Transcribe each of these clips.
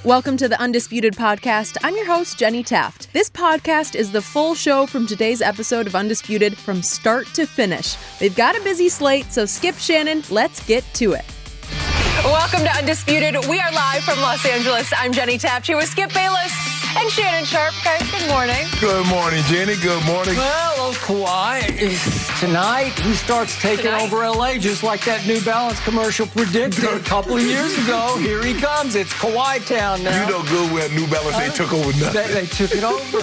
Welcome to the Undisputed podcast. I'm your host, Jenny Taft. This podcast is the full show from today's episode of Undisputed from start to finish. They've got a busy slate, so skip Shannon. Let's get to it. Welcome to Undisputed. We are live from Los Angeles. I'm Jenny Taft here with Skip Bayless and Shannon Sharpe. Guys, good morning. Good morning, Jenny. Good morning. Well, Kawhi, tonight he starts taking over L.A. just like that New Balance commercial predicted a couple of years ago. Here he comes. It's Kawhi Town now. You know good well New Balance ain't took over nothing. They took it over.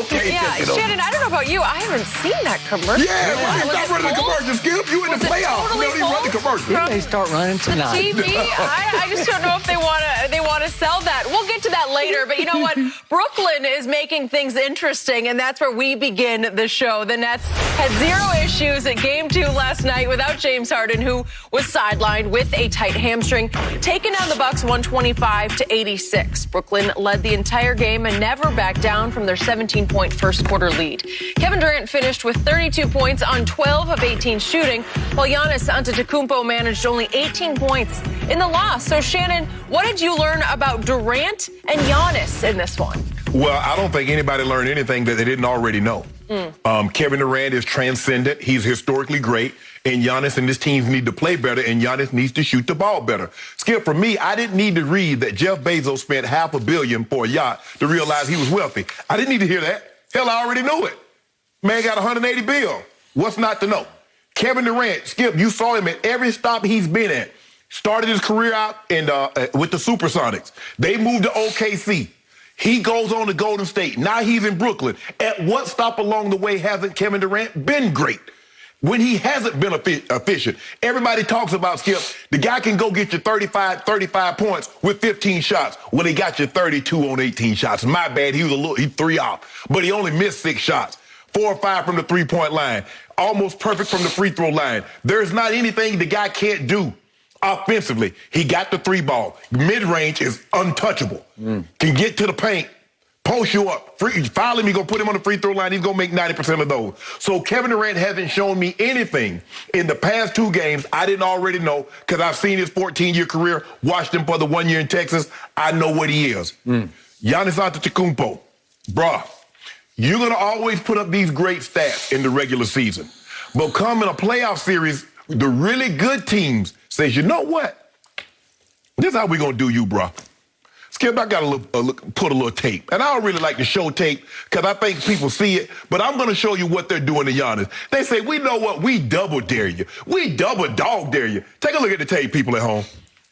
Okay, Yeah, Shannon, I don't know about you. I haven't seen that commercial. Yeah, why you stop running the commercial, Skip? You in the playoffs. Totally you don't even run the commercial. They start running tonight. TV, I just don't know if they want to sell that. We'll get to that later. But you know what? Brooklyn is making things interesting, and that's where we begin the show. The Nets had 0 issues at Game 2 last night without James Harden, who was sidelined with a tight hamstring, taking down the Bucks 125-86. Brooklyn led the entire game and never backed down from their 17-point first quarter lead. Kevin Durant finished with 32 points on 12 of 18 shooting, while Giannis Antetokounmpo managed only 18 points in the loss. So, Shannon, what did you learn about Durant and Giannis in this one? Well, I don't think anybody learned anything that they didn't already know. Kevin Durant is transcendent. He's historically great. And Giannis and his teams need to play better, and Giannis needs to shoot the ball better. Skip, for me, I didn't need to read that Jeff Bezos spent $500 million for a yacht to realize he was wealthy. I didn't need to hear that. Hell, I already knew it. Man got $180 billion. What's not to know? Kevin Durant, Skip, you saw him at every stop he's been at. Started his career out with the Supersonics. They moved to OKC. He goes on to Golden State. Now he's in Brooklyn. At what stop along the way hasn't Kevin Durant been great? When he hasn't been efficient, everybody talks about, Skip, the guy can go get you 35 points with 15 shots. Well, he got you 32 on 18 shots. My bad, he 3 off. But he only missed 6 shots. 4 or 5 from the three-point line. Almost perfect from the free throw line. There's not anything the guy can't do. Offensively, he got the 3 ball. Mid-range is untouchable. Can get to the paint, post you up. Foul him, you're going to put him on the free throw line. He's going to make 90% of those. So Kevin Durant hasn't shown me anything in the past 2 games I didn't already know, because I've seen his 14-year career, watched him for the 1 year in Texas. I know what he is. Giannis Antetokounmpo, bruh, you're going to always put up these great stats in the regular season. But come in a playoff series, the really good teams says, you know what? This is how we going to do you, bro. Skip, I got to put a little tape. And I don't really like to show tape because I think people see it. But I'm going to show you what they're doing to Giannis. They say, we know what? We double dare you. We double dog dare you. Take a look at the tape, people at home.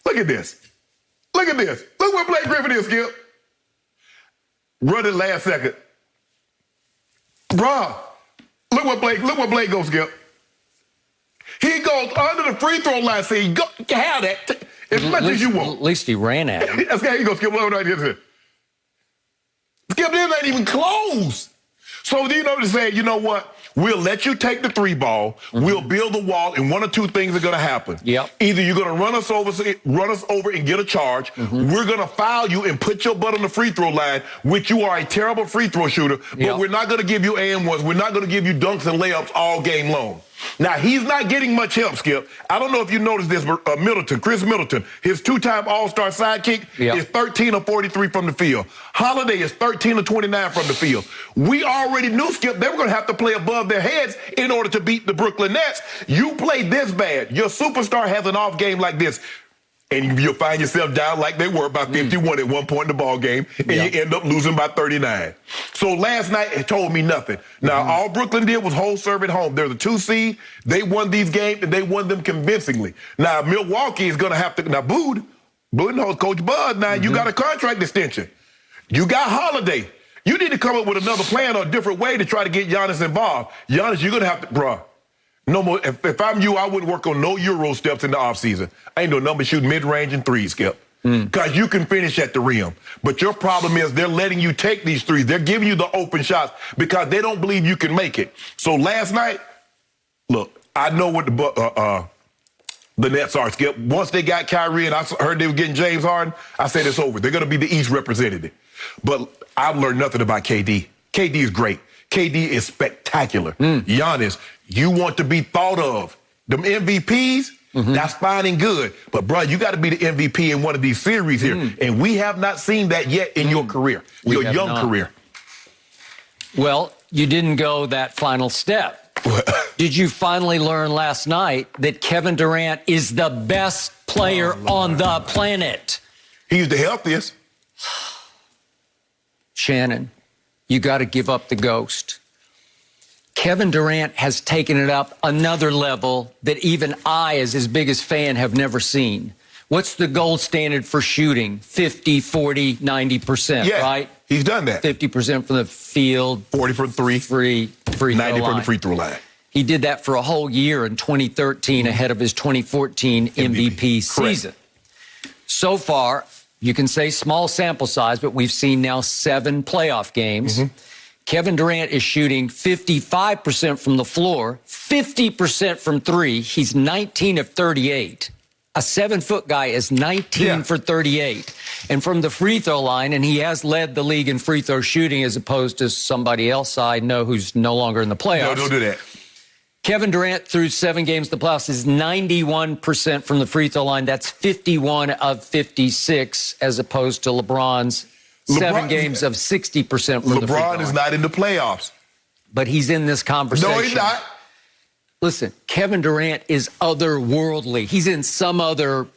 Look at this. Look at this. Look where Blake Griffin is, Skip. Run it last second. Bruh, look what Blake goes, Skip. He goes under the free throw line, saying, "Go have that as much as you want." At least he ran at him. That's how he goes, Skip. Look right here. Skip, this ain't even close. So you know, to say, you know what? We'll let you take the 3 ball. We'll build the wall, and 1 or 2 things are going to happen. Yep. Either you're going to run us over and get a charge. We're going to foul you and put your butt on the free throw line, which you are a terrible free throw shooter. But we're not going to give you and-ones. We're not going to give you dunks and layups all game long. Now, he's not getting much help, Skip. I don't know if you noticed this, but Chris Middleton, his 2-time All-Star sidekick, is 13 of 43 from the field. Holiday is 13 of 29 from the field. We already knew, Skip, they were going to have to play above their heads in order to beat the Brooklyn Nets. You play this bad. Your superstar has an off game like this, and you'll find yourself down like they were by 51 at one point in the ball game, and you end up losing by 39. So last night, it told me nothing. Now, all Brooklyn did was hold serve at home. They're the 2 seed. They won these games, and they won them convincingly. Now, Milwaukee is going to have to – now, Bud knows Coach Bud. Now, you got a contract extension. You got Holiday. You need to come up with another plan or a different way to try to get Giannis involved. Giannis, you're going to have to – bruh. No more. If I'm you, I wouldn't work on no Euro steps in the offseason. I ain't doing nothing but shoot mid-range and 3s, Skip. Because you can finish at the rim. But your problem is they're letting you take these 3s. They're giving you the open shots because they don't believe you can make it. So last night, look, I know what the Nets are, Skip. Once they got Kyrie and I heard they were getting James Harden, I said it's over. They're going to be the East representative. But I've learned nothing about KD. KD is great. KD is spectacular. Giannis, you want to be thought of. Them MVPs, That's fine and good. But, bro, you got to be the MVP in one of these series here. And we have not seen that yet in your career, your young career. Well, you didn't go that final step. Did you finally learn last night that Kevin Durant is the best player on the planet? He's the healthiest. Shannon, you got to give up the ghost. Kevin Durant has taken it up another level that even I, as his biggest fan, have never seen. What's the gold standard for shooting? 50, 40, 90%, right? He's done that. 50% from the field. 40 from three. Free 90 from the free throw line. He did that for a whole year in 2013 ahead of his 2014 MVP season. So far, you can say small sample size, but we've seen now 7 playoff games. Kevin Durant is shooting 55% from the floor, 50% from three. He's 19 of 38. A 7-foot guy is 19 for 38. And from the free throw line, and he has led the league in free throw shooting as opposed to somebody else I know who's no longer in the playoffs. No, don't do that. Kevin Durant, through 7 games in the playoffs, is 91% from the free throw line. That's 51 of 56, as opposed to LeBron's 7 games of 60% from the free throw line. LeBron is not in the playoffs. But he's in this conversation. No, he's not. Listen, Kevin Durant is otherworldly. He's in some other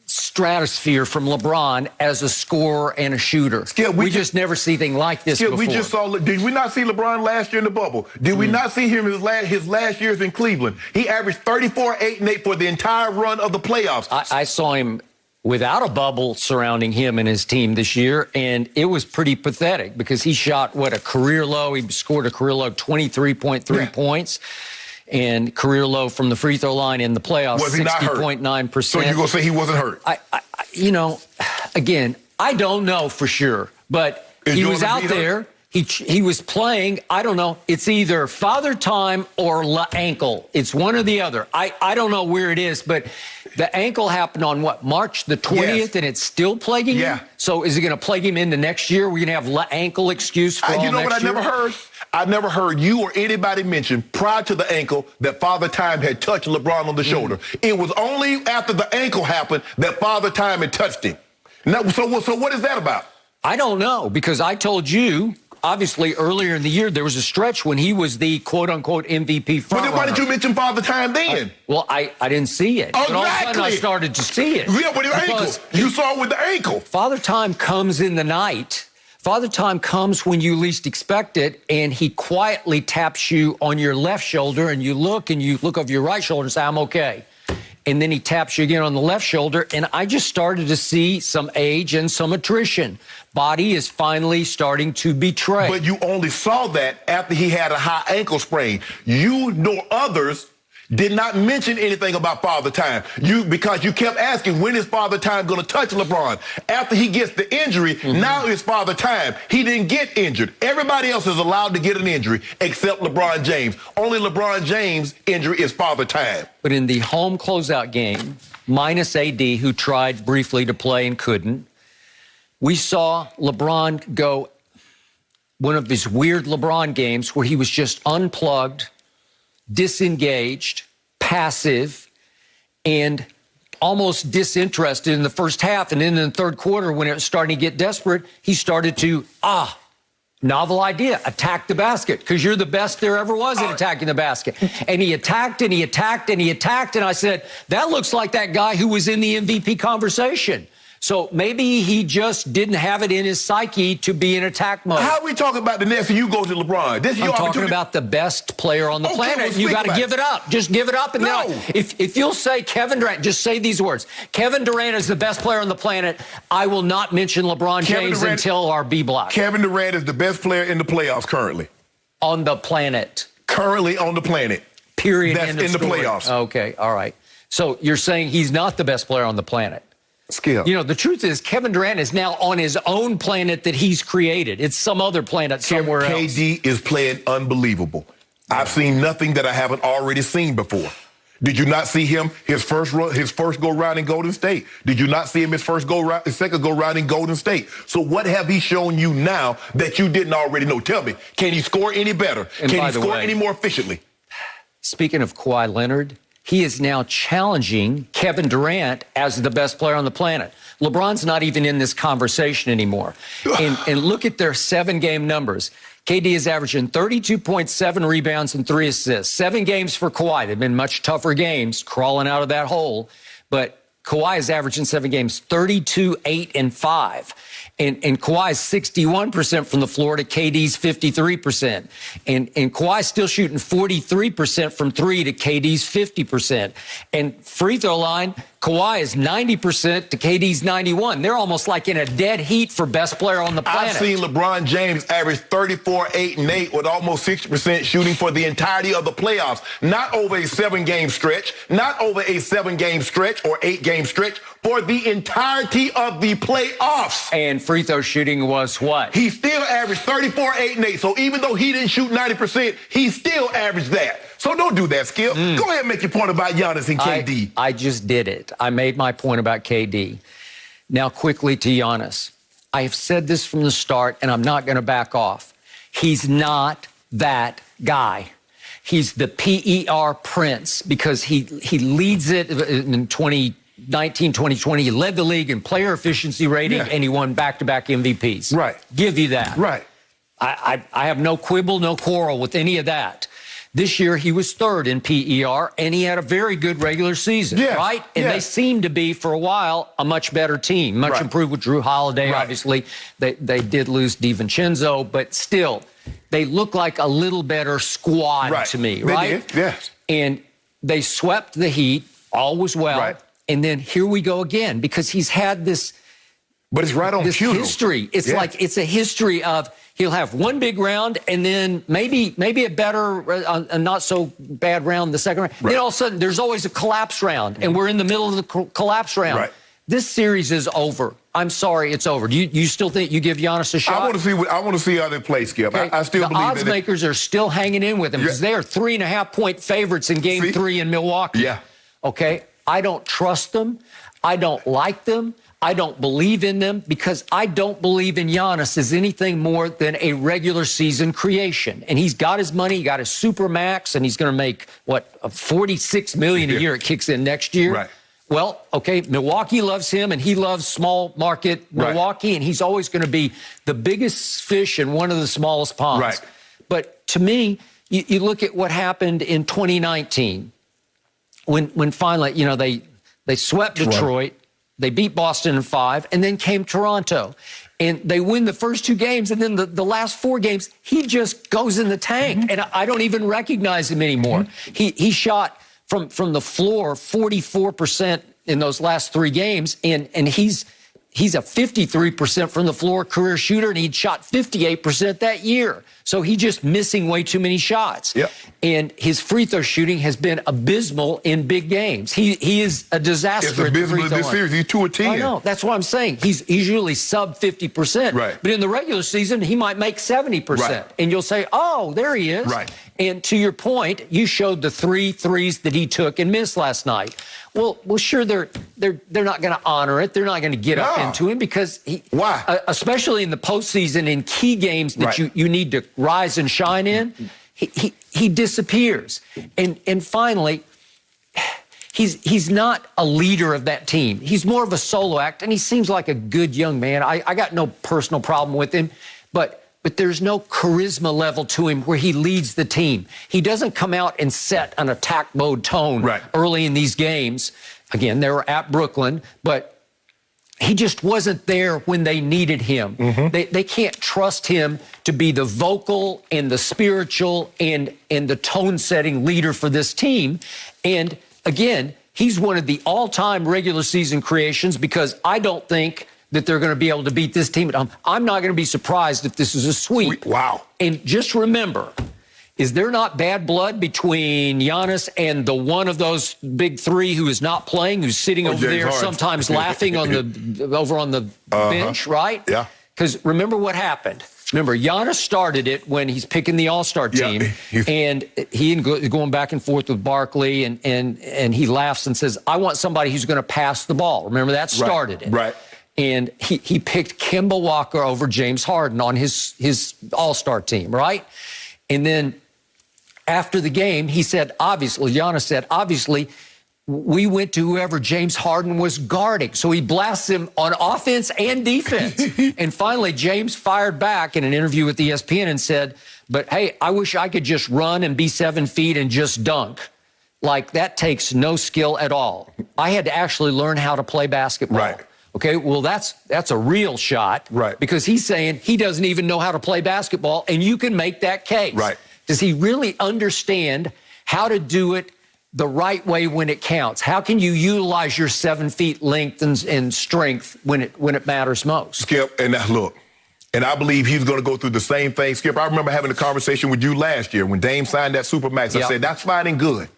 stratosphere from LeBron as a scorer and a shooter. Skip, we just never see anything like this before. We just saw. Did we not see LeBron last year in the bubble? Did we not see him his last years in Cleveland? He averaged 34, 8, and 8 for the entire run of the playoffs. I saw him without a bubble surrounding him and his team this year, and it was pretty pathetic because he shot, a career low. He scored a career low 23.3 points. And career low from the free throw line in the playoffs, 60.9%. So you're going to say he wasn't hurt? Again, I don't know for sure, but he was out there. He was playing. I don't know. It's either father time or ankle. It's one or the other. I don't know where it is, but the ankle happened on March the 20th, and it's still plaguing him? So is it going to plague him into next year? We're going to have ankle excuse for all next year? You know what I never heard? I never heard you or anybody mention prior to the ankle that Father Time had touched LeBron on the shoulder. It was only after the ankle happened that Father Time had touched him. Now, so what is that about? I don't know, because I told you, obviously, earlier in the year, there was a stretch when he was the quote-unquote MVP front runner. Why did you mention Father Time then? I didn't see it. But all of a sudden I started to see it. Yeah, with the ankle. You saw it with the ankle. Father Time comes in the night. Father Time comes when you least expect it, and he quietly taps you on your left shoulder, and you look over your right shoulder and say, I'm okay. And then he taps you again on the left shoulder, and I just started to see some age and some attrition. Body is finally starting to betray. But you only saw that after he had a high ankle sprain. You nor others did not mention anything about Father Time. Because you kept asking, when is Father Time going to touch LeBron? After he gets the injury, now it's Father Time. He didn't get injured. Everybody else is allowed to get an injury except LeBron James. Only LeBron James' injury is Father Time. But in the home closeout game, minus AD, who tried briefly to play and couldn't, we saw LeBron go one of these weird LeBron games where he was just unplugged, disengaged, passive, and almost disinterested in the first half. And then in the third quarter, when it was starting to get desperate, he started to, novel idea, attack the basket, because you're the best there ever was at attacking the basket. And he attacked, and he attacked, and he attacked, and I said, that looks like that guy who was in the MVP conversation. So maybe he just didn't have it in his psyche to be in attack mode. How are we talking about the Nets and you go to LeBron? This is I'm talking about the best player on the planet. Well, you got to give it up. Just give it up. And then if you'll say Kevin Durant, just say these words. Kevin Durant is the best player on the planet. I will not mention LeBron James until our B block. Kevin Durant is the best player in the playoffs currently. On the planet. Currently on the planet. Period. That's in the playoffs. Okay. All right. So you're saying he's not the best player on the planet. Skip. You know, the truth is Kevin Durant is now on his own planet that he's created. It's some other planet somewhere else. KD is playing unbelievable. Yeah. I've seen nothing that I haven't already seen before. Did you not see him his first go round in Golden State? Did you not see him his second go round in Golden State? So what have he shown you now that you didn't already know? Tell me, can he score any better? And can he score any more efficiently? Speaking of Kawhi Leonard, he is now challenging Kevin Durant as the best player on the planet. LeBron's not even in this conversation anymore. And look at their 7-game numbers. KD is averaging 32.7 rebounds and 3 assists. 7 games for Kawhi. They've been much tougher games, crawling out of that hole. But Kawhi is averaging 7 games, 32, 8, and 5. And Kawhi is 61% from the floor to KD's 53%. And Kawhi's still shooting 43% from 3 to KD's 50%. And free throw line, Kawhi is 90% to KD's 91. They're almost like in a dead heat for best player on the planet. I've seen LeBron James average 34, 8, and 8 with almost 60% shooting for the entirety of the playoffs. Not over a 7-game stretch, not over a 7-game stretch or 8-game stretch, for the entirety of the playoffs. And free throw shooting was what? He still averaged 34, 8, and 8. So even though he didn't shoot 90%, he still averaged that. So don't do that, Skip. Go ahead and make your point about Giannis and KD. I just did it. I made my point about KD. Now, quickly to Giannis. I have said this from the start, and I'm not going to back off. He's not that guy. He's the PER prince because he leads it in 2019, 2020. He led the league in player efficiency rating, and he won back-to-back MVPs. Right. Give you that. Right. I have no quibble, no quarrel with any of that. This year, he was 3rd in PER, and he had a very good regular season, right? And they seemed to be, for a while, a much better team. Much improved with Drew Holiday, obviously. They did lose DiVincenzo, but still, they look like a little better squad to me, right? They did, yes. And they swept the Heat, all was well. Right. And then here we go again, because he's had this... But it's right on cue. History. It's like it's a history of he'll have one big round and then maybe a better, a not so bad round the second round. Then all of a sudden there's always a collapse round, and we're in the middle of the collapse round. Right. This series is over. I'm sorry, it's over. Do you still think you give Giannis a shot? I want to see how they play, Skip. Okay. I still believe the odds makers are still hanging in with him because they are 3.5-point favorites in Game 3 in Milwaukee. Yeah. Okay. I don't trust them. I don't like them. I don't believe in them because I don't believe in Giannis as anything more than a regular season creation. And he's got his money, he got his super max, and he's going to make, $46 million a year. It kicks in next year. Right. Well, okay, Milwaukee loves him, and he loves small market Milwaukee, and he's always going to be the biggest fish in one of the smallest ponds. Right. But to me, you look at what happened in 2019 when finally, they swept Detroit. They beat Boston in 5, and then came Toronto. And they win the first 2 games, and then the last 4 games, he just goes in the tank. And I don't even recognize him anymore. He shot from the floor 44% in those last 3 games, and he's a 53% from the floor career shooter, and he'd shot 58% that year. So he's just missing way too many shots. Yep. And his free throw shooting has been abysmal in big games. He is a disaster. It's abysmal in this series. He's 2 of 10. I know. That's what I'm saying. He's usually sub 50%. Right. But in the regular season, he might make 70%. Right. And you'll say, oh, there he is. Right. And to your point, you showed the 3 threes that he took and missed last night. Well, sure, they're not going to honor it. They're not going to get up into him because why? Especially in the postseason, in key games that you need to rise and shine in, he disappears. And finally, he's not a leader of that team. He's more of a solo act, and he seems like a good young man. I got no personal problem with him, but there's no charisma level to him where he leads the team. He doesn't come out and set an attack mode tone early in these games. Again, they were at Brooklyn, but he just wasn't there when they needed him. They can't trust him to be the vocal and the spiritual and the tone-setting leader for this team. And again, he's one of the all-time regular season creations because I don't think that they're going to be able to beat this team at home. I'm not going to be surprised if this is a sweep. Wow. And just remember, is there not bad blood between Giannis and the one of those big 3 who is not playing, who's sitting over there sometimes laughing on the bench, right? Yeah. Because remember what happened. Remember, Giannis started it when he's picking the All-Star team, and he going back and forth with Barkley, and he laughs and says, I want somebody who's going to pass the ball. Remember, that started it. Right. And he picked Kemba Walker over James Harden on his All-Star team, right? And then after the game, Giannis said, obviously, we went to whoever James Harden was guarding. So he blasts him on offense and defense. And finally, James fired back in an interview with ESPN and said, but hey, I wish I could just run and be 7 feet and just dunk. Like, that takes no skill at all. I had to actually learn how to play basketball. Right. Okay, well, that's a real shot. Right. Because he's saying he doesn't even know how to play basketball, and you can make that case. Right. Does he really understand how to do it the right way when it counts? How can you utilize your 7 feet length and strength when it matters most? Skip, and look, and I believe he's going to go through the same thing. Skip, I remember having a conversation with you last year when Dame signed that Supermax. I said, that's fine and good.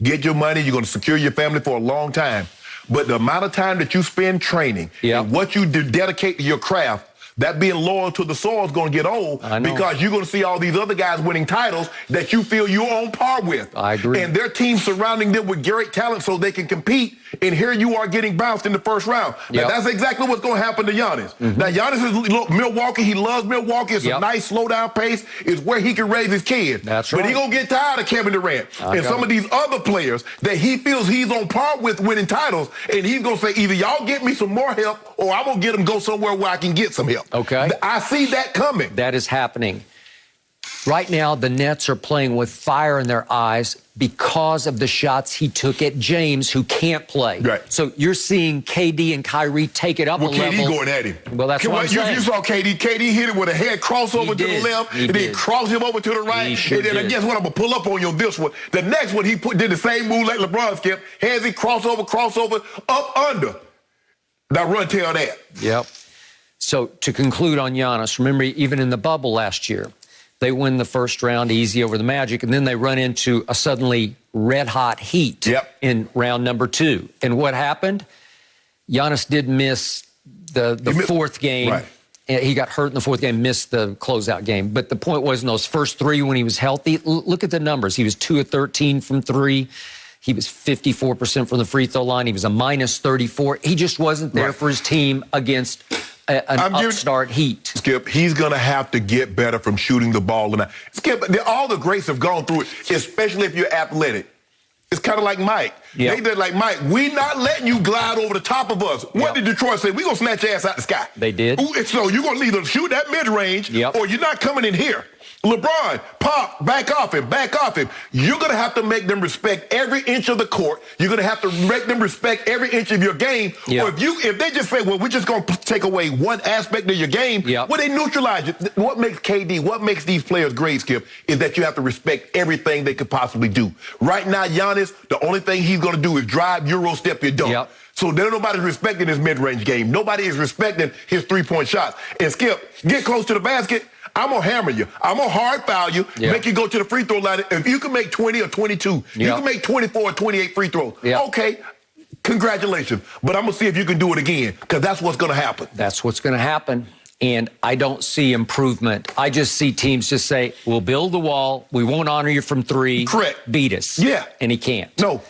Get your money. You're going to secure your family for a long time. But the amount of time that you spend training and what you dedicate to your craft, that being loyal to the soil is going to get old because you're going to see all these other guys winning titles that you feel you're on par with. I agree. And their team surrounding them with great talent so they can compete. And here you are getting bounced in the first round. Now, that's exactly what's going to happen to Giannis. Now, Giannis is Milwaukee. He loves Milwaukee. It's a nice, slow-down pace. It's where he can raise his kid. That's right. But he's going to get tired of Kevin Durant and some of these other players that he feels he's on par with winning titles. And he's going to say, either y'all get me some more help or I'm going to get him go somewhere where I can get some help. Okay. I see that coming. That is happening. Right now, the Nets are playing with fire in their eyes because of the shots he took at James, who can't play. Right. So you're seeing KD and Kyrie take it up a level. KD going at him. Well, that's what I'm saying. You saw KD. KD hit it with a head crossover to the left, and then cross him over to the right. And then guess what? I'm going to pull up on you on this one. The next one, he did the same move like LeBron, Skip. Hands it, crossover, up, under. Now run tail that. Yep. So to conclude on Giannis, remember, even in the bubble last year, they win the first round easy over the Magic, and then they run into a suddenly red-hot Heat in round number 2. And what happened? Giannis did miss the fourth game. Right. He got hurt in the fourth game, missed the closeout game. But the point was, in those first 3 when he was healthy, look at the numbers. He was 2 of 13 from 3. He was 54% from the free throw line. He was a minus 34. He just wasn't there for his team against an upstart Heat. Skip, he's going to have to get better from shooting the ball. And Skip, all the greats have gone through it, especially if you're athletic. It's kind of like Mike. They did like, Mike, we not letting you glide over the top of us. What did Detroit say? We going to snatch your ass out the sky. They did. So you're going to either shoot that mid-range or you're not coming in here. LeBron, pop, back off him. You're going to have to make them respect every inch of the court. You're going to have to make them respect every inch of your game. Or if they just say, well, we're just going to take away one aspect of your game, well, they neutralize it. What makes KD, what makes these players great, Skip, is that you have to respect everything they could possibly do. Right now, Giannis, the only thing he's going to do is drive, Euro step your dunk. So there nobody's respecting his mid-range game. Nobody is respecting his three-point shots. And Skip, get close to the basket, I'm going to hammer you. I'm going to hard foul you, make you go to the free throw line. If you can make 20 or 22, you can make 24 or 28 free throws. Okay, congratulations. But I'm going to see if you can do it again, because that's what's going to happen. That's what's going to happen. And I don't see improvement. I just see teams just say, we'll build the wall. We won't honor you from 3. Correct. Beat us. And he can't. No.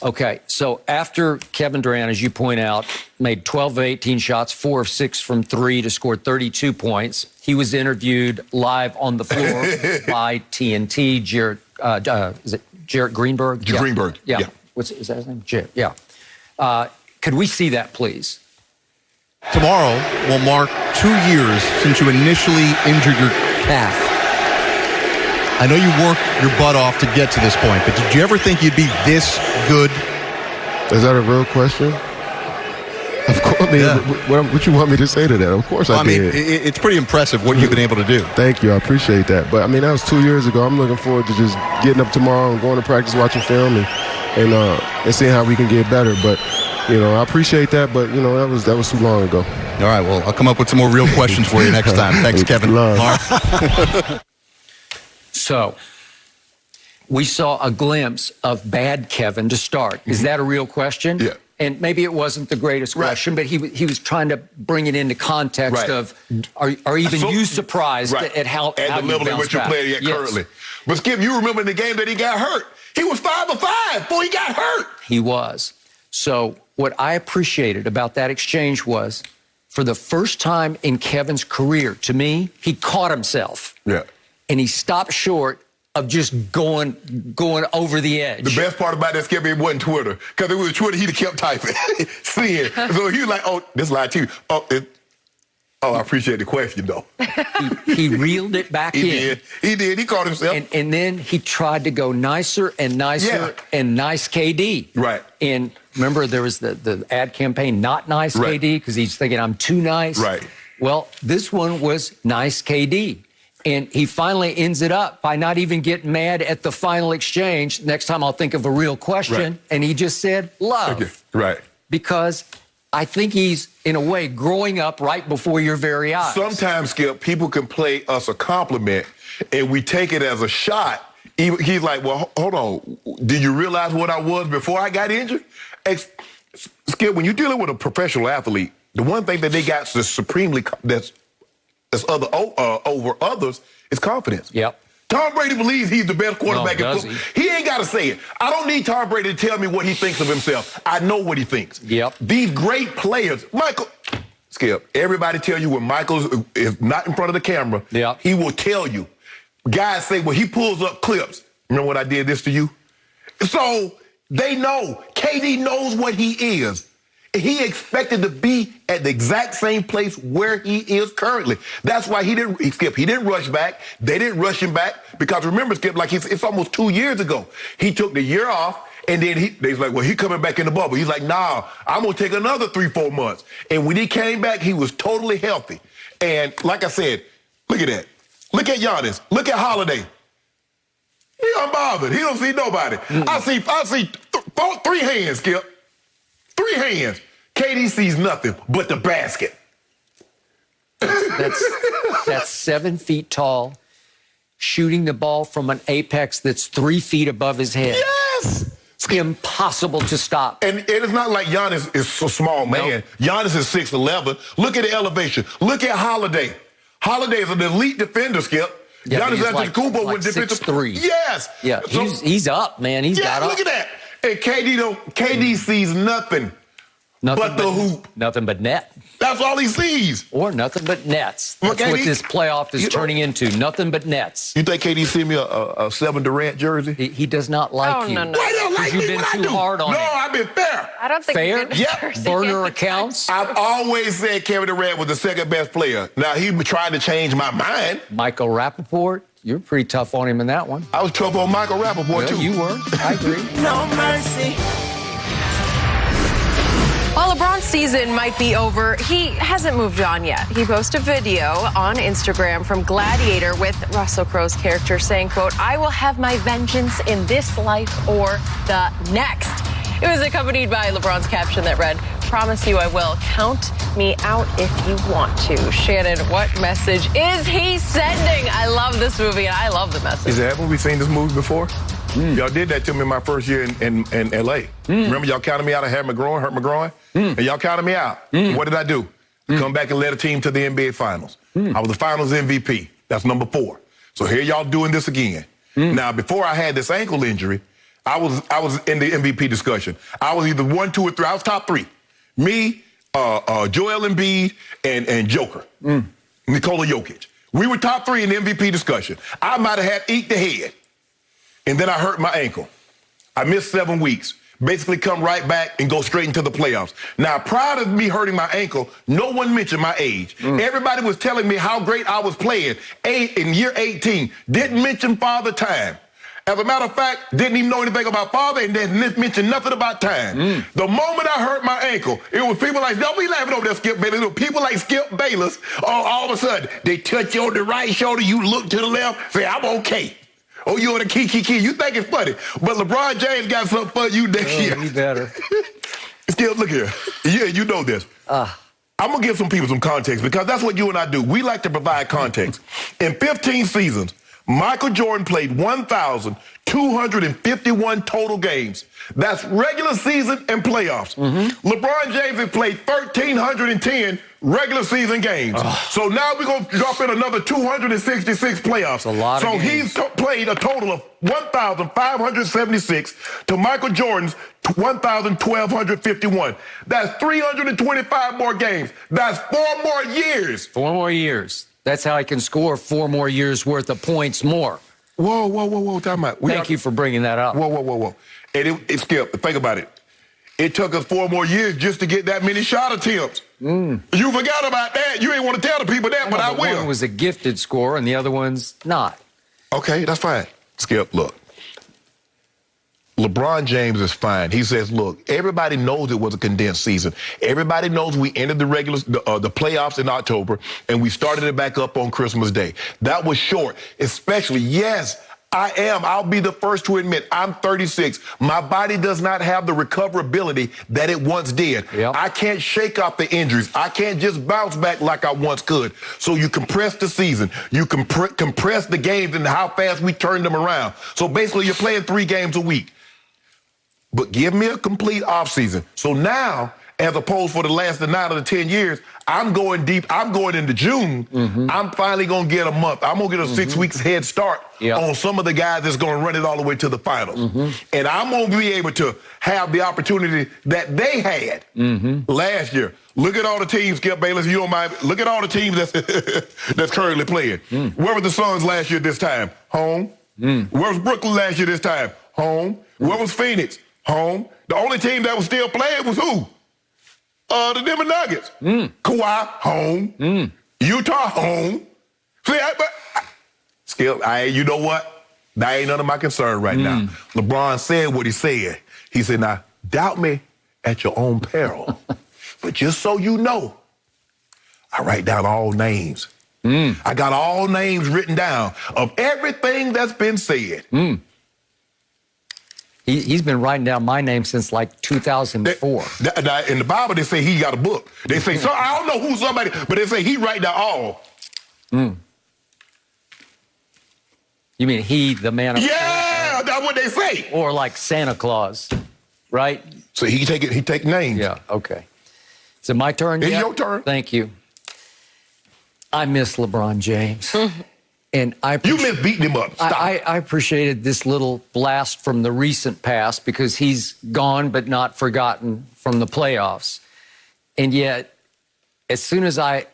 Okay, so after Kevin Durant, as you point out, made 12 of 18 shots, 4 of 6 from 3 to score 32 points, he was interviewed live on the floor by TNT, is it Jarrett Greenberg? Greenberg. Yeah. Is that his name? Jarrett. Could we see that, please? Tomorrow will mark 2 years since you initially injured your calf. I know you worked your butt off to get to this point, but did you ever think you'd be this good? Is that a real question? Of course. I mean, what you want me to say to that? Of course I did. It's pretty impressive what you've been able to do. Thank you. I appreciate that. But, I mean, that was 2 years ago. I'm looking forward to just getting up tomorrow and going to practice, watching film, and seeing how we can get better. But, I appreciate that, but, that was too long ago. All right, well, I'll come up with some more real questions for you next time. Thanks, Kevin. So, we saw a glimpse of bad Kevin to start. Is that a real question? Yeah. And maybe it wasn't the greatest question, but he was trying to bring it into context of, are even you surprised at how at the level at which you're playing currently? But Skip, you remember in the game that he got hurt. He was 5 of 5 before he got hurt. He was. So what I appreciated about that exchange was, for the first time in Kevin's career, to me, he caught himself. Yeah. And he stopped short of just going over the edge. The best part about that, Skip, it wasn't Twitter. Because if it was Twitter, he'd have kept typing. Seeing. So he was like, oh, this lie too. I appreciate the question, though. He reeled it back in. He did. He caught himself. And then he tried to go nicer and nicer and nice KD. Right. And remember, there was the ad campaign, not nice KD, because he's thinking, I'm too nice. Right. Well, this one was nice KD. And he finally ends it up by not even getting mad at the final exchange. Next time I'll think of a real question. Right. And he just said, love. Okay. Right. Because I think he's, in a way, growing up right before your very eyes. Sometimes, Skip, people can play us a compliment, and we take it as a shot. He's like, well, hold on. Did you realize what I was before I got injured? Skip, when you're dealing with a professional athlete, the one thing that they got that's supremely, that's over others is confidence. Yep. Tom Brady believes he's the best quarterback in football. He ain't got to say it. I don't need Tom Brady to tell me what he thinks of himself. I know what he thinks. Yep. These great players, Skip, everybody tell you when Michael is not in front of the camera, he will tell you. Guys say, well, he pulls up clips. Remember when I did this to you? So they know. KD knows what he is. He expected to be at the exact same place where he is currently. That's why he didn't rush back. They didn't rush him back because remember, Skip, like it's almost 2 years ago. He took the year off and then they's like, well, he coming back in the bubble. He's like, nah, I'm going to take another 3-4 months. And when he came back, he was totally healthy. And like I said, look at that. Look at Giannis. Look at Holiday. He unbothered. He don't see nobody. I see 3 hands, Skip. 3 hands. KD sees nothing but the basket. That's 7 feet tall, shooting the ball from an apex that's 3 feet above his head. Yes! It's impossible to stop. And it's not like Giannis is a small man. Nope. Giannis is 6'11". Look at the elevation. Look at Holiday. Holiday is an elite defender, Skip. Yeah, Giannis Antetokounmpo with defensive 6'3". Yes. Yeah, so, he's up, man. He's got up. Look at that. And KD sees nothing but the hoop. Nothing but net. That's all he sees. Or nothing but nets. That's what this playoff is turning into. Nothing but nets. You think KD sent me a 7 Durant jersey? He does not like you. Why don't like me? You've been too hard on him. No, I've been fair. I don't think fair. Yep. Burner accounts. I've always said Kevin Durant was the second best player. Now he tried to change my mind. Michael Rappaport, you're pretty tough on him in that one. I was tough on Michael Rappaport too. You were. I agree. No mercy. While LeBron's season might be over, he hasn't moved on yet. He posted a video on Instagram from Gladiator with Russell Crowe's character saying, quote, I will have my vengeance in this life or the next. It was accompanied by LeBron's caption that read, promise you I will. Count me out if you want to. Shannon, what message is he sending? I love this movie and I love the message. Is that, haven't we seen this movie before? Y'all did that to me my first year in L.A. Remember y'all counted me out. I hurt my groin, and y'all counted me out. What did I do? Come back and led a team to the NBA Finals. I was the Finals MVP. That's number 4. So here y'all doing this again. Now, before I had this ankle injury, I was in the MVP discussion. I was either 1, 2, or 3. I was top 3. Me, Joel Embiid, and Joker, Nikola Jokic. We were top 3 in the MVP discussion. I might have had eat the head. And then I hurt my ankle. I missed 7 weeks. Basically come right back and go straight into the playoffs. Now, prior to me hurting my ankle, no one mentioned my age. Everybody was telling me how great I was playing. In year 18, didn't mention Father Time. As a matter of fact, didn't even know anything about Father and didn't mention nothing about time. The moment I hurt my ankle, it was people like, don't be laughing over there, Skip Bayless. It was people like Skip Bayless. All of a sudden, they touch you on the right shoulder, you look to the left, say, I'm okay. Oh, you on the key. You think it's funny. But LeBron James got something for you next year. You better. Skip, look here. Yeah, you know this. I'm going to give some people some context because that's what you and I do. We like to provide context. In 15 seasons, Michael Jordan played 1,251 total games. That's regular season and playoffs. LeBron James has played 1,310 regular season games. So now we're going to drop in another 266 playoffs. That's a lot of games. He's played a total of 1,576 to Michael Jordan's 1,251. That's 325 more games. That's 4 more years. 4 more years. That's how I can score 4 more years worth of points more. Whoa. Time out. Thank you for bringing that up. Whoa. And it Skip, think about it. It took us 4 more years just to get that many shot attempts. You forgot about that. You ain't want to tell the people that, but I will. One was a gifted scorer and the other one's not. Okay, that's fine. Skip, look. LeBron James is fine. He says, look, everybody knows it was a condensed season. Everybody knows we ended the playoffs in October, and we started it back up on Christmas Day. That was short, especially, yes, I'll be the first to admit, I'm 36. My body does not have the recoverability that it once did. Yep. I can't shake off the injuries. I can't just bounce back like I once could. So you compress the season. You compress the games and how fast we turned them around. So basically, you're playing 3 games a week. But give me a complete offseason. So now, as opposed for the last 9 out of the 10 years, I'm going deep. I'm going into June. I'm finally going to get a month. I'm going to get a 6 weeks head start on some of the guys that's going to run it all the way to the finals. And I'm going to be able to have the opportunity that they had last year. Look at all the teams, Skip Bayless, you don't mind. Look at all the teams that's currently playing. Where were the Suns last year this time? Home. Where was Brooklyn last year this time? Home. Where was Phoenix? Home. The only team that was still playing was who? The Denver Nuggets. Kawhi, home. Utah, home. See, Skip, you know what? That ain't none of my concern right now. LeBron said what he said. He said, now, doubt me at your own peril. But just so you know, I write down all names. I got all names written down of everything that's been said. He's been writing down my name since like 2004. In the Bible, they say he got a book. They say, so I don't know who somebody, but they say he write down all. You mean he, the man of Yeah, that's what they say. Or like Santa Claus, right? So he take names. Yeah, okay. Is it my turn? It's your turn. Thank you. I miss LeBron James. And you miss beating him up. Stop. I appreciated this little blast from the recent past because he's gone but not forgotten from the playoffs. And yet, as soon as I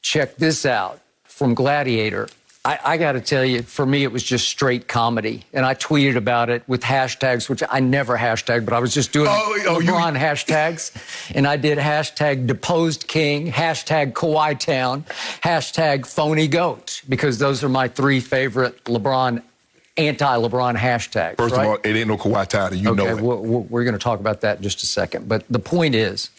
checked this out from Gladiator, I got to tell you, for me, it was just straight comedy. And I tweeted about it with hashtags, which I never hashtag, but I was just doing LeBron hashtags. And I did hashtag deposed king, hashtag Kawhi Town, hashtag phony goat, because those are my 3 favorite anti-LeBron hashtags. First of all, it ain't no Kawhi Town, and you know it. We're going to talk about that in just a second. But the point is,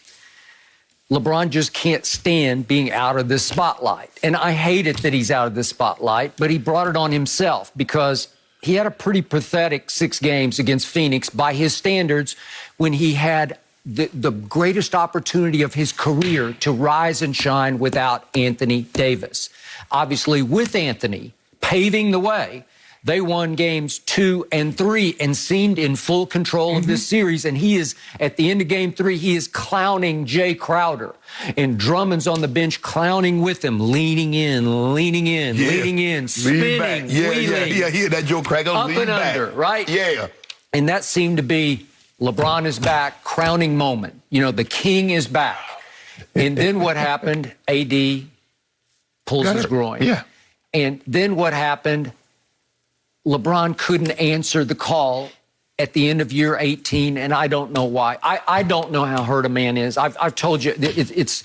LeBron just can't stand being out of the spotlight. And I hate it that he's out of the spotlight, but he brought it on himself because he had a pretty pathetic 6 games against Phoenix by his standards when he had the greatest opportunity of his career to rise and shine without Anthony Davis. Obviously, with Anthony paving the way, they won games 2 and 3 and seemed in full control of this series. And he is, at the end of game 3, he is clowning Jay Crowder. And Drummond's on the bench clowning with him, leaning in, spinning, wheeling. Yeah, that Joe Cragger up and under, right? Yeah. And that seemed to be LeBron is back, crowning moment. You know, the king is back. And then what happened? AD pulls his groin. Yeah. And then what happened? LeBron couldn't answer the call at the end of year 18, and I don't know why. I don't know how hurt a man is. I've told you, it's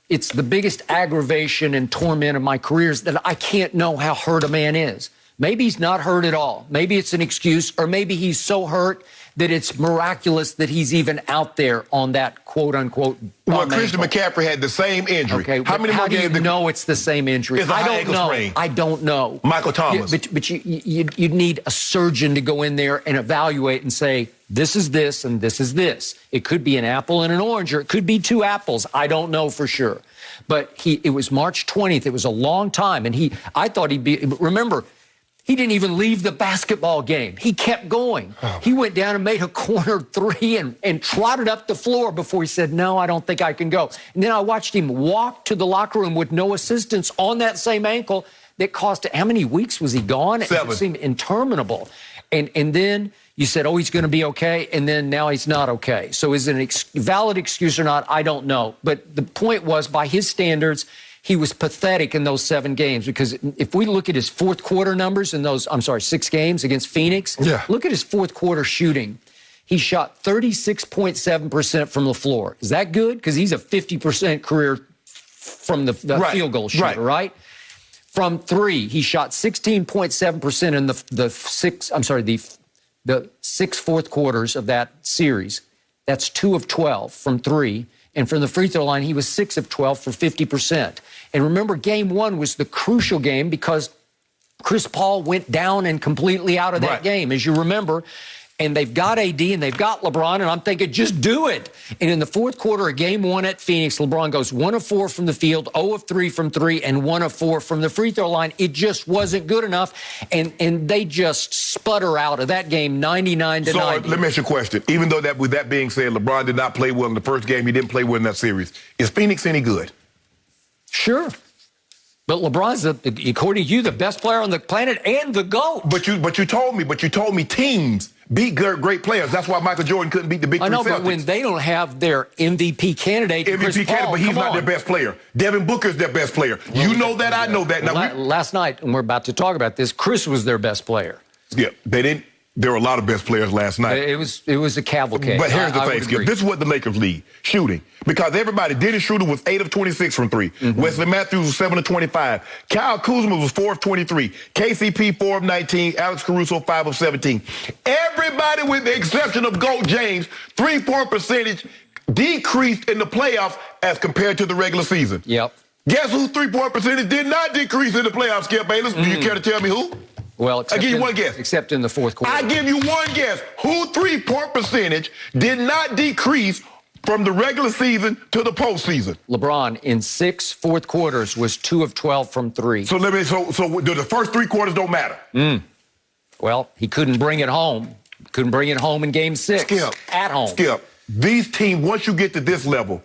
the biggest aggravation and torment of my career is that I can't know how hurt a man is. Maybe he's not hurt at all. Maybe it's an excuse, or maybe he's so hurt that it's miraculous that he's even out there on that quote-unquote Well, Christian McCaffrey had the same injury. Okay, how many more do you games? know it's the same injury? It's I don't know. Sprain. I don't know. Michael Thomas. But you'd need a surgeon to go in there and evaluate and say, this is this and this is this. It could be an apple and an orange, or it could be 2 apples. I don't know for sure. But it was March 20th. It was a long time. And I thought he'd be, remember, he didn't even leave the basketball game. He kept going. He went down and made a corner 3 and trotted up the floor before he said, no, I don't think I can go. And then I watched him walk to the locker room with no assistance on that same ankle that cost, how many weeks was he gone? 7. It seemed interminable. And then you said, oh, he's going to be okay, and then now he's not okay. So is it a valid excuse or not? I don't know. But the point was, by his standards, He was pathetic in those 7 games because if we look at his fourth quarter numbers in those, 6 games against Phoenix, look at his fourth quarter shooting. He shot 36.7% from the floor. Is that good? Because he's a 50% career from the field goal shooter, right? From 3, he shot 16.7% in the 6 fourth quarters of that series. That's 2 of 12 from 3. And from the free throw line, he was 6 of 12 for 50%. And remember, game 1 was the crucial game because Chris Paul went down and completely out of that game, as you remember. And they've got AD and they've got LeBron, and I'm thinking, just do it. And in the fourth quarter of game 1 at Phoenix, LeBron goes 1 of 4 from the field, 0 of 3 from 3, and 1 of 4 from the free throw line. It just wasn't good enough, and they just sputter out of that game 99-90. So let me ask you a question. Even though with that being said, LeBron did not play well in the first game, he didn't play well in that series. Is Phoenix any good? Sure. But LeBron's, according to you, the best player on the planet and the GOAT. But you told me teams beat great players. That's why Michael Jordan couldn't beat the big 3 Celtics. I know, but when they don't have their MVP candidate, but he's not their best player. Devin Booker's their best player. Well, you know that, I know that. Now, last night, and we're about to talk about this, Chris was their best player. Yeah, they didn't. There were a lot of best players last night. It was a cavalcade. But here's the thing, Skip. This is what the Lakers lead, shooting. Because everybody, Dennis Schroeder was 8 of 26 from 3. Wesley Matthews was 7 of 25. Kyle Kuzma was 4 of 23. KCP 4 of 19. Alex Caruso 5 of 17. Everybody, with the exception of Gold James, 3-point percentage decreased in the playoffs as compared to the regular season. Yep. Guess whose 3-point percentage did not decrease in the playoffs, Skip Bayless? Do you care to tell me who? Well, I give you one guess. Except in the fourth quarter. I give you one guess. Who 3-point percentage did not decrease from the regular season to the postseason? LeBron in 6 fourth quarters was 2 of 12 from 3. So do the first 3 quarters don't matter? Well, he couldn't bring it home. Couldn't bring it home in game 6. Skip. At home. Skip. These teams, once you get to this level,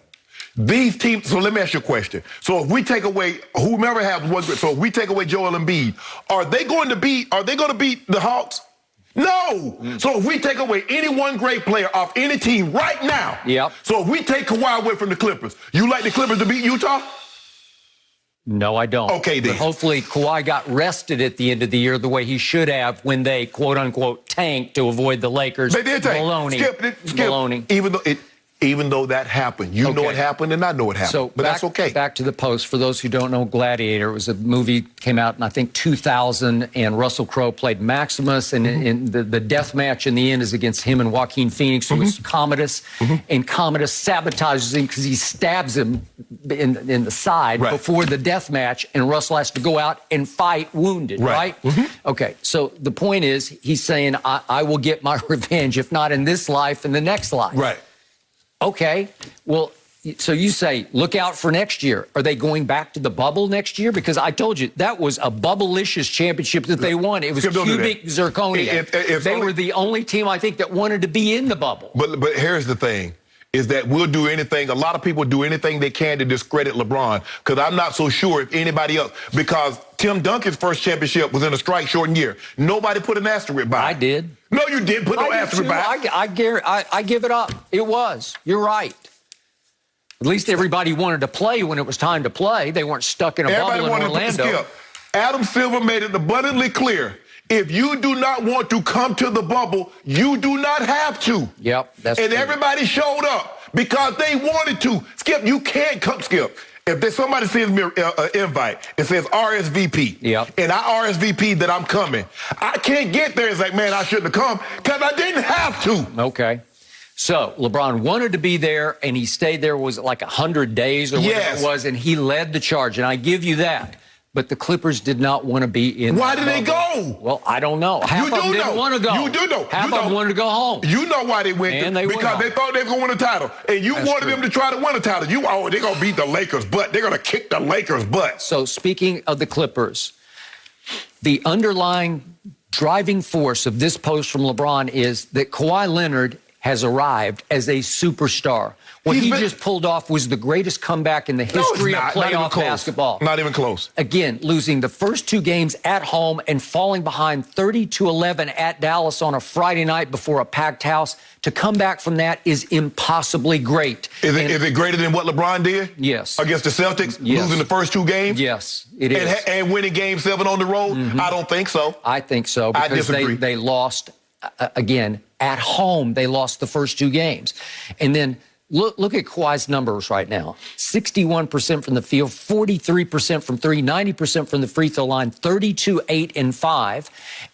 these teams, so let me ask you a question. So if we take away, whomever has one, so if we take away Joel Embiid, are they going to beat the Hawks? No. So if we take away any one great player off any team right now, so if we take Kawhi away from the Clippers, you like the Clippers to beat Utah? No, I don't. Okay, then. But hopefully Kawhi got rested at the end of the year the way he should have when they, quote-unquote, tanked to avoid the Lakers. They did tank. Baloney. Even though that happened. You know it happened, and I know it happened. But that's okay. Back to the Post. For those who don't know Gladiator, it was a movie came out in, I think, 2000, and Russell Crowe played Maximus, and in the death match in the end is against him and Joaquin Phoenix, who was Commodus, and Commodus sabotages him because he stabs him in the side before the death match, and Russell has to go out and fight wounded, right? Okay, so the point is, he's saying, I will get my revenge, if not in this life, in the next life. Right. Okay, well, so you say, look out for next year. Are they going back to the bubble next year? Because I told you, that was a bubble-licious championship that they won. It was cubic zirconia. They were the only team, I think, that wanted to be in the bubble. But here's the thing, is that we'll do anything, a lot of people do anything they can to discredit LeBron, because I'm not so sure if anybody else, because Tim Duncan's first championship was in a strike-shortened year. Nobody put an asterisk by it. I did. No, you didn't put no asterisk by it. I give it up. It was. You're right. At least everybody wanted to play when it was time to play. They weren't stuck in a bubble in Orlando. Adam Silver made it abundantly clear. If you do not want to come to the bubble, you do not have to. Yep, that's And true. everybody showed up because they wanted to. Skip, you can't come, Skip. If somebody sends me an invite, it says RSVP, and I RSVP that I'm coming, I can't get there and say, man, I shouldn't have come, because I didn't have to. Okay. So LeBron wanted to be there, and he stayed there, was it like 100 days or whatever it was, and he led the charge, and I give you that. But the Clippers did not want to be in. Why did they go? Well, I don't know. Half of them didn't want to go. You do know. Half of them wanted to go home. You know why they went. Because they thought they were going to win a title. And you wanted them to try to win a title. They're going to beat the Lakers' butt. They're going to kick the Lakers' butt. So speaking of the Clippers, the underlying driving force of this post from LeBron is that Kawhi Leonard has arrived as a superstar. What he just pulled off was the greatest comeback in the history of playoff basketball. Not even close. Again, losing the first two games at home and falling behind 30-11 at Dallas on a Friday night before a packed house. To come back from that is impossibly great. Is it greater than what LeBron did? Yes. Against the Celtics, losing the first two games? Yes, it is. And winning Game 7 on the road? I don't think so. I think so, because I disagree. They lost, again, at home. They lost the first two games. And then look at Kawhi's numbers right now. 61% from the field, 43% from three, 90% from the free throw line, 32, 8, and 5.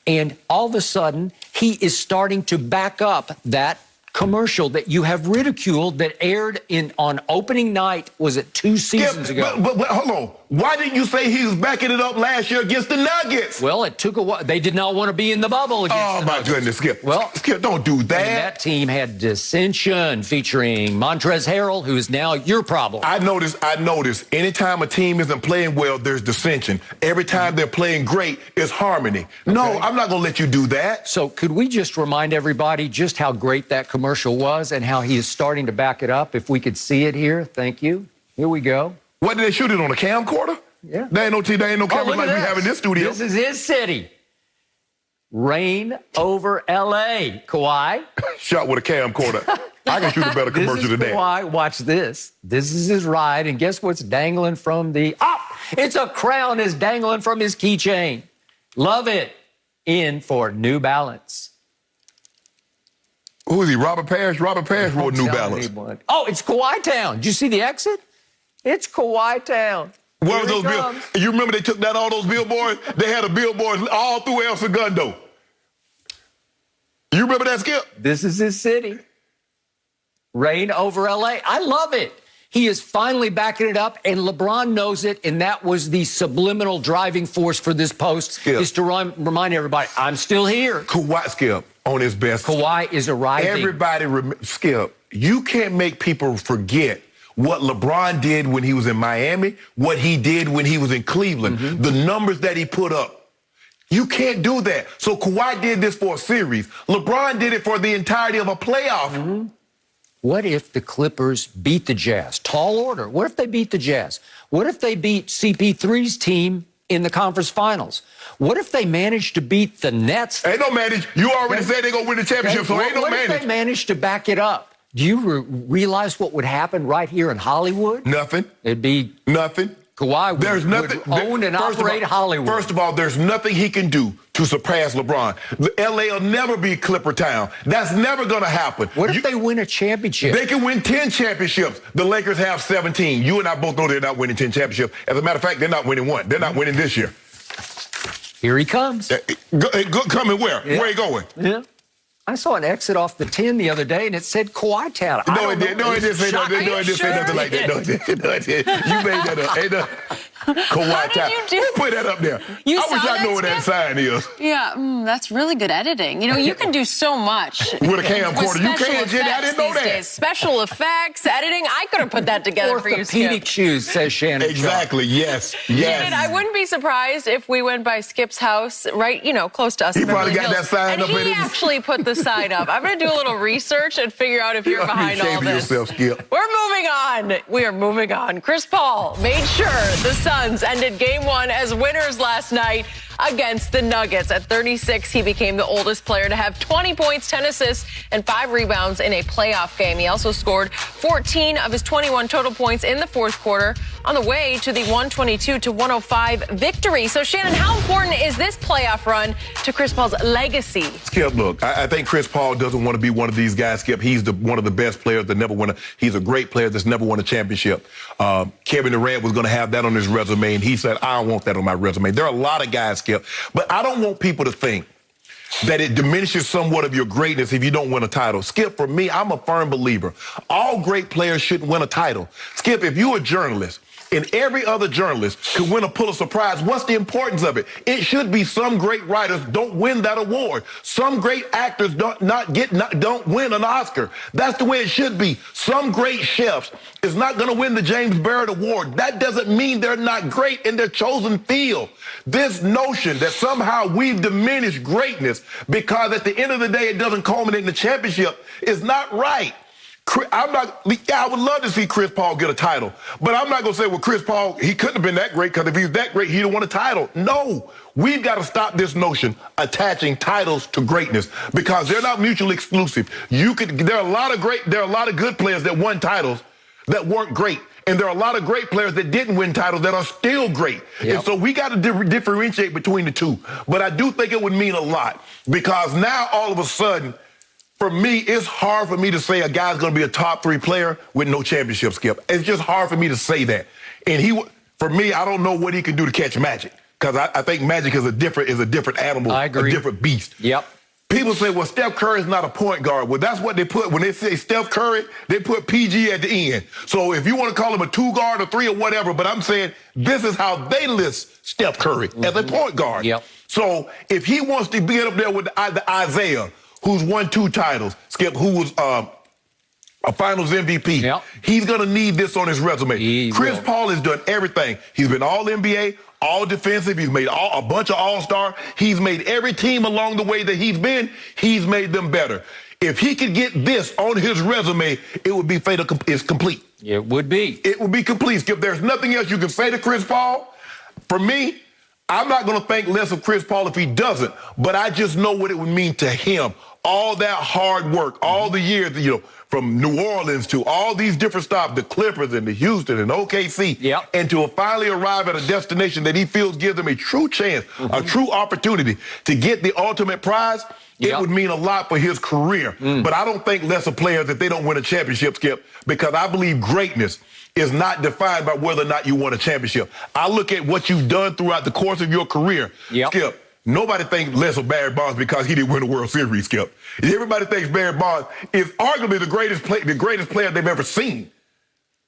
And all of a sudden, he is starting to back up that commercial that you have ridiculed that aired on opening night, was it 2 seasons ago? But hold on. Why didn't you say he was backing it up last year against the Nuggets? Well, it took a while. They did not want to be in the bubble against the Nuggets. Goodness, Skip. Well, Skip, don't do that. And that team had dissension featuring Montrezl Harrell, who is now your problem. I noticed anytime a team isn't playing well, there's dissension. Every time they're playing great, it's harmony. Okay. No, I'm not going to let you do that. So could we just remind everybody just how great that commercial was and how he is starting to back it up? If we could see it here. Thank you. Here we go. What, did they shoot it on a camcorder? Yeah. There ain't no camera like we have in this studio. This is his city. Reign over L.A., Kawhi. Shot with a camcorder. I can shoot a better commercial than that. Kawhi, watch this. This is his ride, and guess what's dangling from the... it's a crown is dangling from his keychain. Love it. In for New Balance. Who is he, Robert Parrish? Robert Parrish wrote New Balance. Oh, it's Kawhi Town. Did you see the exit? It's Kawhi Town. What were those billboards? You remember they took down all those billboards? They had a billboard all through El Segundo. You remember that, Skip? This is his city. Reign over L.A. I love it. He is finally backing it up, and LeBron knows it, and that was the subliminal driving force for this post, Skip. Is to remind everybody, I'm still here. Kawhi, Skip, on his best. Kawhi is arriving. Everybody, Skip, you can't make people forget what LeBron did when he was in Miami, what he did when he was in Cleveland, the numbers that he put up. You can't do that. So Kawhi did this for a series. LeBron did it for the entirety of a playoff. What if the Clippers beat the Jazz? Tall order. What if they beat the Jazz? What if they beat CP3's team in the conference finals? What if they manage to beat the Nets? Ain't no manage. You already said they're going to win the championship, so ain't no manage. What if they manage to back it up? Do you realize what would happen right here in Hollywood? Nothing. It'd be... Nothing. Kawhi would own and operate Hollywood. First of all, there's nothing he can do to surpass LeBron. LA will never be Clipper Town. That's never going to happen. What if they win a championship? They can win 10 championships. The Lakers have 17. You and I both know they're not winning 10 championships. As a matter of fact, they're not winning one. They're not winning this year. Here he comes. Coming where? Yeah. Where he going? Yeah. I saw an exit off the 10 the other day, and it said Kawhi Town. No, it didn't. No, it didn't say nothing. No, it didn't say nothing like that. No, it didn't. You made that up. Ain't Kawhi Town. Who put that up there? I wish I knew what that sign is. Yeah, that's really good editing. You know, you can do so much. With a camcorder. You can, Jenny. I didn't know that. Days. Special effects, editing. I could have put that together for you, Skip. Orthopedic shoes, says Shannon. Exactly. Yes. Yes. And I wouldn't be surprised if we went by Skip's house, right, close to us. He probably got that sign up. And he actually put the sign up. I'm going to do a little research and figure out if you're behind all this. Yourself, Skip. We're moving on. We are moving on. Chris Paul made sure the Suns ended Game 1 as winners last night against the Nuggets. At 36, he became the oldest player to have 20 points, 10 assists, and 5 rebounds in a playoff game. He also scored 14 of his 21 total points in the fourth quarter on the way to the 122-105 victory. So, Shannon, how important is this playoff run to Chris Paul's legacy? Skip, look, I think Chris Paul doesn't want to be one of these guys, Skip. He's one of the best players that never won he's a great player that's never won a championship. Kevin Durant was going to have that on his resume, and he said, I don't want that on my resume. There are a lot of guys, Skip, but I don't want people to think that it diminishes somewhat of your greatness if you don't win a title. Skip, for me, I'm a firm believer. All great players shouldn't win a title. Skip, if you're a journalist, and every other journalist could win a Pulitzer Prize, what's the importance of it? It should be some great writers don't win that award. Some great actors don't win an Oscar. That's the way it should be. Some great chefs is not going to win the James Barrett Award. That doesn't mean they're not great in their chosen field. This notion that somehow we've diminished greatness because at the end of the day it doesn't culminate in the championship is not right. I would love to see Chris Paul get a title, but I'm not going to say, well, Chris Paul, he couldn't have been that great because if he was that great, he'd have won a title. No, we've got to stop this notion attaching titles to greatness because they're not mutually exclusive. There are a lot of good players that won titles that weren't great. And there are a lot of great players that didn't win titles that are still great. Yep. And so we got to differentiate between the two. But I do think it would mean a lot because now all of a sudden, for me, it's hard for me to say a guy's going to be a top 3 player with no championship, Skip. It's just hard for me to say that. And for me, I don't know what he can do to catch Magic because I think Magic is a different animal, I agree. A different beast. Yep. People say, well, Steph Curry is not a point guard. Well, that's what they put. When they say Steph Curry, they put PG at the end. So if you want to call him a 2 guard or 3 or whatever, but I'm saying this is how they list Steph Curry as a point guard. Yep. So if he wants to be up there with the Isaiah, who's won 2 titles, Skip, who was a finals MVP, yep. He's going to need this on his resume. Chris Paul has done everything. He's been all NBA, all defensive. He's made a bunch of all-star. He's made every team along the way that he's made them better. If he could get this on his resume, it would be it's complete. It would be. It would be complete, Skip. There's nothing else you can say to Chris Paul. For me, I'm not going to think less of Chris Paul if he doesn't, but I just know what it would mean to him. All that hard work, all the years, from New Orleans to all these different stops, the Clippers and the Houston and OKC, yep. And to finally arrive at a destination that he feels gives him a true chance, a true opportunity to get the ultimate prize, it would mean a lot for his career. But I don't think less of players if they don't win a championship, Skip, because I believe greatness is not defined by whether or not you won a championship. I look at what you've done throughout the course of your career, Skip. Nobody thinks less of Barry Bonds because he didn't win a World Series, Skip. Everybody thinks Barry Bonds is arguably the greatest player they've ever seen.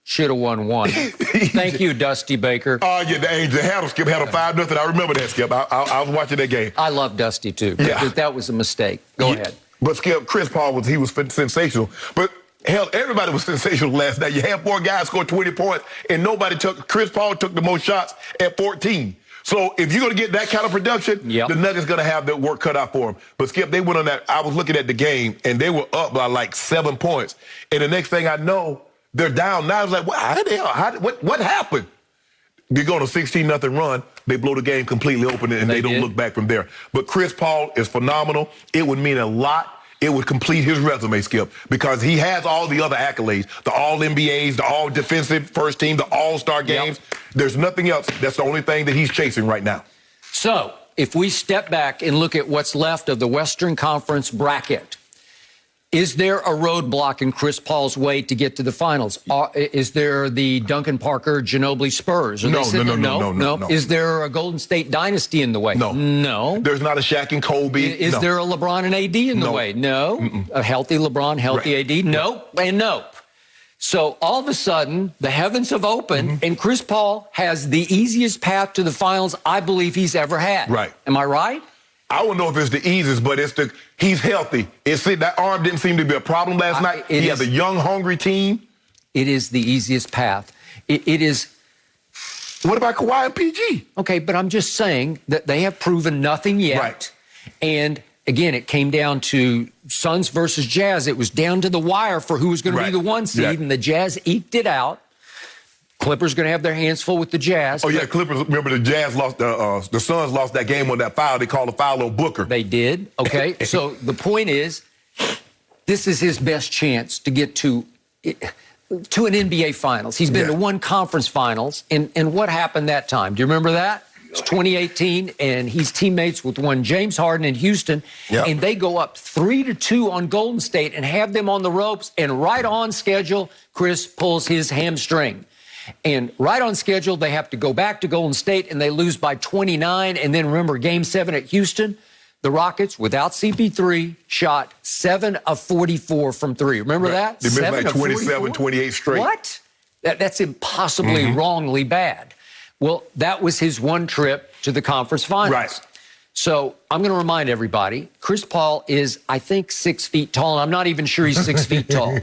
Should have won 1. Thank you, Dusty Baker. Yeah, the Angels had him, Skip, had a 5-0. I remember that, Skip. I was watching that game. I love Dusty, too. Yeah. That was a mistake. Go ahead. But, Skip, Chris Paul was sensational. But, hell, everybody was sensational last night. You had 4 guys score 20 points, and Chris Paul took the most shots at 14. So if you're going to get that kind of production, the Nuggets going to have their work cut out for them. But, Skip, they went on that. I was looking at the game, and they were up by like 7 points. And the next thing I know, they're down. Now I was like, what happened? They go on a 16-0 run. They blow the game completely open, and they don't look back from there. But Chris Paul is phenomenal. It would mean a lot. It would complete his resume, Skip, because he has all the other accolades, the All-NBAs, the All-Defensive First Team, the All-Star games. There's nothing else. That's the only thing that he's chasing right now. So if we step back and look at what's left of the Western Conference bracket, is there a roadblock in Chris Paul's way to get to the finals? Is there the Duncan Parker, Ginobili Spurs? No. Is there a Golden State dynasty in the way? No. There's not a Shaq and Kobe. Is there a LeBron and AD in the way? No. A healthy LeBron, healthy AD? Nope. And nope. So all of a sudden, the heavens have opened, and Chris Paul has the easiest path to the finals I believe he's ever had. Right. Am I right? I don't know if it's the easiest, but he's healthy. That arm didn't seem to be a problem last night. He has a young, hungry team. It is the easiest path. It is. What about Kawhi and PG? Okay, but I'm just saying that they have proven nothing yet. Right. And again, it came down to Suns versus Jazz. It was down to the wire for who was going to be the 1 seed, and the Jazz eked it out. Clippers going to have their hands full with the Jazz. Oh, yeah, Clippers. Remember the Jazz lost, the Suns lost that game on that foul. They called a foul on Booker. They did. Okay. So the point is, this is his best chance to get to an NBA Finals. He's been to 1 conference finals. And what happened that time? Do you remember that? It's 2018, and he's teammates with one James Harden in Houston, and they go up 3-2 on Golden State and have them on the ropes, and right on schedule, Chris pulls his hamstring. And right on schedule, they have to go back to Golden State, and they lose by 29. And then remember, Game 7 at Houston, the Rockets, without CP3, shot 7 of 44 from 3. Remember that? They missed like 27, 28 straight. What? That's impossibly wrongly bad. Well, that was his 1 trip to the conference finals. Right. So I'm going to remind everybody, Chris Paul is, I think, 6 feet tall. And I'm not even sure he's 6 feet tall.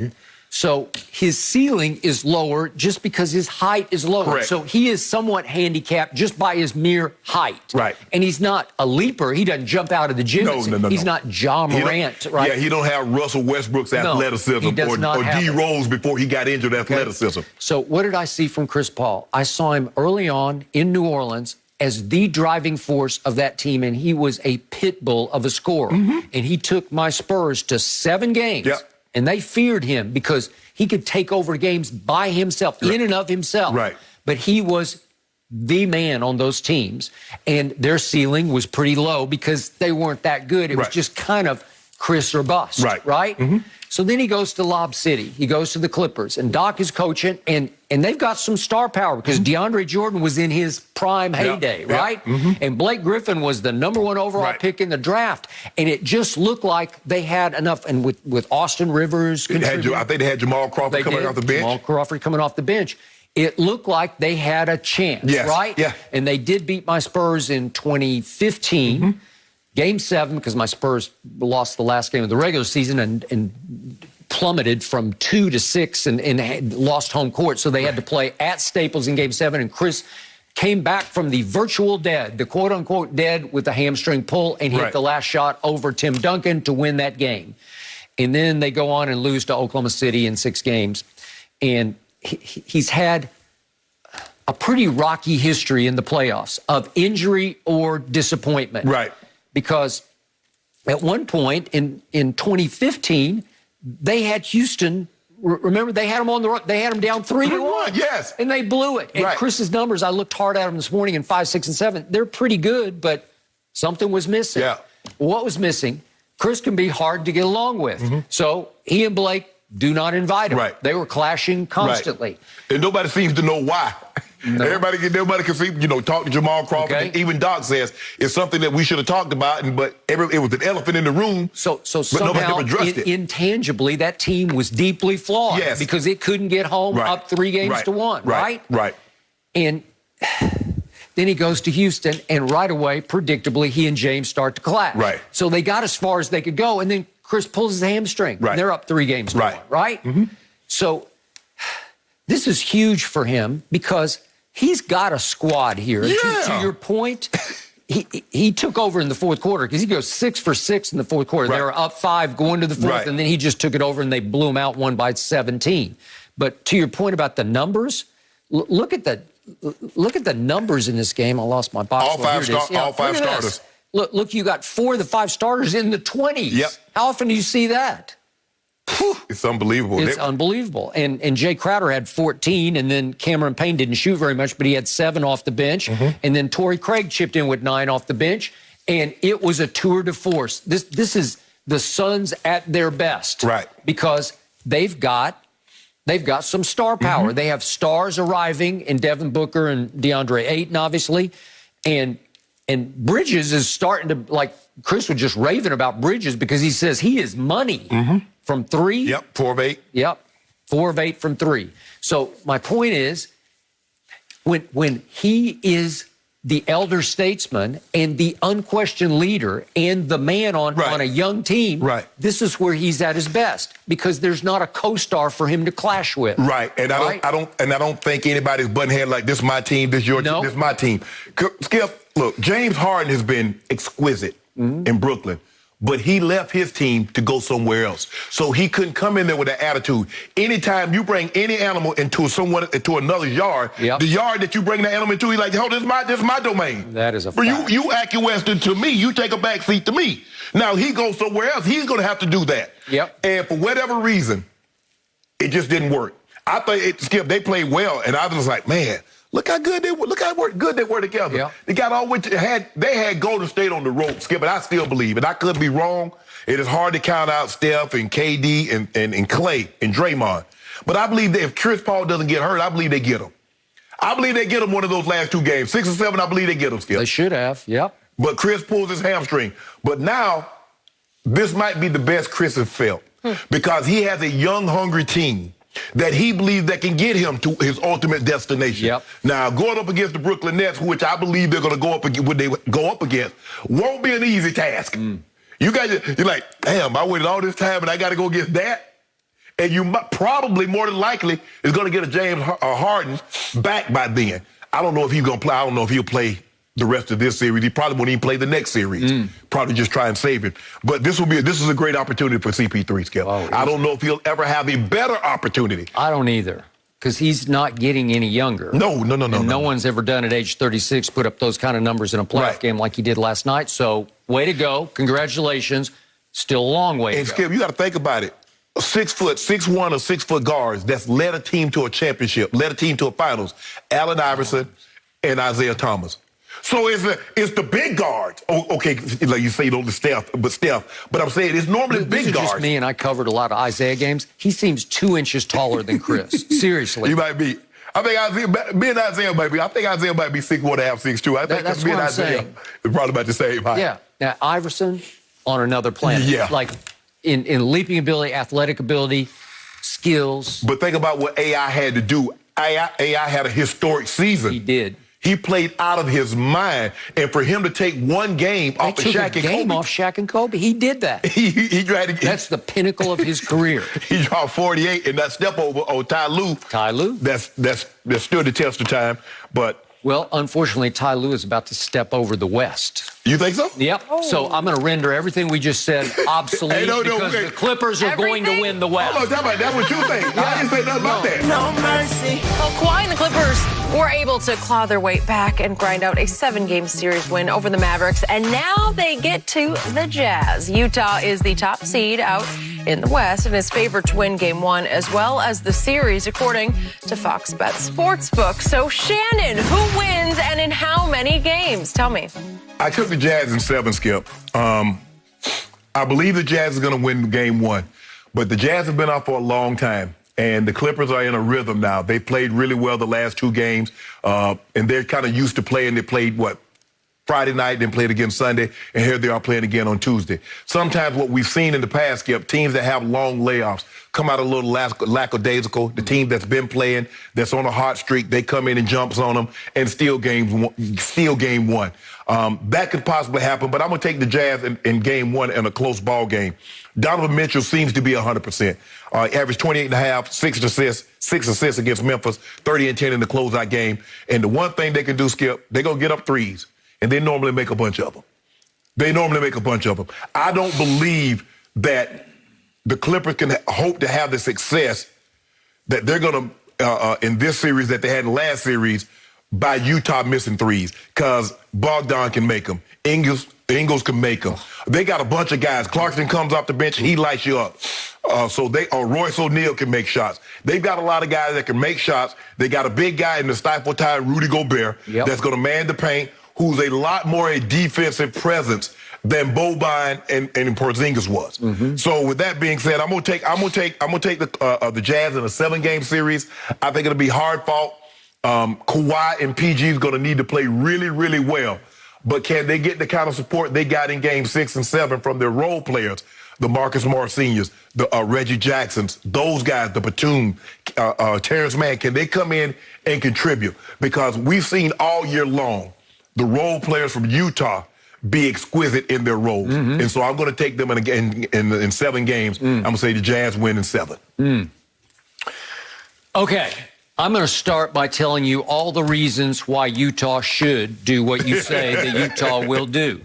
So his ceiling is lower just because his height is lower. Correct. So he is somewhat handicapped just by his mere height. Right. And he's not a leaper. He doesn't jump out of the gym. No. He's not John Morant, right? Yeah, he don't have Russell Westbrook's athleticism or D. Rose before he got injured athleticism. So what did I see from Chris Paul? I saw him early on in New Orleans as the driving force of that team, and he was a pit bull of a scorer. And he took my Spurs to 7 games. Yep. And they feared him because he could take over games by himself, in and of himself. Right. But he was the man on those teams. And their ceiling was pretty low because they weren't that good. It was just kind of Chris or bust. Right? So then he goes to Lob City. He goes to the Clippers. And Doc is coaching. And they've got some star power because DeAndre Jordan was in his prime heyday, right? And Blake Griffin was the #1 overall pick in the draft. And it just looked like they had enough. And with Austin Rivers, I think they had Jamal Crawford coming off the bench. Jamal Crawford coming off the bench. It looked like they had a chance, right? Yeah. And they did beat my Spurs in 2015. Game 7, because my Spurs lost the last game of the regular season and plummeted from 2 to 6 and lost home court. So they had to play at Staples in Game 7. And Chris came back from the virtual dead, the quote-unquote dead, with a hamstring pull and hit the last shot over Tim Duncan to win that game. And then they go on and lose to Oklahoma City in 6 games. And he's had a pretty rocky history in the playoffs of injury or disappointment. Right. Because at one point in 2015, they had Houston. Remember, they had them on the road. They had them down 3-1. Yes. And they blew it. And Chris's numbers, I looked hard at them this morning in 5, 6, and 7. They're pretty good, but something was missing. Yeah. What was missing? Chris can be hard to get along with. So he and Blake do not invite him. Right. They were clashing constantly. And nobody seems to know why. No. Everybody can see, talk to Jamal Crawford. Okay. Even Doc says it's something that we should have talked about, but it was an elephant in the room. So but somehow, nobody ever addressed it. Intangibly, that team was deeply flawed because it couldn't get home up 3 games to 1, right? Right. And then he goes to Houston, and right away, predictably, he and James start to clash. Right. So they got as far as they could go, and then Chris pulls his hamstring. Right. And they're up 3 games to 1, right? So this is huge for him because he's got a squad here. Yeah. To your point, he took over in the fourth quarter because he goes 6 for 6 in the fourth quarter. They were up 5 going to the fourth, and then he just took it over and they blew him out, won by 17. But to your point about the numbers, look at the numbers in this game. I lost my box. All 5 starters. Look, you got 4 of the 5 starters in the 20s. Yep. How often do you see that? It's unbelievable. It's unbelievable. And Jay Crowder had 14, and then Cameron Payne didn't shoot very much, but he had 7 off the bench. And then Torrey Craig chipped in with 9 off the bench, and it was a tour de force. This is the Suns at their best. Right. Because they've got some star power. They have stars arriving in Devin Booker and DeAndre Ayton, obviously. And Bridges is starting to, like, Chris was just raving about Bridges because he says he is money from 3. Yep, 4 of 8. Yep, 4 of 8 from 3. So my point is, when he is the elder statesman and the unquestioned leader and the man on a young team, this is where he's at his best because there's not a co-star for him to clash with. Right, and I don't think anybody's butting head like this is my team, this is your team, this is my team. Skip, look, James Harden has been exquisite in Brooklyn, but he left his team to go somewhere else. So he couldn't come in there with that attitude. Anytime you bring any animal into another yard, the yard that you bring the animal into, he's like, this is my domain. That is a fact. You acquiesced to me. You take a back seat to me. Now he goes somewhere else. He's going to have to do that. Yep. And for whatever reason, it just didn't work. I think Skip, they played well, and I was like, man, look how good they were. Look how good they were together. Yeah. They got all they had Golden State on the rope, Skip, but I still believe it. I could be wrong. It is hard to count out Steph and KD and Clay and Draymond. But I believe that if Chris Paul doesn't get hurt, I believe they get him. I believe they get him one of those last 2 games. 6 or 7, I believe they get him, Skip. They should have, yep. But Chris pulls his hamstring. But now, this might be the best Chris has felt because he has a young, hungry team that he believes that can get him to his ultimate destination. Yep. Now, going up against the Brooklyn Nets, which I believe they're going to go up against, when they go up against, won't be an easy task. You guys, you're like, damn, I waited all this time and I got to go against that? and you probably more than likely is going to get a James Harden back by then. I don't know if he's going to play. I don't know if he'll play the rest of this series. He probably won't even play the next series. Probably just try and save him. But this is a great opportunity for CP3, Skip. Oh, I don't know if he'll ever have a better opportunity. I don't either, because he's not getting any younger. No one's ever done at age 36 put up those kind of numbers in a playoff game like he did last night. So way to go. Congratulations. Still a long way to go. And Skip, you got to think about it. 6 foot, 6'1" or 6 foot guards that's led a team to a championship, led a team to a finals. Allen Iverson and Isaiah Thomas. So it's the big guards. Oh, okay, like you say, the Steph. But I'm saying it's normally big This is guards. just me, and I covered a lot of Isaiah games. He seems 2 inches taller than Chris. Seriously. He might be. I think me and Isaiah might be. I think Isaiah might be 6'1.5", 6'2". I think That's me and what I'm Isaiah saying. are probably about the same height. Yeah. Now, Iverson on another planet. Yeah. Like in leaping ability, athletic ability, skills. But think about what AI had to do. AI had a historic season. He did. He played out of his mind, and for him to take one game off of Shaq and Kobe, off Shaq and Kobe. He did that. he tried to. That's the pinnacle of his career. He dropped 48 and that step over on Ty Lue. That stood the test of time. But well, unfortunately, Ty Lue is about to step over the West. You think so? Yep. Oh. So I'm going to render everything we just said obsolete because the Clippers are going to win the West. Hold on, talk about that's what you think. I didn't say nothing about that. No mercy. Well, Kawhi and the Clippers were able to claw their way back and grind out a 7-game series win over the Mavericks, and now they get to the Jazz. Utah is the top seed out in the West and is favored to win Game 1 as well as the series, according to Fox Bet Sportsbook. So, Shannon, who wins and in how many games? Tell me. I took the Jazz in 7, Skip. I believe the Jazz is going to win Game 1, but the Jazz have been out for a long time, and the Clippers are in a rhythm now. They played really well the last 2 games, and they're kind of used to playing. They played, Friday night, then played again Sunday, and here they are playing again on Tuesday. Sometimes what we've seen in the past, Skip, teams that have long layoffs come out a little lackadaisical. The team that's been playing, that's on a hot streak, they come in and jumps on them and steal Game 1. That could possibly happen, but I'm going to take the Jazz in Game 1 in a close ball game. Donovan Mitchell seems to be 100%. Averaged 28.5, 6 assists against Memphis, 30 and 10 in the closeout game. And the one thing they can do, Skip, they're going to get up threes, and they normally make a bunch of them. I don't believe that the Clippers can hope to have the success that they're going to, in this series that they had in the last series, by Utah missing threes, because Bogdan can make them. Ingles can make them. They got a bunch of guys. Clarkson comes off the bench, he lights you up. Royce O'Neal can make shots. They've got a lot of guys that can make shots. They got a big guy in the stifle-tied Rudy Gobert that's going to man the paint, who's a lot more a defensive presence than Boban and Porzingis was. Mm-hmm. So with that being said, I'm gonna take the Jazz in a 7-game series. I think it'll be hard fought. Kawhi and PG is going to need to play really, really well. But can they get the kind of support they got in Game 6 and 7 from their role players, the Marcus Morris Seniors, the Reggie Jacksons, those guys, the Batum, Terrence Mann, can they come in and contribute? Because we've seen all year long the role players from Utah be exquisite in their roles. Mm-hmm. And so I'm going to take them in 7 games. I'm going to say the Jazz win in 7. Okay. I'm going to start by telling you all the reasons why Utah should do what you say that Utah will do.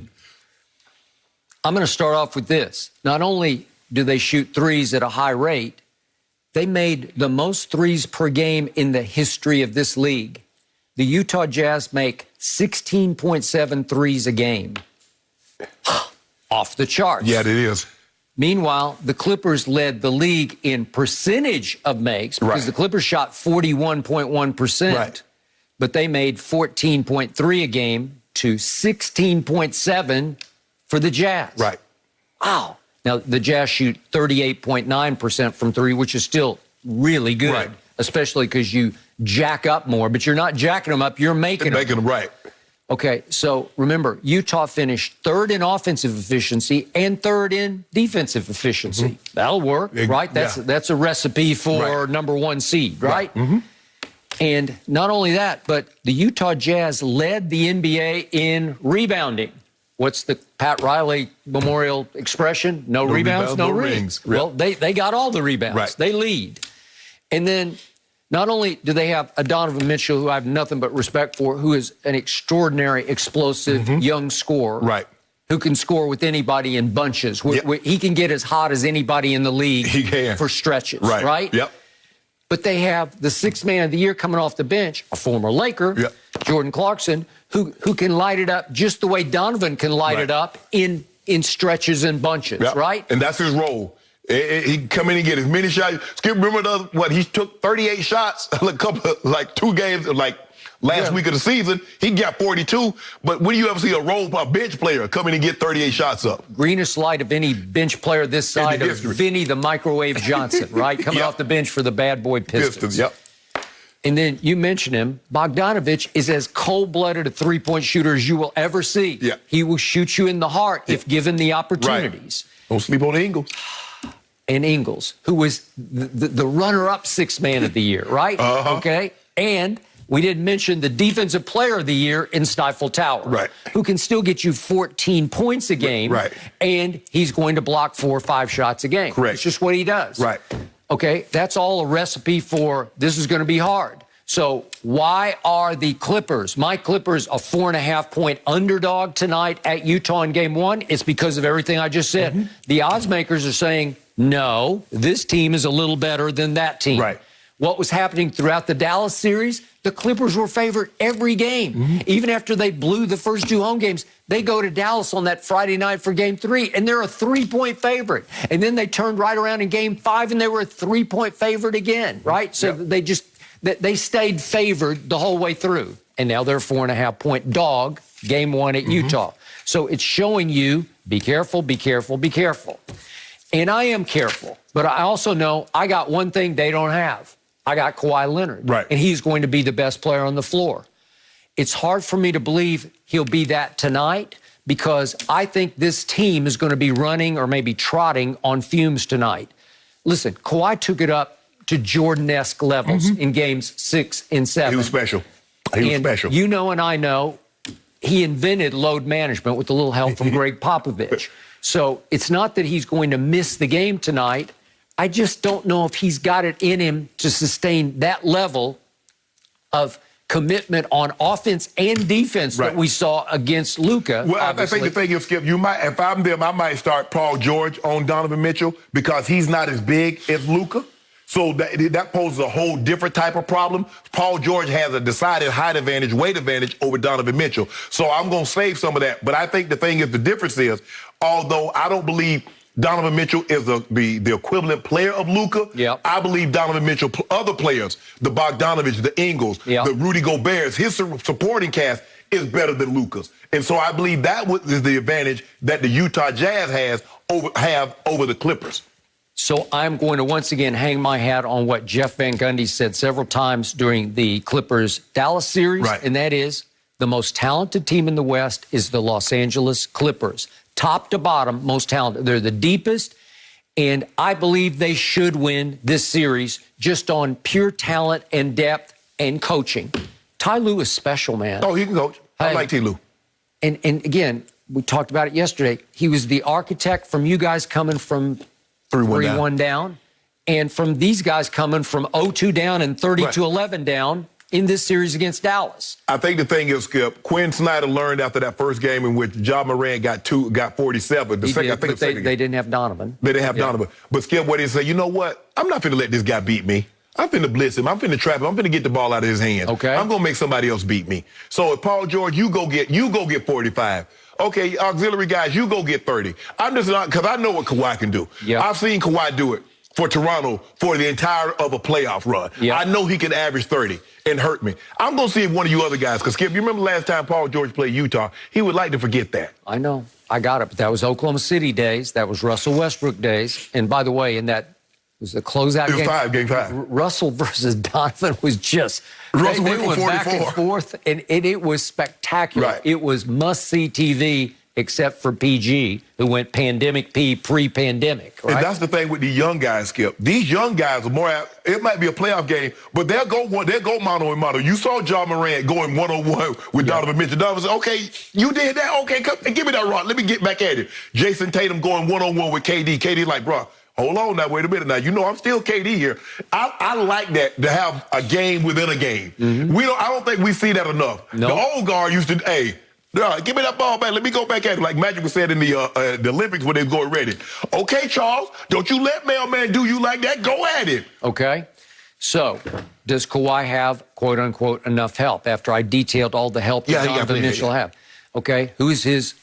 I'm going to start off with this. Not only do they shoot threes at a high rate, they made the most threes per game in the history of this league. The Utah Jazz make 16.7 threes a game. Off the charts. Yeah, it is. Meanwhile, the Clippers led the league in percentage of makes because the Clippers shot 41.1%. Right. But they made 14.3 a game to 16.7 for the Jazz. Right. Wow. Now, the Jazz shoot 38.9% from 3, which is still really good, especially because you jack up more, but you're not jacking them up, you're making them. Right. Okay, so remember, Utah finished 3rd in offensive efficiency and 3rd in defensive efficiency. Mm-hmm. That'll work, right? That's a recipe for number 1 seed, right? Mm-hmm. And not only that, but the Utah Jazz led the NBA in rebounding. what's the Pat Riley Memorial expression? No rebounds, no rings. Well, they got all the rebounds. Right. They lead. And then not only do they have a Donovan Mitchell, who I have nothing but respect for, who is an extraordinary, explosive, young scorer. Right. Who can score with anybody in bunches. He can get as hot as anybody in the league for stretches, right? Yep. But they have the sixth man of the year coming off the bench, a former Laker, Jordan Clarkson, who can light it up just the way Donovan can light it up in stretches and bunches, right? And that's his role. He come in and get as many shots. Skip, remember he took 38 shots a couple, like 2 games, like last week of the season. He got 42. But when do you ever see a bench player come in and get 38 shots up? Greenest light of any bench player this side of Vinny the Microwave Johnson, right? Coming off the bench for the bad boy Pistons. And then you mentioned him. Bogdanovich is as cold-blooded a three-point shooter as you will ever see. He will shoot you in the heart if given the opportunities. Don't sleep on Ingles. And Ingles, who was the runner-up sixth man of the year, right? Okay. And we didn't mention the defensive player of the year in Stifle Tower, who can still get you 14 points a game, and he's going to block 4 or 5 shots a game. It's just what he does. Okay, that's all a recipe for this is going to be hard. So why are the Clippers, my Clippers, a 4.5-point underdog tonight at Utah in Game 1? It's because of everything I just said. The odds makers are saying, no, this team is a little better than that team. What was happening throughout the Dallas series? The Clippers were favored every game. Even after they blew the first 2 home games, they go to Dallas on that Friday night for Game 3, and they're a 3-point favorite. And then they turned right around in Game 5, and they were a 3-point favorite again, right? So they stayed favored the whole way through. And now they're a 4.5-point dog, Game 1 at Utah. So it's showing you, be careful, be careful, be careful. And I am careful, but I also know I got one thing they don't have. I got Kawhi Leonard, and he's going to be the best player on the floor. It's hard for me to believe he'll be that tonight because I think this team is going to be running or maybe trotting on fumes tonight. Listen, Kawhi took it up to Jordan-esque levels in games 6 and 7. He was special. He was special. You know and I know he invented load management with a little help from Greg Popovich. So it's not that he's going to miss the game tonight. I just don't know if he's got it in him to sustain that level of commitment on offense and defense that we saw against Luka. Well, I think the thing is, Skip, if I'm them, I might start Paul George on Donovan Mitchell because he's not as big as Luka. So that poses a whole different type of problem. Paul George has a decided height advantage, weight advantage over Donovan Mitchell. So I'm going to save some of that. But I think the thing is, the difference is, although I don't believe Donovan Mitchell is the equivalent player of Luka, I believe Donovan Mitchell, other players, the Bogdanovich, the Ingles, the Rudy Gobert's, his supporting cast is better than Luka's. And so I believe that is the advantage that the Utah Jazz have over the Clippers. So I'm going to once again hang my hat on what Jeff Van Gundy said several times during the Clippers-Dallas series, and that is the most talented team in the West is the Los Angeles Clippers. Top to bottom, most talented. They're the deepest, and I believe they should win this series just on pure talent and depth and coaching. Ty Lue is special, man. Oh, he can coach. I like Ty Lue. And again, we talked about it yesterday. He was the architect from you guys coming from 3-1 down, and from these guys coming from 0-2 down and 30-11 down in this series against Dallas. I think the thing is, Skip, Quinn Snyder learned after that first game in which Ja Morant got 47. They didn't have Donovan. They didn't have Donovan. But Skip, what he said, you know what? I'm not finna let this guy beat me. I'm finna blitz him. I'm finna trap him. I'm finna get the ball out of his hands. I'm gonna make somebody else beat me. So if Paul George, you go get 45. Okay, auxiliary guys, you go get 30. I'm just not, because I know what Kawhi can do. I've seen Kawhi do it for Toronto for the entire of a playoff run. I know he can average 30 and hurt me. I'm going to see if one of you other guys, because Skip, you remember last time Paul George played Utah, he would like to forget that. I know. I got it. But that was Oklahoma City days. That was Russell Westbrook days. And by the way, in that was the closeout game. Game 5. Russell versus Donovan was just, Russell they went went back and forth, and it was spectacular. It was must-see TV. except for PG, who went pandemic P pre-pandemic, right? And that's the thing with the young guys, Skip. These young guys are more. It might be a playoff game, but they'll go mano a mano. You saw Ja Morant going one-on-one with Donovan Mitchell. Donovan said, "Okay, you did that. Okay, come give me that rock. Let me get back at it." Jason Tatum going one-on-one with KD. KD like, bro, hold on now, wait a minute now. You know I'm still KD here. I like that, to have a game within a game. I don't think we see that enough. No. The old guard used to, give me that ball back. Let me go back at it. Like Magic was said in the Olympics when they were going ready. Okay, Charles, don't you let mailman do you like that. Go at it. Okay. So, does Kawhi have, quote unquote, enough help after I detailed all the help that Donovan Mitchell have? Okay. Who is his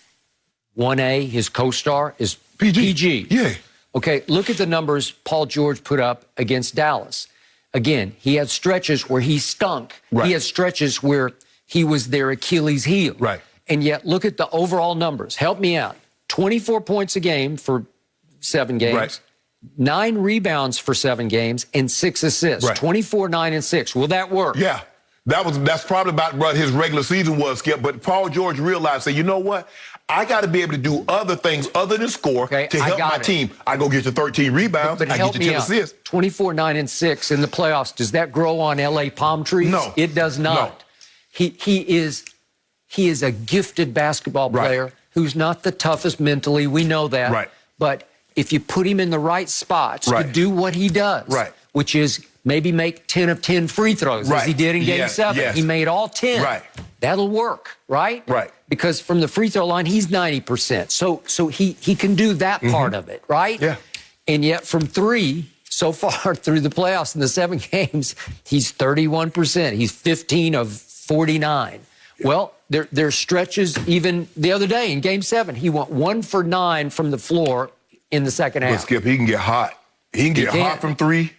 1A, his co-star? Is PG. Yeah. Okay, look at the numbers Paul George put up against Dallas. Again, he had stretches where he stunk. Right. He had stretches where he was their Achilles heel. Right. And yet, look at the overall numbers. Help me out. 24 points a game for 7 games. Right. 9 rebounds for 7 games and 6 assists. Right. 24, 9, and 6. Will that work? Yeah. That's probably about what his regular season was, Skip. But Paul George realized, you know what? I got to be able to do other things other than score to help my team. I go get you 13 rebounds. But I help get you 10 assists. 24, 9, and 6 in the playoffs. Does that grow on LA palm trees? No. It does not. No. He is a gifted basketball player who's not the toughest mentally. We know that. Right. But if you put him in the right spots to do what he does, which is maybe make 10 of 10 free throws, as he did in Game 7. Yes. He made all 10. Right. That'll work, right? Right. Because from the free throw line, he's 90%. So he can do that part of it, right? Yeah. And yet from 3, so far through the playoffs in the 7 games, he's 31%. He's 15 of 49. Well, there's stretches even the other day in Game 7. He went 1 for 9 from the floor in the second half. But Skip, he can get hot. He can get hot from 3.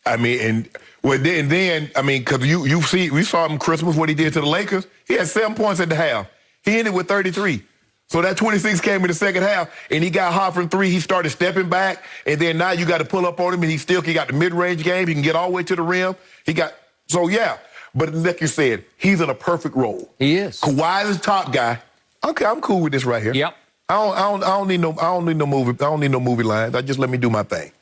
I mean, because we saw him Christmas what he did to the Lakers. He had 7 points at the half. He ended with 33. So that 26 came in the second half, and he got hot from 3. He started stepping back, and then now you got to pull up on him, and he got the mid-range game. He can get all the way to the rim. But like you said, he's in a perfect role. He is. Kawhi is the top guy. Okay, I'm cool with this right here. Yep. I don't need no movie lines. Just let me do my thing.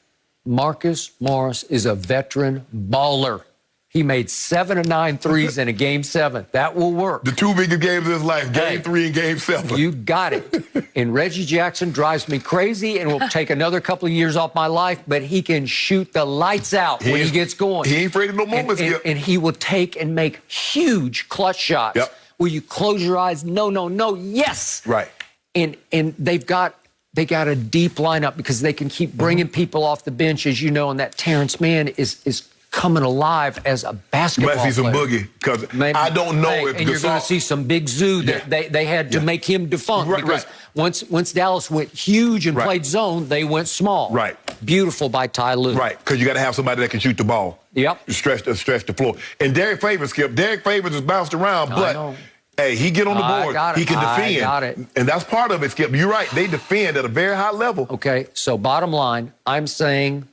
Marcus Morris is a veteran baller. He made 7 of 9 threes in a Game 7. That will work. The 2 biggest games of his life, Game 3 and Game 7. You got it. And Reggie Jackson drives me crazy and will take another couple of years off my life, but he can shoot the lights out when he gets going. He ain't afraid of no moments. And he will take and make huge clutch shots. Yep. Where you close your eyes, no, yes. Right. And they got a deep lineup because they can keep bringing people off the bench, as you know, and that Terrence Mann is coming alive as a basketball player. You might see some boogie, because I don't know if and you're going to see some big zoo that they had to make him defunct because once Dallas went huge and played zone, they went small. Right. Beautiful by Ty Lue. Right, because you got to have somebody that can shoot the ball. Yep. Stretch the floor. And Derek Favors, Skip. Derek Favors is bounced around, but hey, he get on the board. He can defend. I got it. And that's part of it, Skip. You're right. They defend at a very high level. Okay, so bottom line, I'm saying...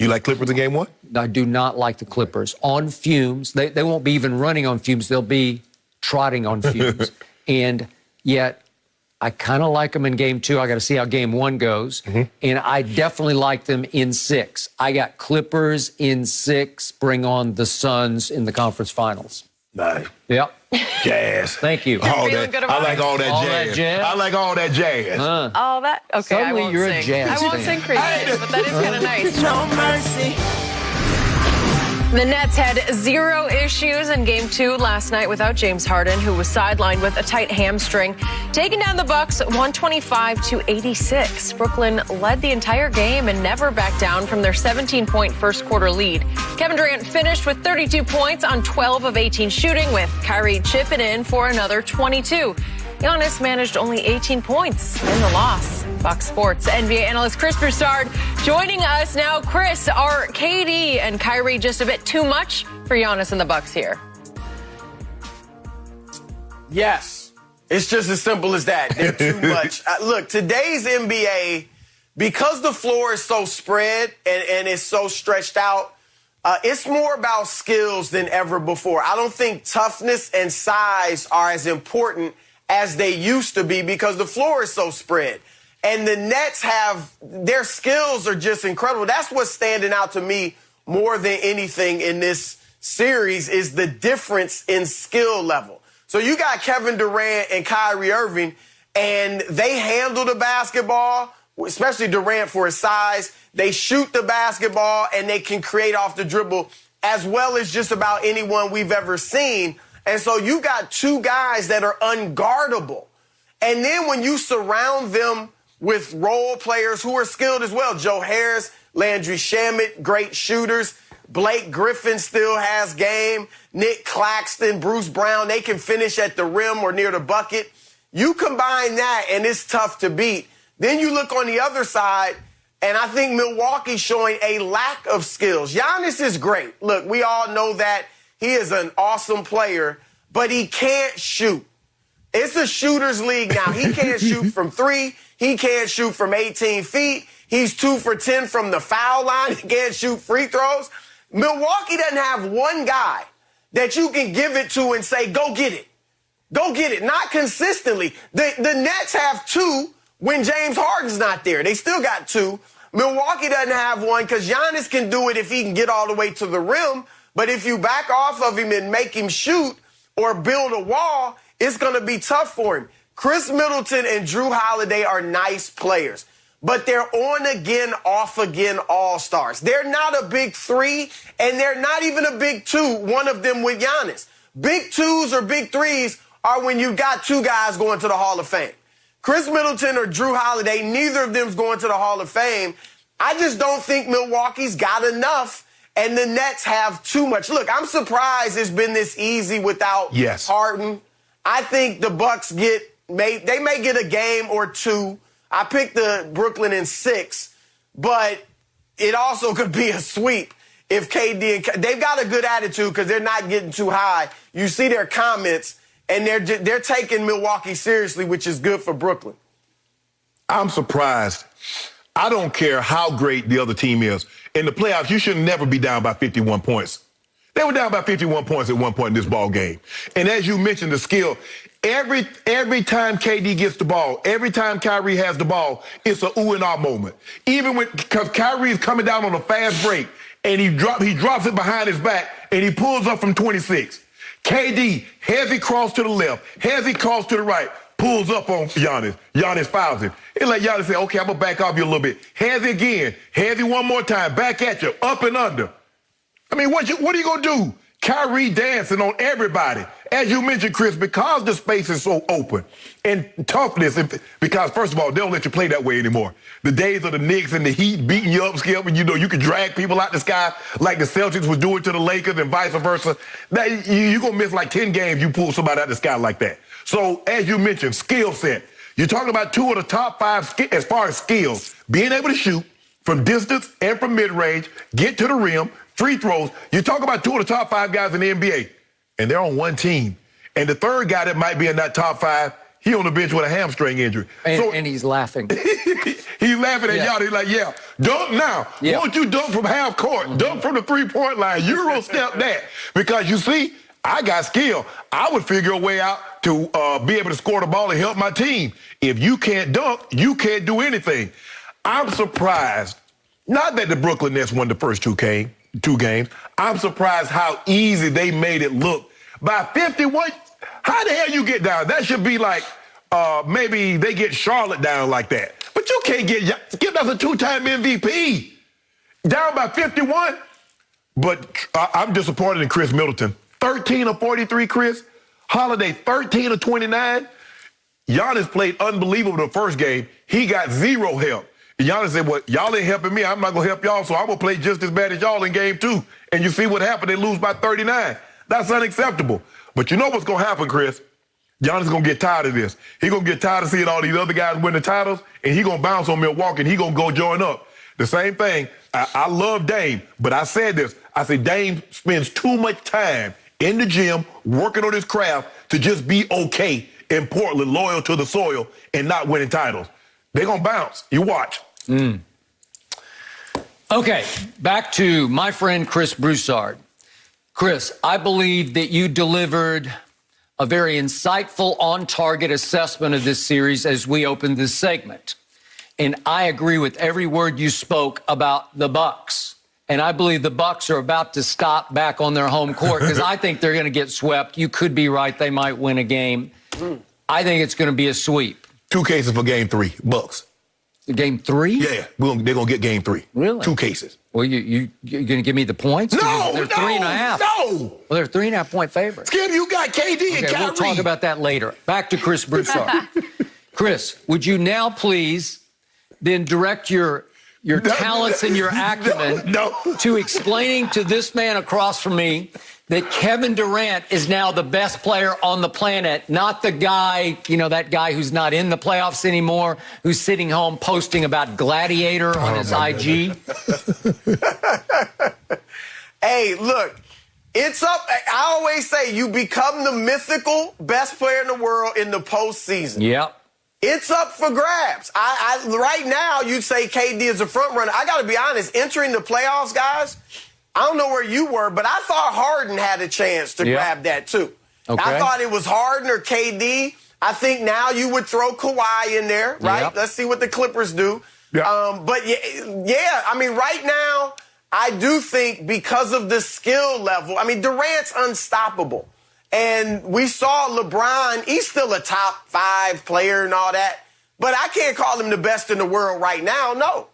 You like Clippers in Game 1? I do not like the Clippers. On fumes. They won't be even running on fumes. They'll be trotting on fumes. And yet, I kind of like them in Game 2. I got to see how Game 1 goes. And I definitely like them in 6. I got Clippers in 6. Bring on the Suns in the conference finals. Nice. Yep. Jazz. Thank you. I like all that jazz. I like all that jazz. All that? Okay, Suddenly I won't you're sing. a jazz I won't fan. sing crazy, but that is kind of nice. No mercy. The Nets had 0 issues in Game 2 last night without James Harden, who was sidelined with a tight hamstring. Taking down the Bucks 125-86. Brooklyn led the entire game and never backed down from their 17-point first quarter lead. Kevin Durant finished with 32 points on 12 of 18 shooting, with Kyrie chipping in for another 22. Giannis managed only 18 points in the loss. Fox Sports NBA analyst Chris Broussard joining us now. Chris, are KD and Kyrie just a bit too much for Giannis and the Bucks here? Yes. It's just as simple as that. They're too much. Look, today's NBA, because the floor is so spread and it's so stretched out, it's more about skills than ever before. I don't think toughness and size are as important as they used to be because the floor is so spread. And the Nets their skills are just incredible. That's what's standing out to me more than anything in this series is the difference in skill level. So you got Kevin Durant and Kyrie Irving, and they handle the basketball, especially Durant for his size. They shoot the basketball, and they can create off the dribble as well as just about anyone we've ever seen. And so you got two guys that are unguardable. And then when you surround them with role players who are skilled as well, Joe Harris, Landry Shamet, great shooters. Blake Griffin still has game. Nick Claxton, Bruce Brown, they can finish at the rim or near the bucket. You combine that, and it's tough to beat. Then you look on the other side, and I think Milwaukee's showing a lack of skills. Giannis is great. Look, we all know that. He is an awesome player, but he can't shoot. It's a shooter's league now. He can't shoot from 3. He can't shoot from 18 feet. He's 2 for 10 from the foul line. He can't shoot free throws. Milwaukee doesn't have one guy that you can give it to and say, go get it. Go get it. Not consistently. The Nets have 2 when James Harden's not there. They still got 2. Milwaukee doesn't have one because Giannis can do it if he can get all the way to the rim. But if you back off of him and make him shoot or build a wall, it's going to be tough for him. Chris Middleton and Drew Holiday are nice players, but they're on-again, off-again all-stars. They're not a big 3, and they're not even a big 2, one of them with Giannis. Big 2s or big 3s are when you've got 2 guys going to the Hall of Fame. Chris Middleton or Drew Holiday, neither of them's going to the Hall of Fame. I just don't think Milwaukee's got enough, and the Nets have too much. Look, I'm surprised it's been this easy without Harden. I think the Bucks they may get a game or 2. I picked the Brooklyn in 6, but it also could be a sweep if KD and they've got a good attitude because they're not getting too high. You see their comments, and they're taking Milwaukee seriously, which is good for Brooklyn. I'm surprised. I don't care how great the other team is. In the playoffs, you should never be down by 51 points. They were down by 51 points at one point in this ball game. And as you mentioned, the skill, every time KD gets the ball, every time Kyrie has the ball, it's a ooh and ah moment. Even because Kyrie is coming down on a fast break, and he drops it behind his back, and he pulls up from 26. KD, heavy cross to the left, heavy cross to the right, pulls up on Giannis. Giannis fouls him. It's like Giannis say, okay, I'm going to back off you a little bit. Heavy again. Heavy one more time. Back at you. Up and under. I mean, what are you going to do? Kyrie dancing on everybody. As you mentioned, Chris, because the space is so open and toughness, because, first of all, they don't let you play that way anymore. The days of the Knicks and the Heat beating you up, Skip, and you can drag people out the sky like the Celtics was doing to the Lakers and vice versa. You're going to miss like 10 games you pull somebody out the sky like that. So, as you mentioned, skill set. You're talking about 2 of the top 5 as far as skills. Being able to shoot from distance and from mid-range, get to the rim, free throws. You talk about 2 of the top 5 guys in the NBA, and they're on one team. And the third guy that might be in that top 5, he on the bench with a hamstring injury. And he's laughing. He's laughing at y'all. He's like, yeah, dunk now. Won't you dunk from half court? Dunk from the three-point line. Euro step that. Because you see, I got skill. I would figure a way out to be able to score the ball and help my team. If you can't dunk, you can't do anything. I'm surprised, not that the Brooklyn Nets won the first 2 games. I'm surprised how easy they made it look. By 51, how the hell you get down? That should be like maybe they get Charlotte down like that. But you can't get us a 2-time MVP. Down by 51. But I'm disappointed in Chris Middleton. 13 of 43, Chris. Holiday, 13 of 29. Giannis played unbelievable the first game. He got 0 help. And Giannis said, well, y'all ain't helping me. I'm not going to help y'all, so I'm going to play just as bad as y'all in game 2. And you see what happened. They lose by 39. That's unacceptable. But you know what's going to happen, Chris? Giannis going to get tired of this. He's going to get tired of seeing all these other guys win the titles, and he's going to bounce on Milwaukee, and he's going to go join up. The same thing. I love Dame, but I said this. I said Dame spends too much time in the gym working on his craft to just be okay in Portland, loyal to the soil, and not winning titles. They're going to bounce. You watch. Okay, back to my friend Chris Broussard. Chris, I believe that you delivered a very insightful, on-target assessment of this series as we open this segment. And I agree with every word you spoke about the Bucks. And I believe the Bucks are about to stop back on their home court because I think they're going to get swept. You could be right. They might win a game. I think it's going to be a sweep. 2 cases for game 3, Bucks. Game 3? Yeah, they're going to get game 3. Really? 2 cases. Well, you're going to give me the points? No, they're 3.5. No. Well, they're 3.5-point favorites. Skip, you got KD and Kyrie. We'll talk about that later. Back to Chris Broussard. Chris, would you now please then direct your talents and your acumen to explaining to this man across from me that Kevin Durant is now the best player on the planet, not the guy, that guy who's not in the playoffs anymore, who's sitting home posting about Gladiator on his IG? Hey, look, it's up. I always say you become the mythical best player in the world in the postseason. Yep. It's up for grabs. Right now, you'd say KD is a front runner. I got to be honest, entering the playoffs, guys, I don't know where you were, but I thought Harden had a chance to grab that too. Okay. I thought it was Harden or KD. I think now you would throw Kawhi in there, right? Yep. Let's see what the Clippers do. Yeah. But I mean, right now, I do think because of the skill level, I mean, Durant's unstoppable. And we saw LeBron, he's still a top 5 player and all that, but I can't call him the best in the world right now, no.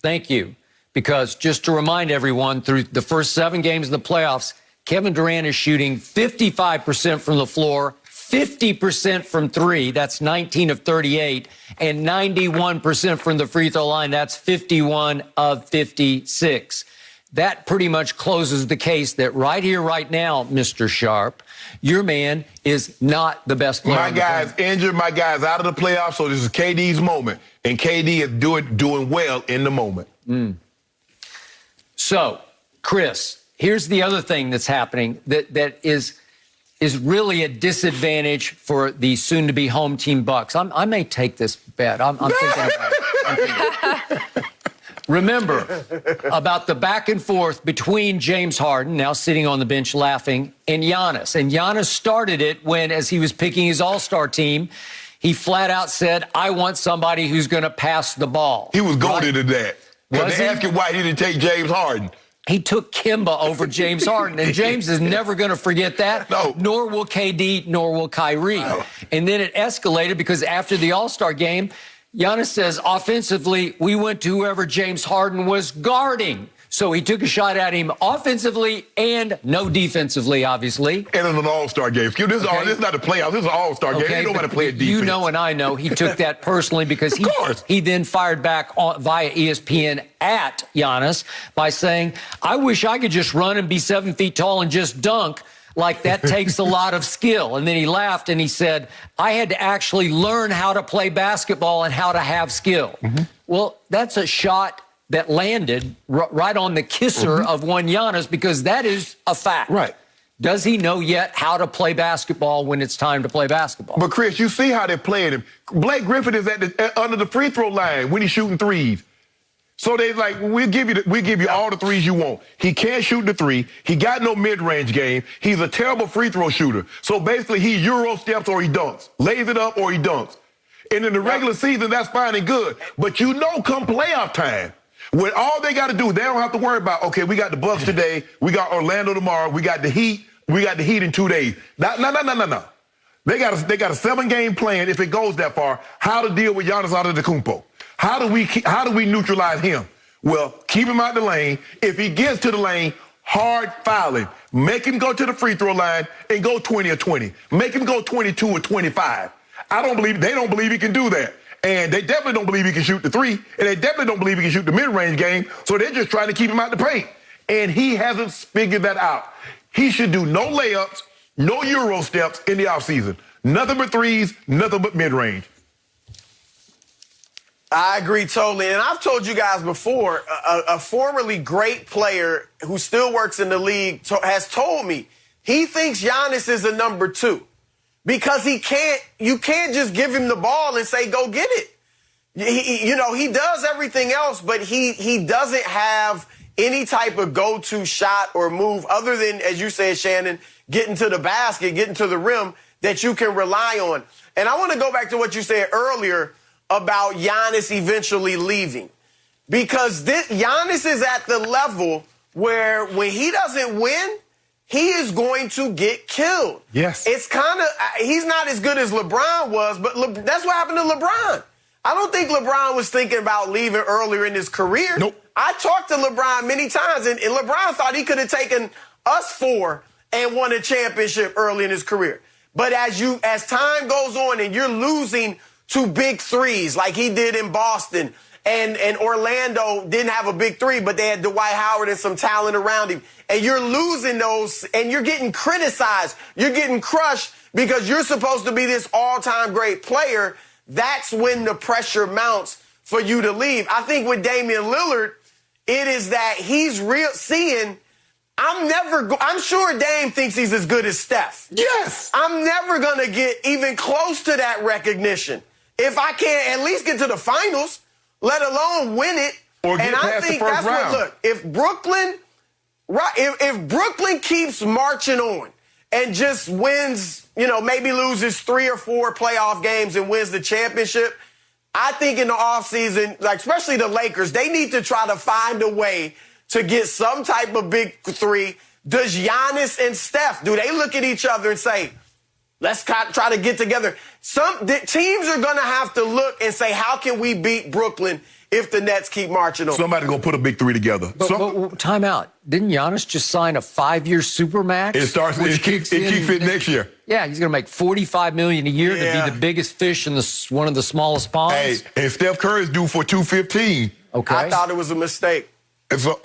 Thank you. Because just to remind everyone, through the first 7 games of the playoffs, Kevin Durant is shooting 55% from the floor, 50% from 3, that's 19 of 38, and 91% from the free throw line, that's 51 of 56. That pretty much closes the case that right here, right now, Mr. Sharpe, your man is not the best player. My guy's injured. My guy's out of the playoffs, so this is KD's moment. And KD is doing well in the moment. So, Chris, here's the other thing that's happening that is really a disadvantage for the soon-to-be home team Bucks. I may take this bet. I'm thinking about it. Remember about the back and forth between James Harden, now sitting on the bench laughing, and Giannis. And Giannis started it when, as he was picking his all-star team, he flat out said, I want somebody who's going to pass the ball. He was goaded to that. Because they asked him why he didn't take James Harden. He took Kimba over James Harden, and James is never going to forget that. No. Nor will KD, nor will Kyrie. No. And then it escalated because after the All-Star game, Giannis says, offensively, we went to whoever James Harden was guarding. So he took a shot at him offensively and no defensively, obviously. And in an all-star game. This is not a playoff. This is an all-star game. Ain't nobody play defense. You know and I know he took that personally because he then fired back via ESPN at Giannis by saying, I wish I could just run and be 7 feet tall and just dunk. Like, that takes a lot of skill. And then he laughed and he said, I had to actually learn how to play basketball and how to have skill. Well, that's a shot that landed right on the kisser of one Giannis because that is a fact. Right. Does he know yet how to play basketball when it's time to play basketball? But, Chris, you see how they're playing him. Blake Griffin is under the free throw line when he's shooting threes. So they like, we'll give you all the threes you want. He can't shoot the 3. He got no mid-range game. He's a terrible free throw shooter. So basically, he Euro steps or he dunks. Lays it up or he dunks. And in the regular season, that's fine and good. But come playoff time, when all they got to do, they don't have to worry about, okay, we got the Bucks today, we got Orlando tomorrow, we got the Heat in 2 days. No. They got a 7-game plan, if it goes that far, how to deal with Giannis Antetokounmpo. How do we neutralize him? Well, keep him out the lane. If he gets to the lane, hard foul him. Make him go to the free throw line and go 20 or 20. Make him go 22 or 25. They don't believe he can do that. And they definitely don't believe he can shoot the 3. And they definitely don't believe he can shoot the mid-range game. So they're just trying to keep him out the paint. And he hasn't figured that out. He should do no layups, no Euro steps in the offseason. Nothing but threes, nothing but mid-range. I agree totally. And I've told you guys before, a formerly great player who still works in the league has told me he thinks Giannis is a number 2 because you can't just give him the ball and say, go get it. He does everything else, but he doesn't have any type of go-to shot or move other than, as you said, Shannon, getting to the basket, getting to the rim that you can rely on. And I want to go back to what you said earlier about Giannis eventually leaving. Because Giannis is at the level where when he doesn't win, he is going to get killed. Yes. It's kind of, he's not as good as LeBron was, but that's what happened to LeBron. I don't think LeBron was thinking about leaving earlier in his career. Nope. I talked to LeBron many times, and LeBron thought he could have taken us 4 and won a championship early in his career. But as time goes on and you're losing to big threes like he did in Boston, and Orlando didn't have a big 3, but they had Dwight Howard and some talent around him. And you're losing those, and you're getting criticized. You're getting crushed because you're supposed to be this all-time great player. That's when the pressure mounts for you to leave. I think with Damian Lillard, it is that he's seeing, I'm sure Dame thinks he's as good as Steph. Yes. I'm never going to get even close to that recognition. If I can't at least get to the finals, let alone win it. Or get and past I think the first that's round. what, look, if Brooklyn keeps marching on and just wins, maybe loses 3 or 4 playoff games and wins the championship, I think in the offseason, especially the Lakers, they need to try to find a way to get some type of big 3. Does Giannis and Steph, do they look at each other and say, let's try to get together? Teams are going to have to look and say, how can we beat Brooklyn if the Nets keep marching on? Somebody's going to put a big 3 together. But time out. Didn't Giannis just sign a 5-year supermax? It kicks in next year. Yeah, he's going to make $45 million a year to be the biggest fish in one of the smallest ponds. Hey, and Steph Curry's due for $215. Okay. I thought it was a mistake. And so,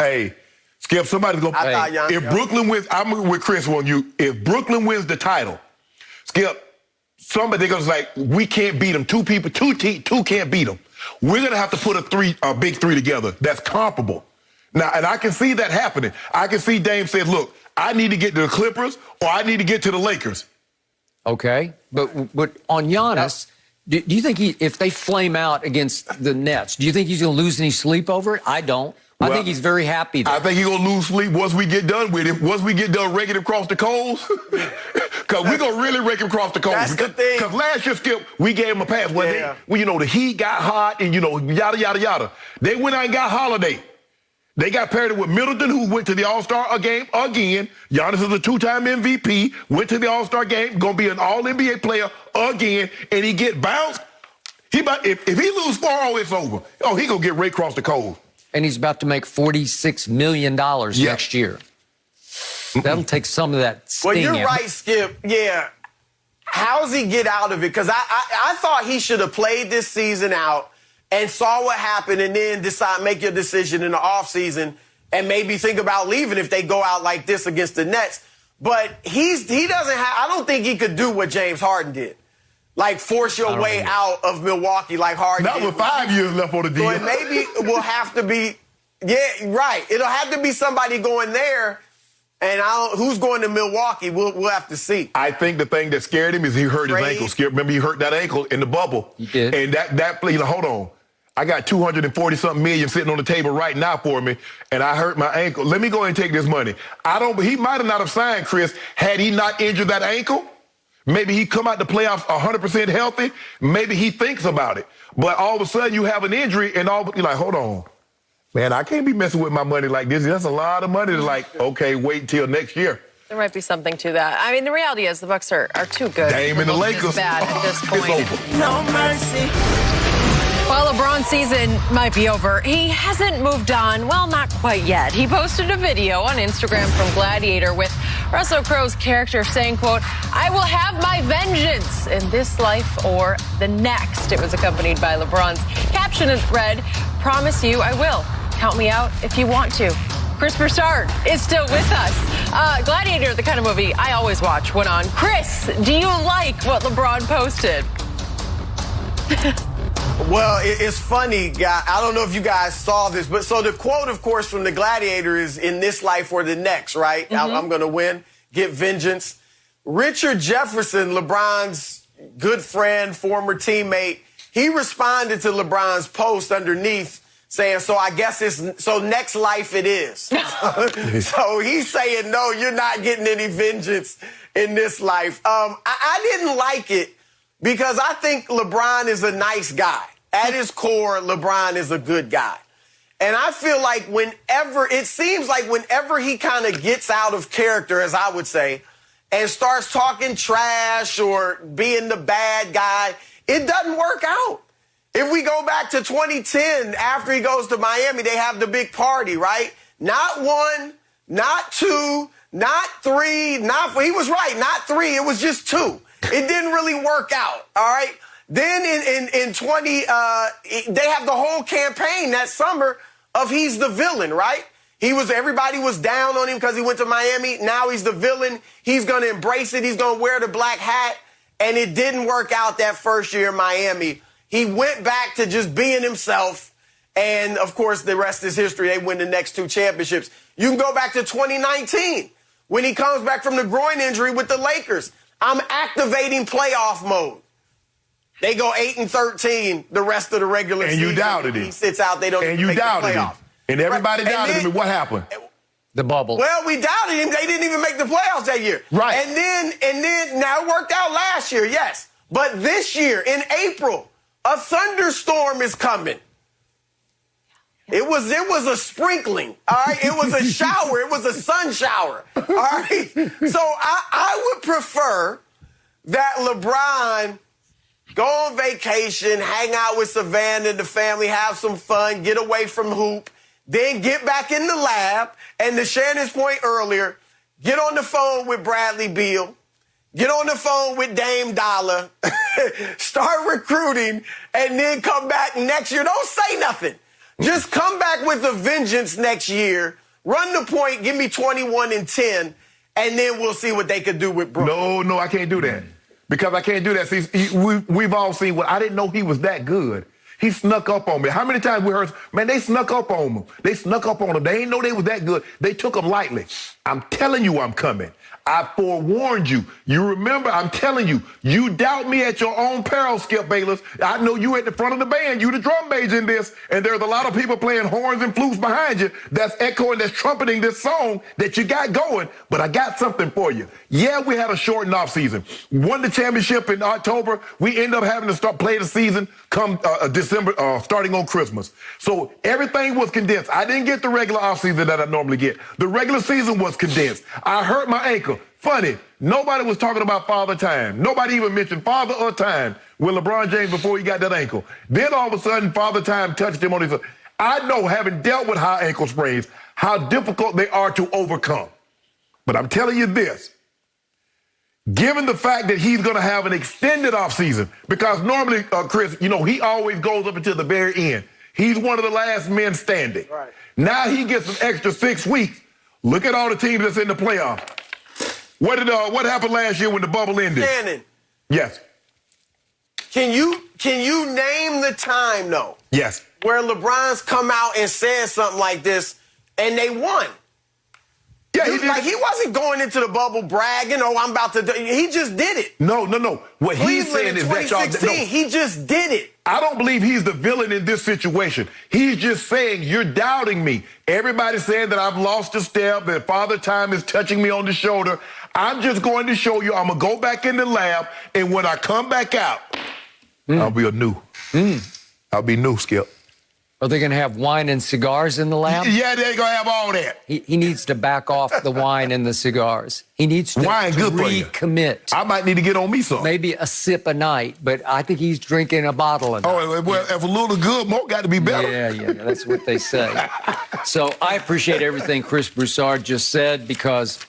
Skip, somebody's going to... If Brooklyn wins... I'm with Chris on you. If Brooklyn wins the title, Skip, somebody goes like, we can't beat them. 2 can't beat them. We're going to have to put a big 3 together that's comparable. Now, and I can see that happening. I can see Dame saying, look, I need to get to the Clippers or I need to get to the Lakers. Okay. But on Giannis, do you think if they flame out against the Nets, do you think he's going to lose any sleep over it? I don't. I think he's very happy there. I think he's going to lose sleep once we get done with him. Once we get done raking him across the coals. Because we're going to really rake him across the coals. That's the thing. Because last year, Skip, we gave him a pass. When the heat got hot and, yada, yada, yada. They went out and got Holiday. They got paired with Middleton, who went to the All-Star game again. Giannis is a 2-time MVP, went to the All-Star game, going to be an All-NBA player again, and he get bounced. If he lose 4-0, it's over. Oh, he going to get raked across the coals. And he's about to make $46 million next year. That'll take some of that sting. Well, you're right, Skip. Yeah. How does he get out of it? Because I thought he should have played this season out and saw what happened and then make your decision in the offseason and maybe think about leaving if they go out like this against the Nets. But he doesn't have, I don't think he could do what James Harden did. Like force your way out of Milwaukee like Harden did. Not with 5 years left on the deal. So it maybe will have to be, right. It'll have to be somebody going there. And who's going to Milwaukee? We'll have to see. I think the thing that scared him is he hurt his ankle. Skip, remember he hurt that ankle in the bubble. He did. And that play, hold on. I got $240-something million sitting on the table right now for me, and I hurt my ankle. Let me go ahead and take this money. He might have not have signed, Chris, had he not injured that ankle. Maybe he come out the playoffs 100% healthy. Maybe he thinks about it. But all of a sudden you have an injury, and you're like, hold on. Man, I can't be messing with my money like this. That's a lot of money to okay, wait until next year. There might be something to that. I mean, the reality is the Bucks are too good. Dame and the Lakers. Bad at this point. It's over. No mercy. While LeBron's season might be over, he hasn't moved on. Well, not quite yet. He posted a video on Instagram from Gladiator with Russell Crowe's character saying, quote, "I will have my vengeance in this life or the next." It was accompanied by LeBron's caption that read, "Promise you I will. Count me out if you want to." Chris Broussard is still with us. Gladiator, the kind of movie I always watch, went on. Chris, do you like what LeBron posted? Well, it's funny, guy. I don't know if you guys saw this, but so the quote, of course, from the Gladiator is "in this life or the next," right? Mm-hmm. I'm going to win, get vengeance. Richard Jefferson, LeBron's good friend, former teammate, he responded to LeBron's post underneath saying, so I guess so next life it is. So he's saying, no, you're not getting any vengeance in this life. I didn't like it because I think LeBron is a nice guy. At his core, LeBron is a good guy. And I feel like it seems like whenever he kind of gets out of character, as I would say, and starts talking trash or being the bad guy, it doesn't work out. If we go back to 2010, after he goes to Miami, they have the big party, right? Not one, not two, not three, he was right, not three, it was just two. It didn't really work out, all right? Then in 20, they have the whole campaign that summer of he's the villain, right? Everybody was down on him because he went to Miami. Now he's the villain. He's going to embrace it. He's going to wear the black hat. And it didn't work out that first year in Miami. He went back to just being himself. And, of course, the rest is history. They win the next 2 championships. You can go back to 2019 when he comes back from the groin injury with the Lakers. I'm activating playoff mode. They go 8-13 the rest of the regular season. And you doubted him. He sits out. They don't and even you make doubted the him. playoff. And everybody doubted him. And what happened? The bubble. Well, we doubted him. They didn't even make the playoffs that year. Right. And then now it worked out last year, yes. But this year, in April, a thunderstorm is coming. It was a sprinkling, all right? It was a shower. It was a sun shower, all right? So I would prefer that LeBron go on vacation, hang out with Savannah and the family, have some fun, get away from hoop, then get back in the lab, and to Shannon's point earlier, get on the phone with Bradley Beal, get on the phone with Dame Dollar, start recruiting, and then come back next year. Don't say nothing. Just come back with a vengeance next year, run the point, give me 21 and 10, and then we'll see what they could do with Brooklyn. No, I can't do that. Because I can't do that. See, we've all seen I didn't know he was that good. He snuck up on me. How many times we heard, man, they snuck up on him. They snuck up on him. They didn't know they was that good. They took him lightly. I'm telling you I'm coming. I forewarned you. You remember, I'm telling you, you doubt me at your own peril, Skip Bayless. I know you at the front of the band. You the drum major in this, and there's a lot of people playing horns and flutes behind you that's echoing, that's trumpeting this song that you got going, but I got something for you. Yeah, we had a shortened offseason. Won the championship in October. We end up having to play the season come December, starting on Christmas. So everything was condensed. I didn't get the regular offseason that I normally get. The regular season was condensed. I hurt my ankle. Funny, nobody was talking about Father Time. Nobody even mentioned Father or Time with LeBron James before he got that ankle. Then all of a sudden, Father Time touched him on his. I know, having dealt with high ankle sprains, how difficult they are to overcome. But I'm telling you this, given the fact that he's going to have an extended offseason, because normally, Chris, you know, he always goes up until the very end. He's one of the last men standing. Right. Now he gets an extra 6 weeks. Look at all the teams that's in the playoff. What happened last year when the bubble ended? Shannon. Yes. Can you name the time, though? Yes. Where LeBron's come out and said something like this, and they won? Yeah, he did. Like, he wasn't going into the bubble bragging, oh, I'm about to do. He just did it. No. What he's saying is that y'all. No, he just did it. I don't believe he's the villain in this situation. He's just saying, you're doubting me. Everybody's saying that I've lost a step, that Father Time is touching me on the shoulder. I'm just going to show you, I'm going to go back in the lab, and when I come back out, I'll be new. I'll be new, Skip. Are they going to have wine and cigars in the lab? Yeah, they're going to have all that. He needs to back off the wine and the cigars. He needs to recommit. I might need to get on me some. Maybe a sip a night, but I think he's drinking a bottle a night. Oh, well, if a little good, more got to be better. Yeah, that's what they say. So I appreciate everything Chris Broussard just said, because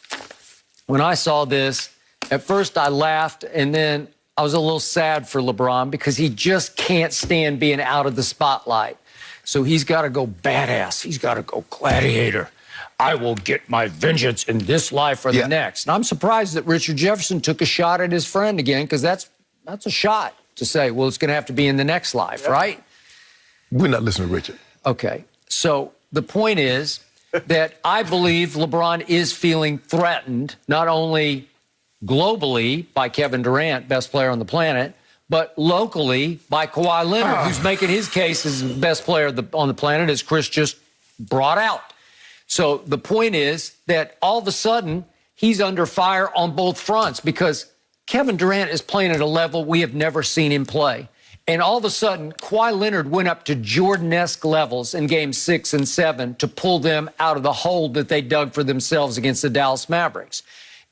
when I saw this, at first I laughed, and then I was a little sad for LeBron because he just can't stand being out of the spotlight. So he's got to go badass. He's got to go gladiator. I will get my vengeance in this life or the next. And I'm surprised that Richard Jefferson took a shot at his friend again, because that's a shot to say, well, it's going to have to be in the next life, right? We're not listening to Richard. Okay. So the point is that I believe LeBron is feeling threatened, not only globally by Kevin Durant, best player on the planet, but locally by Kawhi Leonard, who's making his case as the best player on the planet, as Chris just brought out. So the point is that all of a sudden he's under fire on both fronts because Kevin Durant is playing at a level we have never seen him play. And all of a sudden, Kawhi Leonard went up to Jordan-esque levels in games 6 and 7 to pull them out of the hole that they dug for themselves against the Dallas Mavericks.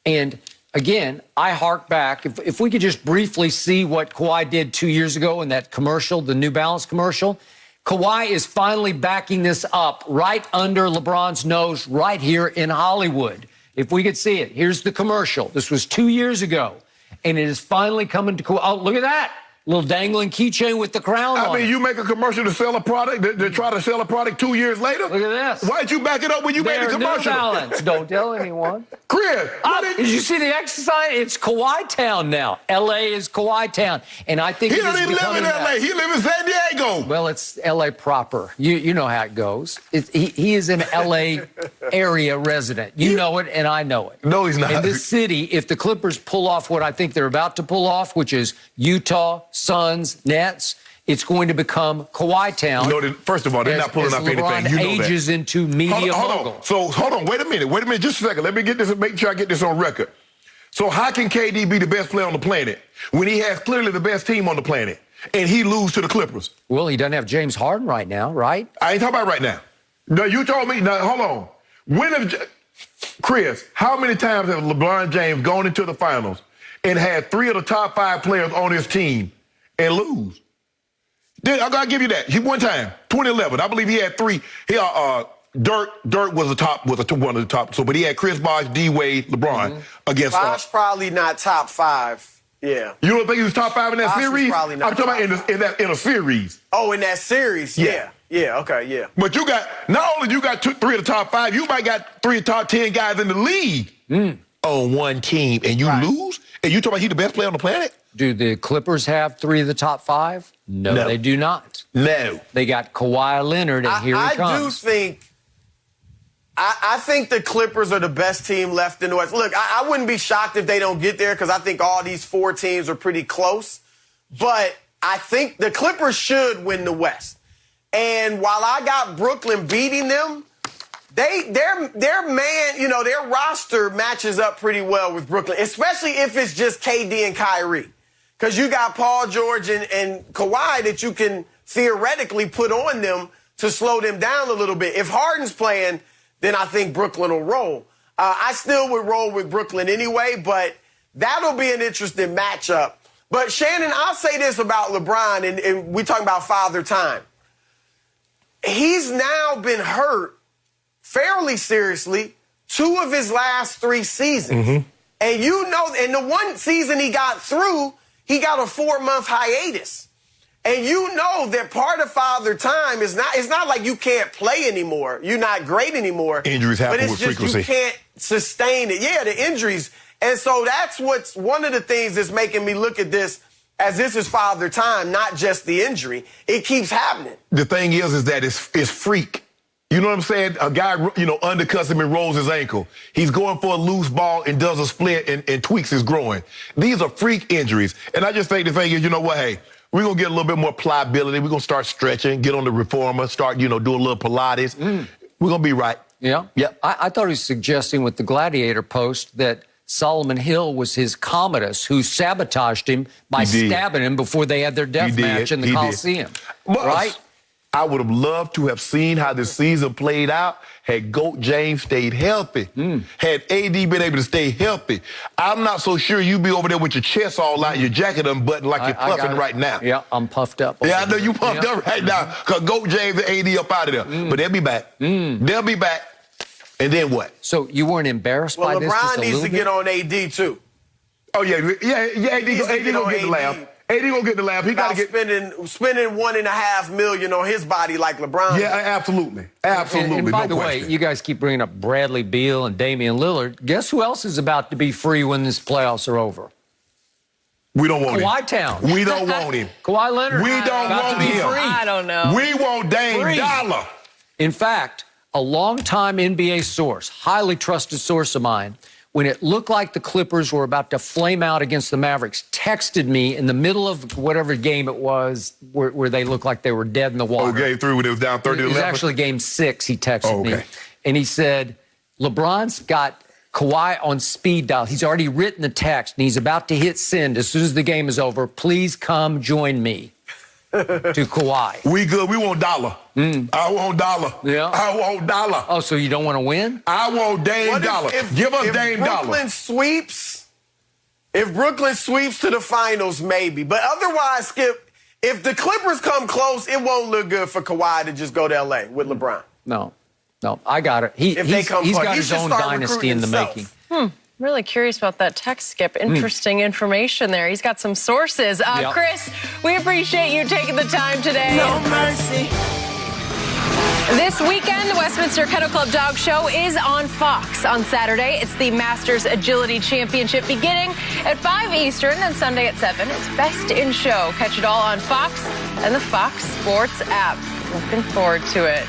And again, I hark back. If we could just briefly see what Kawhi did 2 years ago in that commercial, the New Balance commercial, Kawhi is finally backing this up right under LeBron's nose right here in Hollywood. If we could see it, here's the commercial. This was 2 years ago, and it is finally coming to Kawhi. Oh, look at that. Little dangling keychain with the crown on it. You make a commercial to sell a product, to try to sell a product 2 years later? Look at this. Why'd you back it up when you made the commercial? New Balance. Don't tell anyone. Chris, did you see the exercise? It's Kawhi Town now. L.A. is Kawhi Town. And I think he doesn't even live in L.A. He lives in San Diego. Well, it's L.A. proper. You know how it goes. He is an L.A. area resident. You know it, and I know it. No, he's not. In this city, if the Clippers pull off what I think they're about to pull off, which is Utah, Suns, Nets, it's going to become Kawhi Town. No, first of all, they're not pulling off anything. You know that. Ages into media mogul. So hold on, wait a minute, just a second. Let me get this, make sure I get this on record. So how can KD be the best player on the planet when he has clearly the best team on the planet and he lose to the Clippers? Well, he doesn't have James Harden right now, right? I ain't talking about right now. No, you told me. Now hold on. Chris, how many times have LeBron James gone into the finals and had 3 of the top 5 players on his team and lose? I gotta give you that. One time, 2011, I believe he had 3. Dirk was one of the top. So, but he had Chris Bosh, D Wade, LeBron against. Bosh probably not top 5. Yeah. You don't think he was top 5 in that Bosh series? Probably not. I'm talking about in a series. Oh, in that series? Yeah. Yeah. Okay. Yeah. But you got not only you got 3 of the top 5, you might got 3 of the top 10 guys in the league on one team, and you lose. And you talking about he the best player on the planet? Do the Clippers have 3 of the top 5? No, they do not. No. They got Kawhi Leonard, and here he comes. I think the Clippers are the best team left in the West. Look, I wouldn't be shocked if they don't get there because I think all these 4 teams are pretty close. But I think the Clippers should win the West. And while I got Brooklyn beating them, their roster matches up pretty well with Brooklyn, especially if it's just KD and Kyrie. Because you got Paul George and Kawhi that you can theoretically put on them to slow them down a little bit. If Harden's playing, then I think Brooklyn will roll. I still would roll with Brooklyn anyway, but that'll be an interesting matchup. But Shannon, I'll say this about LeBron, and we're talking about Father Time. He's now been hurt fairly seriously 2 of his last 3 seasons. Mm-hmm. And and the one season he got through, he got a 4-month hiatus. And you know that part of Father Time is it's not like you can't play anymore. You're not great anymore. Injuries happen with frequency. But it's just you can't sustain it. Yeah, the injuries. And so that's what's one of the things that's making me look at this as this is Father Time, not just the injury. It keeps happening. The thing is that it's freak. You know what I'm saying? A guy, undercuts him and rolls his ankle. He's going for a loose ball and does a split and tweaks his groin. These are freak injuries. And I just think the thing is, you know what, hey, we're going to get a little bit more pliability. We're going to start stretching, get on the reformer, start, doing a little Pilates. We're going to be right. Yeah? Yeah. I thought he was suggesting with the Gladiator post that Solomon Hill was his Commodus who sabotaged him by stabbing him before they had their death match in the Coliseum. Right? I would have loved to have seen how the season played out had GOAT James stayed healthy. Had AD been able to stay healthy. I'm not so sure you'd be over there with your chest all out, your jacket unbuttoned like you're puffing right now. Yeah, I'm puffed up. Yeah, I know you puffed up right now because GOAT James and AD up out of there. But they'll be back. They'll be back. And then what? So you weren't embarrassed by this? LeBron needs to get on AD too. Oh, yeah. AD gonna get the lab. AD gonna get the lab. He got to get spending $1.5 million on his body like LeBron. Yeah, absolutely. And by the way, you guys keep bringing up Bradley Beal and Damian Lillard. Guess who else is about to be free when this playoffs are over? We don't want him. Kawhi Town. We don't want him. Kawhi Leonard. We don't want him. I don't know. We want Dame Dollar. In fact, a longtime NBA source, highly trusted source of mine, when it looked like the Clippers were about to flame out against the Mavericks, texted me in the middle of whatever game it was where they looked like they were dead in the water. Oh, game 3 when it was down 30-11? It was actually game 6, he texted me. Okay. And he said, LeBron's got Kawhi on speed dial. He's already written the text, and he's about to hit send as soon as the game is over. Please come join me. To Kawhi. We good. We want dollar. I want dollar. Yeah. I want dollar. Oh, so you don't want to win? I want Dame dollar. Give us Dame dollar. If Brooklyn sweeps to the finals, maybe. But otherwise, Skip, if the Clippers come close, it won't look good for Kawhi to just go to L.A. with LeBron. No, I got it. He's got his own dynasty in the making. Really curious about that text, Skip. Interesting information there. He's got some sources. Yep. Chris, we appreciate you taking the time today. No mercy. This weekend, the Westminster Kennel Club Dog Show is on Fox. On Saturday, it's the Masters Agility Championship beginning at 5 Eastern and Sunday at 7. It's Best in Show. Catch it all on Fox and the Fox Sports app. Looking forward to it.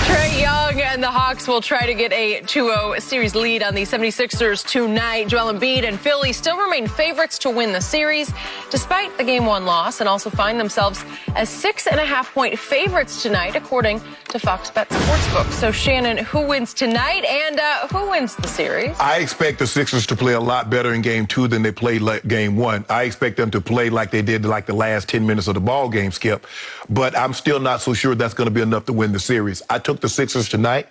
Trae Young and the Hawks will try to get a 2-0 series lead on the 76ers tonight. Joel Embiid and Philly still remain favorites to win the series, despite the Game 1 loss, and also find themselves as 6.5-point favorites tonight, according to Fox Bet Sportsbook. So, Shannon, who wins tonight and who wins the series? I expect the Sixers to play a lot better in Game 2 than they played Game 1. I expect them to play like they did like the last 10 minutes of the ball game, Skip. But I'm still not so sure that's going to be enough to win the series. I took the Sixers tonight,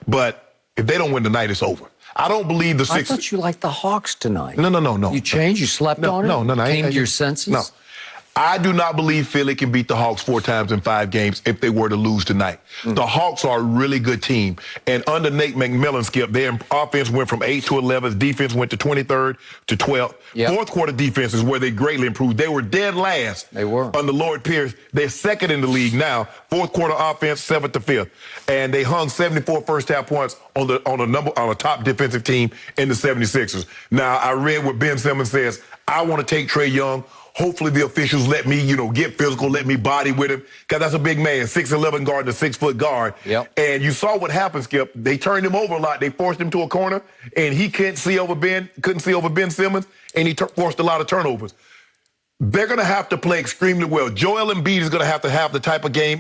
but if they don't win tonight, it's over. I don't believe the Sixers. I thought you liked the Hawks tonight. No. You changed? You slept on it? No. Came to your senses? No. I do not believe Philly can beat the Hawks 4 times in 5 games if they were to lose tonight. The Hawks are a really good team. And under Nate McMillan, Skip, their offense went from 8 to 11. Defense went to 23rd to 12th. Yep. Fourth quarter defense is where they greatly improved. They were dead last. They were. Under Lloyd Pierce. They're second in the league now. Fourth quarter offense, 7th to 5th. And they hung 74 first half points on a top defensive team in the 76ers. Now, I read what Ben Simmons says. I want to take Trae Young. Hopefully the officials let me, get physical, let me body with him, because that's a big man, 6'11" guard and a 6-foot guard. Yep. And you saw what happened, Skip. They turned him over a lot. They forced him to a corner, and he couldn't see over Ben Simmons, and he forced a lot of turnovers. They're going to have to play extremely well. Joel Embiid is going to have the type of game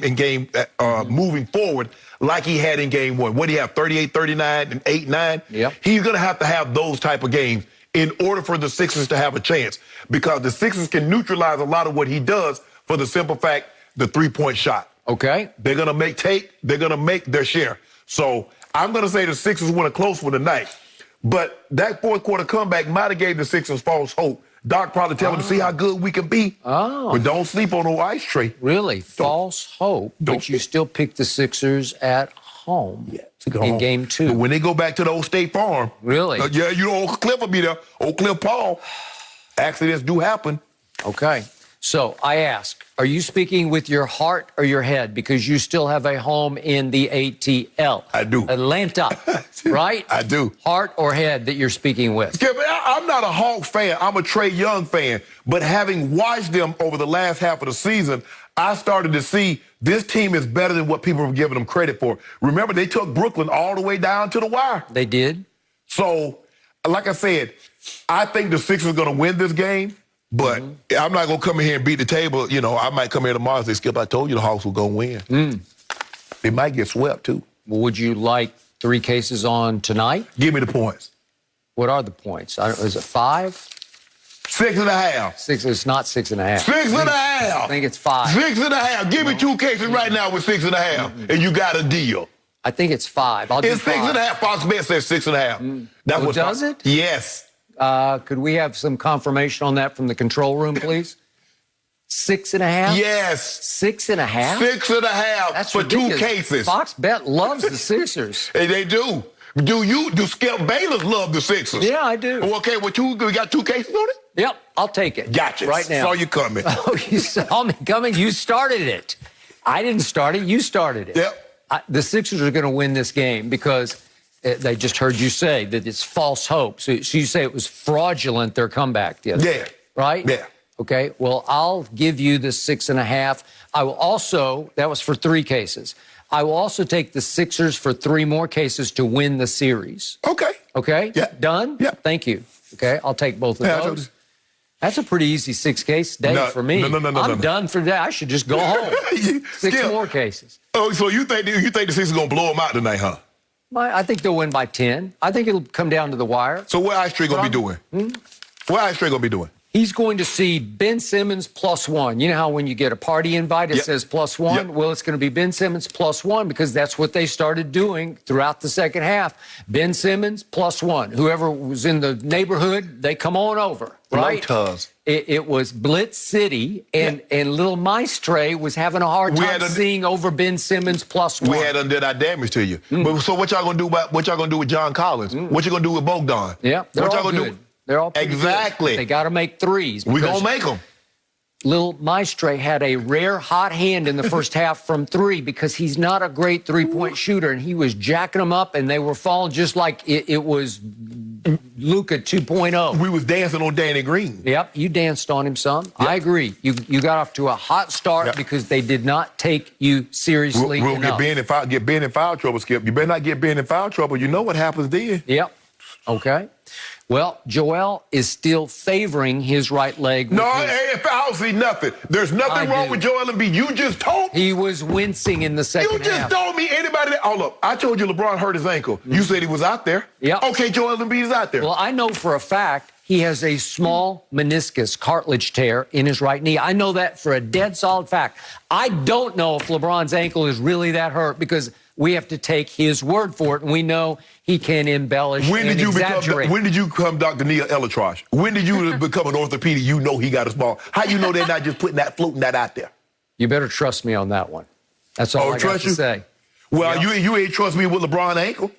moving forward like he had in Game 1. What do you have, 38, 39, and 8, 9? Yep. He's going to have those type of games in order for the Sixers to have a chance, because the Sixers can neutralize a lot of what he does for the simple fact, the three-point shot. Okay. They're going to make their share. So I'm going to say the Sixers win a close one tonight. But that fourth quarter comeback might have gave the Sixers false hope. Doc probably tell them to see how good we can be. Oh. But don't sleep on no ice tray. Really? False hope. But you still pick the Sixers at home in Game 2. But when they go back to the old State Farm. Really? Old Cliff will be there. Old Cliff Paul. Accidents do happen. Okay. So I ask, are you speaking with your heart or your head? Because you still have a home in the ATL. I do. Atlanta, right? I do. Heart or head that you're speaking with? I'm not a Hawks fan. I'm a Trae Young fan. But having watched them over the last half of the season, I started to see this team is better than what people were giving them credit for. Remember, they took Brooklyn all the way down to the wire. They did. So, like I said, I think the Sixers are going to win this game. But I'm not going to come in here and beat the table. I might come here tomorrow and say, Skip, I told you the Hawks were going to win. They might get swept, too. Well, would you like 3 cases on tonight? Give me the points. What are the points? Is it 5? 6.5. 6. It's not 6.5. 6.5. I think it's 5. 6.5. Give me 2 cases right now with 6.5, and you got a deal. I think it's 5. I'll do It's 5. 6.5. Fox Bet says 6.5. That's what does it? Yes. Could we have some confirmation on that from the control room, please? 6.5? Yes. 6.5? 6.5. That's for ridiculous. 2 cases. Fox Bet loves the Sixers. They do. Do Skip Bayless love the Sixers? Yeah, I do. Okay, we got 2 cases on it? Yep, I'll take it. Gotcha. Right now. Saw you coming. Oh, you saw me coming? You started it. I didn't start it. You started it. Yep. The Sixers are going to win this game because they just heard you say that it's false hope. So you say it was fraudulent, their comeback the other day, right? Yeah. Okay, well, I'll give you the 6.5. I will also, that was for 3 cases. I will also take the Sixers for 3 more cases to win the series. Okay. Okay? Yeah. Done? Yeah. Thank you. Okay, I'll take both of Yeah, those. That's a pretty easy 6-case day for me. No. I'm done for that. I should just go home. Six Skip. more cases. Oh, so you think the Sixers going to blow them out tonight, huh? I think they'll win by 10. I think it'll come down to the wire. So what Ice Trae going to be doing? What Ice Trae going to be doing? He's going to see Ben Simmons +1. You know how when you get a party invite, it says +1? Yep. Well, it's going to be Ben Simmons +1 because that's what they started doing throughout the second half. Ben Simmons +1. Whoever was in the neighborhood, they come on over, right? Tuz. It was Blitz City, and little Maestre was having a hard time seeing over Ben Simmons +1. We had undid our damage to you. But so what y'all gonna do with John Collins? What you gonna do with Bogdan? Yeah, they're what y'all all gonna good. do? They're all pretty Exactly. good. They got to make threes. We gonna make them. Little Maestre had a rare hot hand in the first half from 3 because he's not a great three-point shooter, and he was jacking them up, and they were falling just like it was Luka 2.0. We was dancing on Danny Green. Yep, you danced on him some. Yep. I agree. You got off to a hot start because they did not take you seriously We'll enough. get Ben in foul trouble, Skip. You better not get Ben in foul trouble. You know what happens then. Yep. Okay. Well, Joel is still favoring his right leg. No, I don't see nothing. There's nothing wrong with Joel Embiid. You just told me. He was wincing in the second half. You just told me anybody that. Oh, look, I told you LeBron hurt his ankle. You said he was out there. Yeah. Okay, Joel Embiid is out there. Well, I know for a fact he has a small meniscus cartilage tear in his right knee. I know that for a dead solid fact. I don't know if LeBron's ankle is really that hurt because we have to take his word for it, and we know he can embellish and exaggerate. When did you become Dr. Neil Elatrosh? When did you become an orthopedic? You know he got a small. How you know they're not just floating that out there? You better trust me on that one. That's all I got to say. Well, you ain't trust me with LeBron's ankle.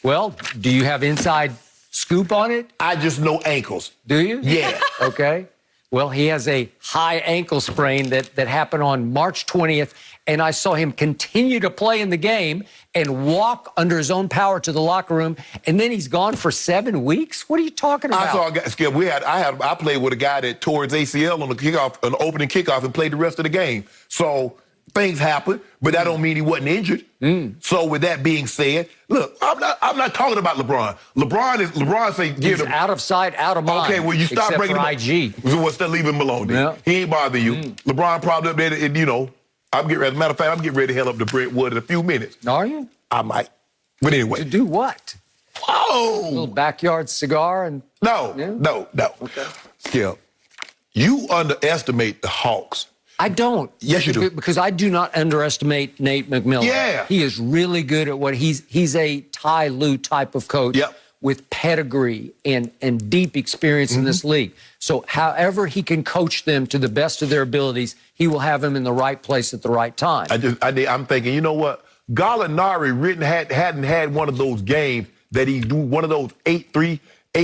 Well, do you have inside scoop on it? I just know ankles. Do you? Yeah. Okay. Well, he has a high ankle sprain that happened on March 20th, and I saw him continue to play in the game and walk under his own power to the locker room, and then he's gone for 7 weeks? What are you talking about? I saw a guy, Skip, I played with a guy that tore his ACL on the opening kickoff and played the rest of the game. So things happen, but that don't mean he wasn't injured. So with that being said, look, I'm not talking about LeBron. LeBron say he's out of sight, out of mind. Okay, well you stop breaking him IG. So what's that? Leave him alone then. Yeah. He ain't bothering you. LeBron probably up there, and, I'm getting ready. As a matter of fact, I'm getting ready to head up to Brentwood in a few minutes. Are you? I might. But anyway. To do what? Whoa! A little backyard cigar and No. Okay. Skip, you underestimate the Hawks. I don't. Yes, you do. Because I do not underestimate Nate McMillan. Yeah. He is really good at what he's a Ty Lue type of coach with pedigree and deep experience in this league. So however he can coach them to the best of their abilities, he will have them in the right place at the right time. I'm thinking, you know what? Gallinari hadn't had one of those games that he do one of those 8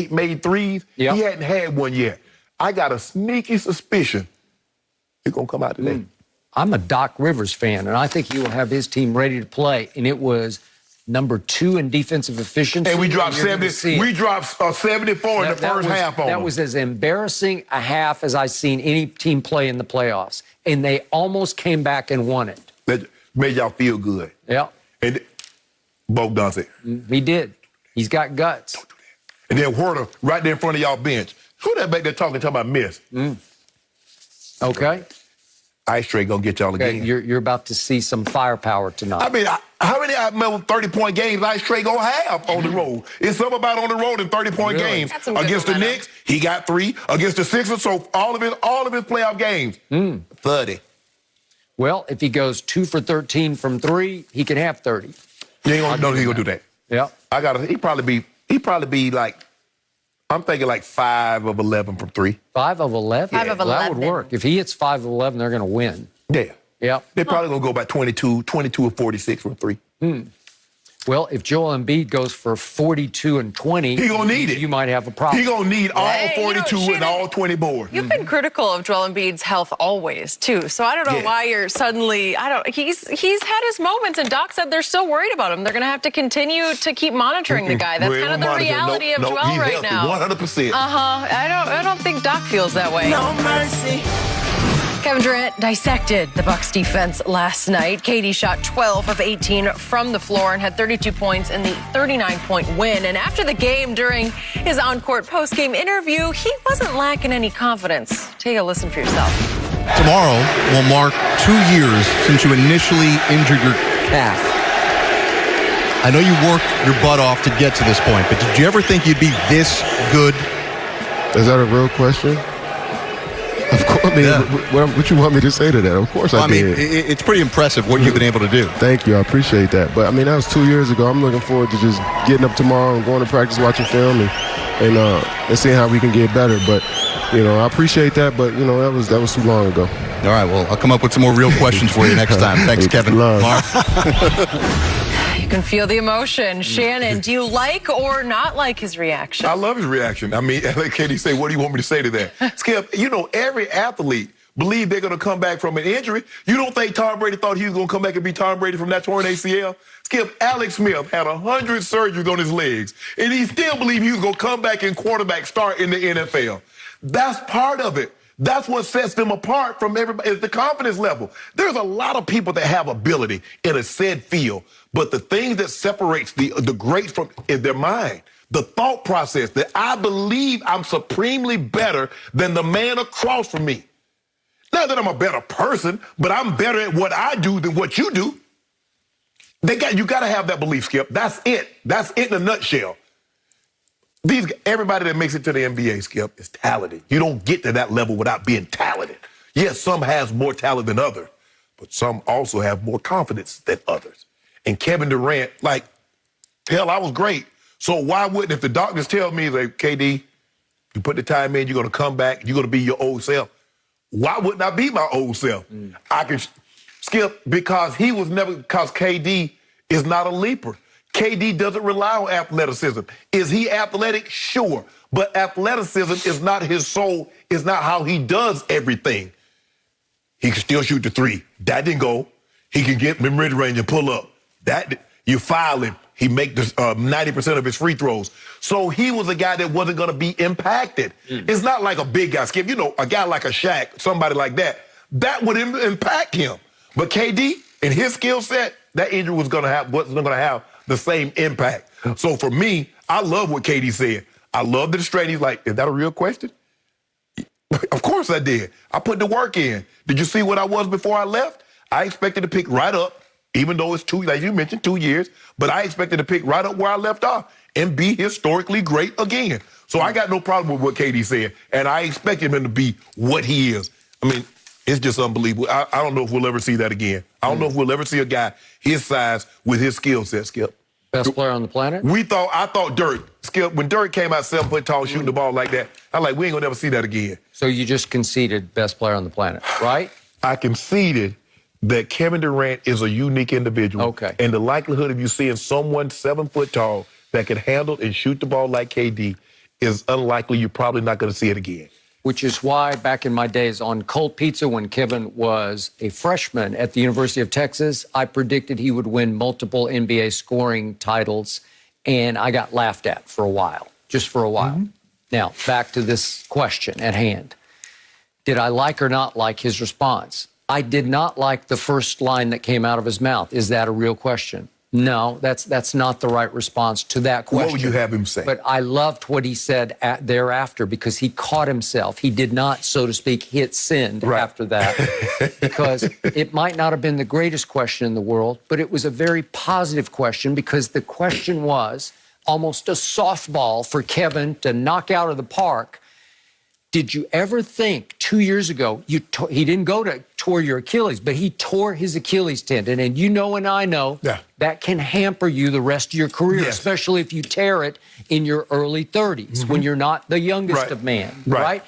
made threes. Yep. He hadn't had one yet. I got a sneaky suspicion he's going to come out today. I'm a Doc Rivers fan, and I think he will have his team ready to play. And it was number 2 in defensive efficiency. And we dropped 70. We dropped 74 in the first half on That them. was as embarrassing a half as I've seen any team play in the playoffs. And they almost came back and won it. That made y'all feel good. Yeah. And Bogdan said. He did. He's got guts. And then Huerter right there in front of y'all bench. Who that back there talking about miss? Okay. Ice Trae gonna get y'all again. You're about to see some firepower tonight. I mean, how many 30-point games Ice Trae gonna have on the road? It's something about on the road in 30-point games. Against the Knicks, he got 3. Against the Sixers, so all of his playoff games, 30. Well, if he goes 2 for 13 from 3, he can have 30. You ain't gonna know he gonna do that. Yeah. He probably be like, I'm thinking like 5 of 11 from 3. 5 of 11? 5 of 11. That would work. If he hits 5 of 11, they're going to win. Yeah. Yep. They're probably going to go about 22 or 46 from 3. Well, if Joel Embiid goes for 42 and 20, he gonna need it. You might have a problem. He gonna need all 42 Shannon, and all 20 boards. You've been critical of Joel Embiid's health always, too. So I don't know why you're suddenly. He's had his moments, and Doc said they're still worried about him. They're going to have to continue to keep monitoring the guy. That's kind of the reality of Joel he's right healthy, now. 100%. I don't think Doc feels that way. No mercy. Kevin Durant dissected the Bucks defense last night. KD shot 12 of 18 from the floor and had 32 points in the 39-point win. And after the game, during his on-court post-game interview, he wasn't lacking any confidence. Take a listen for yourself. Tomorrow will mark 2 years since you initially injured your calf. I know you worked your butt off to get to this point, but did you ever think you'd be this good? Is that a real question? Of course. I mean, what you want me to say to that? Of course I did. mean, it's pretty impressive what you've been able to do. Thank you. I appreciate that. But, I mean, that was 2 years ago. I'm looking forward to just getting up tomorrow and going to practice, watching film, and seeing how we can get better. But, I appreciate that. But, that was too long ago. All right. Well, I'll come up with some more real questions for you next time. Thanks, Kevin. Mark. You can feel the emotion. Shannon, do you like or not like his reaction? I love his reaction. I mean, like Katie say, what do you want me to say to that? Skip, every athlete believe they're going to come back from an injury. You don't think Tom Brady thought he was going to come back and be Tom Brady from that torn ACL? Skip, Alex Smith had 100 surgeries on his legs, and he still believed he was going to come back and quarterback start in the NFL. That's part of it. That's what sets them apart from everybody, is the confidence level. There's a lot of people that have ability in a said field, but the thing that separates the greats from is their mind, the thought process, that I believe I'm supremely better than the man across from me. Not that I'm a better person, but I'm better at what I do than what you do. You got to have that belief, Skip. That's it. That's it in a nutshell. Everybody that makes it to the NBA, Skip, is talented. You don't get to that level without being talented. Yes, some has more talent than others, but some also have more confidence than others. And Kevin Durant, hell, I was great. So why wouldn't, if the doctors tell me, like, KD, you put the time in, you're going to come back, you're going to be your old self, why wouldn't I be my old self? I can, Skip, because KD is not a leaper. KD doesn't rely on athleticism. Is he athletic? Sure. But athleticism is not his soul, is not how he does everything. He can still shoot the three. That didn't go. He can get mid-range and pull up. You foul him. He make 90% of his free throws. So he was a guy that wasn't going to be impacted. It's not like a big guy, Skip. A guy like a Shaq, somebody like that, that would impact him. But KD and his skill set, that injury wasn't going to have the same impact. So for me, I love what KD said. I love the straight. He's like, is that a real question? Of course I did. I put the work in. Did you see what I was before I left? I expected to pick right up, even though it's like you mentioned, 2 years, but I expected to pick right up where I left off and be historically great again. So I got no problem with what KD said, and I expected him to be what he is. I mean, it's just unbelievable. I don't know if we'll ever see that again. I don't know if we'll ever see a guy his size with his skill set, Skip. Best player on the planet? I thought Dirk, Skip, when Dirk came out 7 foot tall shooting the ball like that, I'm like, we ain't gonna never see that again. So you just conceded best player on the planet, right? I conceded that Kevin Durant is a unique individual. Okay. And the likelihood of you seeing someone 7 foot tall that can handle and shoot the ball like KD is unlikely. You're probably not gonna see it again. Which is why back in my days on Cold Pizza, when Kevin was a freshman at the University of Texas, I predicted he would win multiple NBA scoring titles, and I got laughed at for a while, just for a while. Now, back to this question at hand. Did I like or not like his response? I did not like the first line that came out of his mouth. Is that a real question? No, that's not the right response to that question. What would you have him say? But I loved what he said thereafter because he caught himself. He did not, so to speak, hit send after that because it might not have been the greatest question in the world, but it was a very positive question because the question was almost a softball for Kevin to knock out of the park. Did you ever think 2 years ago, he didn't go to tore your Achilles, but he tore his Achilles tendon. And you know and I know that can hamper you the rest of your career, especially if you tear it in your early 30s when you're not the youngest of man, right?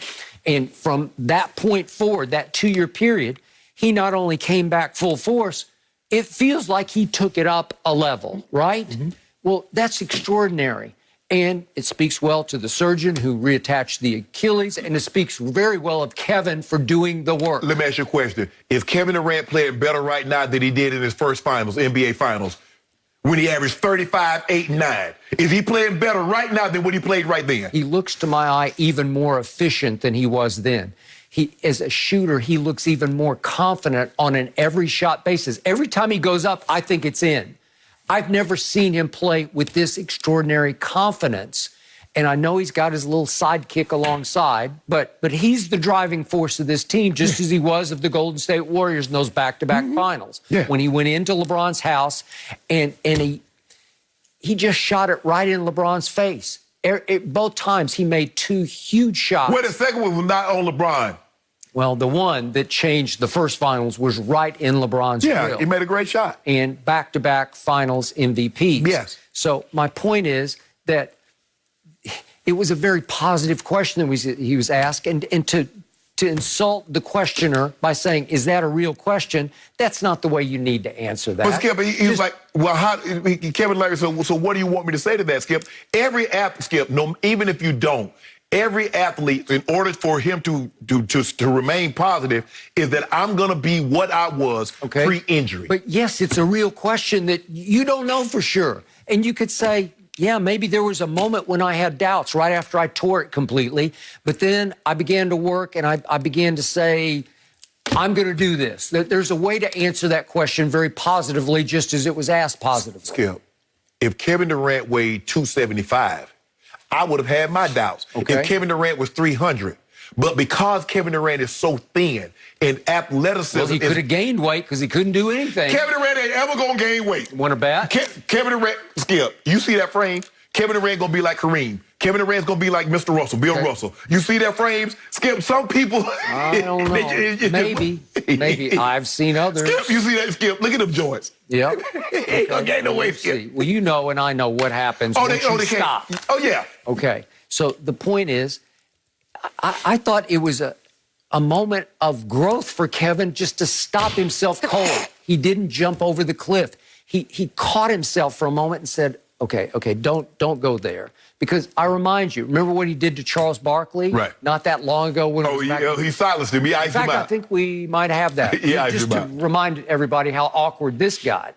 And from that point forward, that 2 year period, he not only came back full force, it feels like he took it up a level, right? Well, that's extraordinary. And it speaks well to the surgeon who reattached the Achilles, and it speaks very well of Kevin for doing the work. Let me ask you a question. Is Kevin Durant playing better right now than he did in his first finals, NBA finals, when he averaged 35, 8, and 9? Is he playing better right now than when he played right then? He looks, to my eye, even more efficient than he was then. as a shooter, he looks even more confident on an every shot basis. Every time he goes up, I think it's in. I've never seen him play with this extraordinary confidence. And I know he's got his little sidekick alongside, but he's the driving force of this team, just as he was of the Golden State Warriors in those back-to-back finals. Yeah. When he went into LeBron's house and he just shot it right in LeBron's face. Both times he made two huge shots. Well, the second one was not on LeBron. Well, the one that changed the first finals was right in LeBron's grill. Yeah, he made a great shot. And back-to-back finals MVPs. Yes. So my point is that it was a very positive question that he was asked, and to insult the questioner by saying, is that a real question? That's not the way you need to answer that. But Skip, he was like, well, Kevin Larry said, so what do you want me to say to that, Skip? Every athlete, Skip, even if you don't, every athlete, in order for him to remain positive, is that I'm going to be what I was pre-injury. But yes, it's a real question that you don't know for sure. And you could say, yeah, maybe there was a moment when I had doubts right after I tore it completely. But then I began to work and I began to say, I'm going to do this. There's a way to answer that question very positively, just as it was asked positively. Skip, if Kevin Durant weighed 275, I would have had my doubts. Okay. If Kevin Durant was 300. But because Kevin Durant is so thin and athleticism... Well, he could have gained weight because he couldn't do anything. Kevin Durant ain't ever going to gain weight. Want to bet? Kevin Durant, Skip, you see that frame? Kevin Durant going to be like Kareem. Kevin Durant's going to be like Mr. Russell, Bill Russell. You see that frames? Skip, some people... I don't know. Maybe. I've seen others. Skip, you see that, Skip? Look at them joints. Yep. He ain't going to gain no weight, Skip. Well, you know and I know what happens when you stop. Oh, yeah. Okay. So the point is, I thought it was a moment of growth for Kevin just to stop himself cold. He didn't jump over the cliff. He caught himself for a moment and said, okay, don't go there. Because I remind you, remember what he did to Charles Barkley? Right. Not that long ago. When he silenced him. He iced him out. In fact, I think we might have that. Just to remind everybody how awkward this got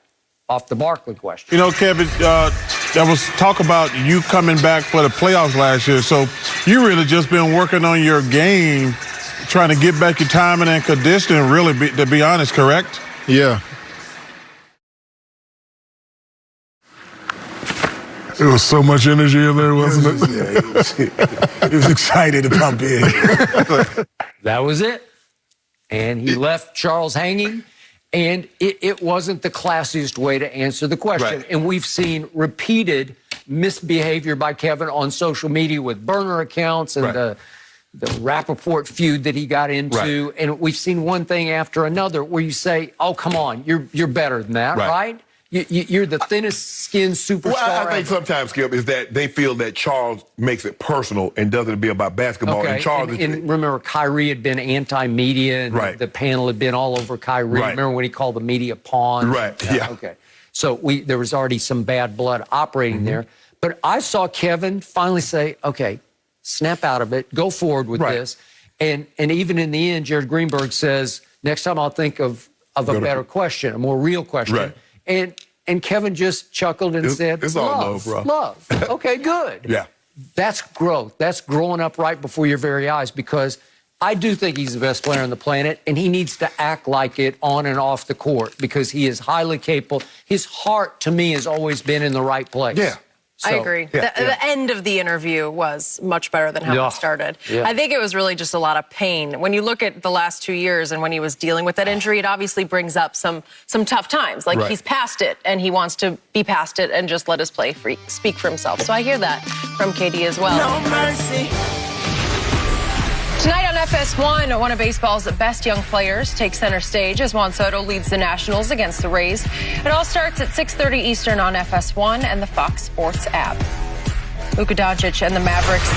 off the Barkley question. You know, Kevin, there was talk about you coming back for the playoffs last year. So you really just been working on your game, trying to get back your timing and conditioning, really, to be honest, correct? Yeah. There was so much energy in there, wasn't it? Yeah, he was excited to pump in. That was it. And he left Charles hanging. And it wasn't the classiest way to answer the question. Right. And we've seen repeated misbehavior by Kevin on social media with burner accounts and the Rappaport feud that he got into. Right. And we've seen one thing after another where you say, oh, come on, you're better than that, right? You're the thinnest skinned superstar. Well, I think sometimes, Skip, is that they feel that Charles makes it personal and doesn't be about basketball. Okay. And Charles and remember, Kyrie had been anti-media, and the panel had been all over Kyrie. Right. Remember when he called the media pawns? Right, yeah. Okay. So there was already some bad blood operating there. But I saw Kevin finally say, okay, snap out of it, go forward with this. And even in the end, Jared Greenberg says, next time I'll think of a better question, a more real question. Right. And Kevin just chuckled and said, it's all love, bro. Love. Okay, good. Yeah. That's growth. That's growing up right before your very eyes, because I do think he's the best player on the planet, and he needs to act like it on and off the court because he is highly capable. His heart, to me, has always been in the right place. Yeah. I agree. The end of the interview was much better than how it started. Yeah. I think it was really just a lot of pain. When you look at the last 2 years and when he was dealing with that injury, it obviously brings up some tough times. Like he's past it and he wants to be past it and just let his play speak for himself. So I hear that from KD as well. No mercy. Tonight on FS1, one of baseball's best young players takes center stage as Juan Soto leads the Nationals against the Rays. It all starts at 6:30 Eastern on FS1 and the Fox Sports app. Luka Doncic and the Mavericks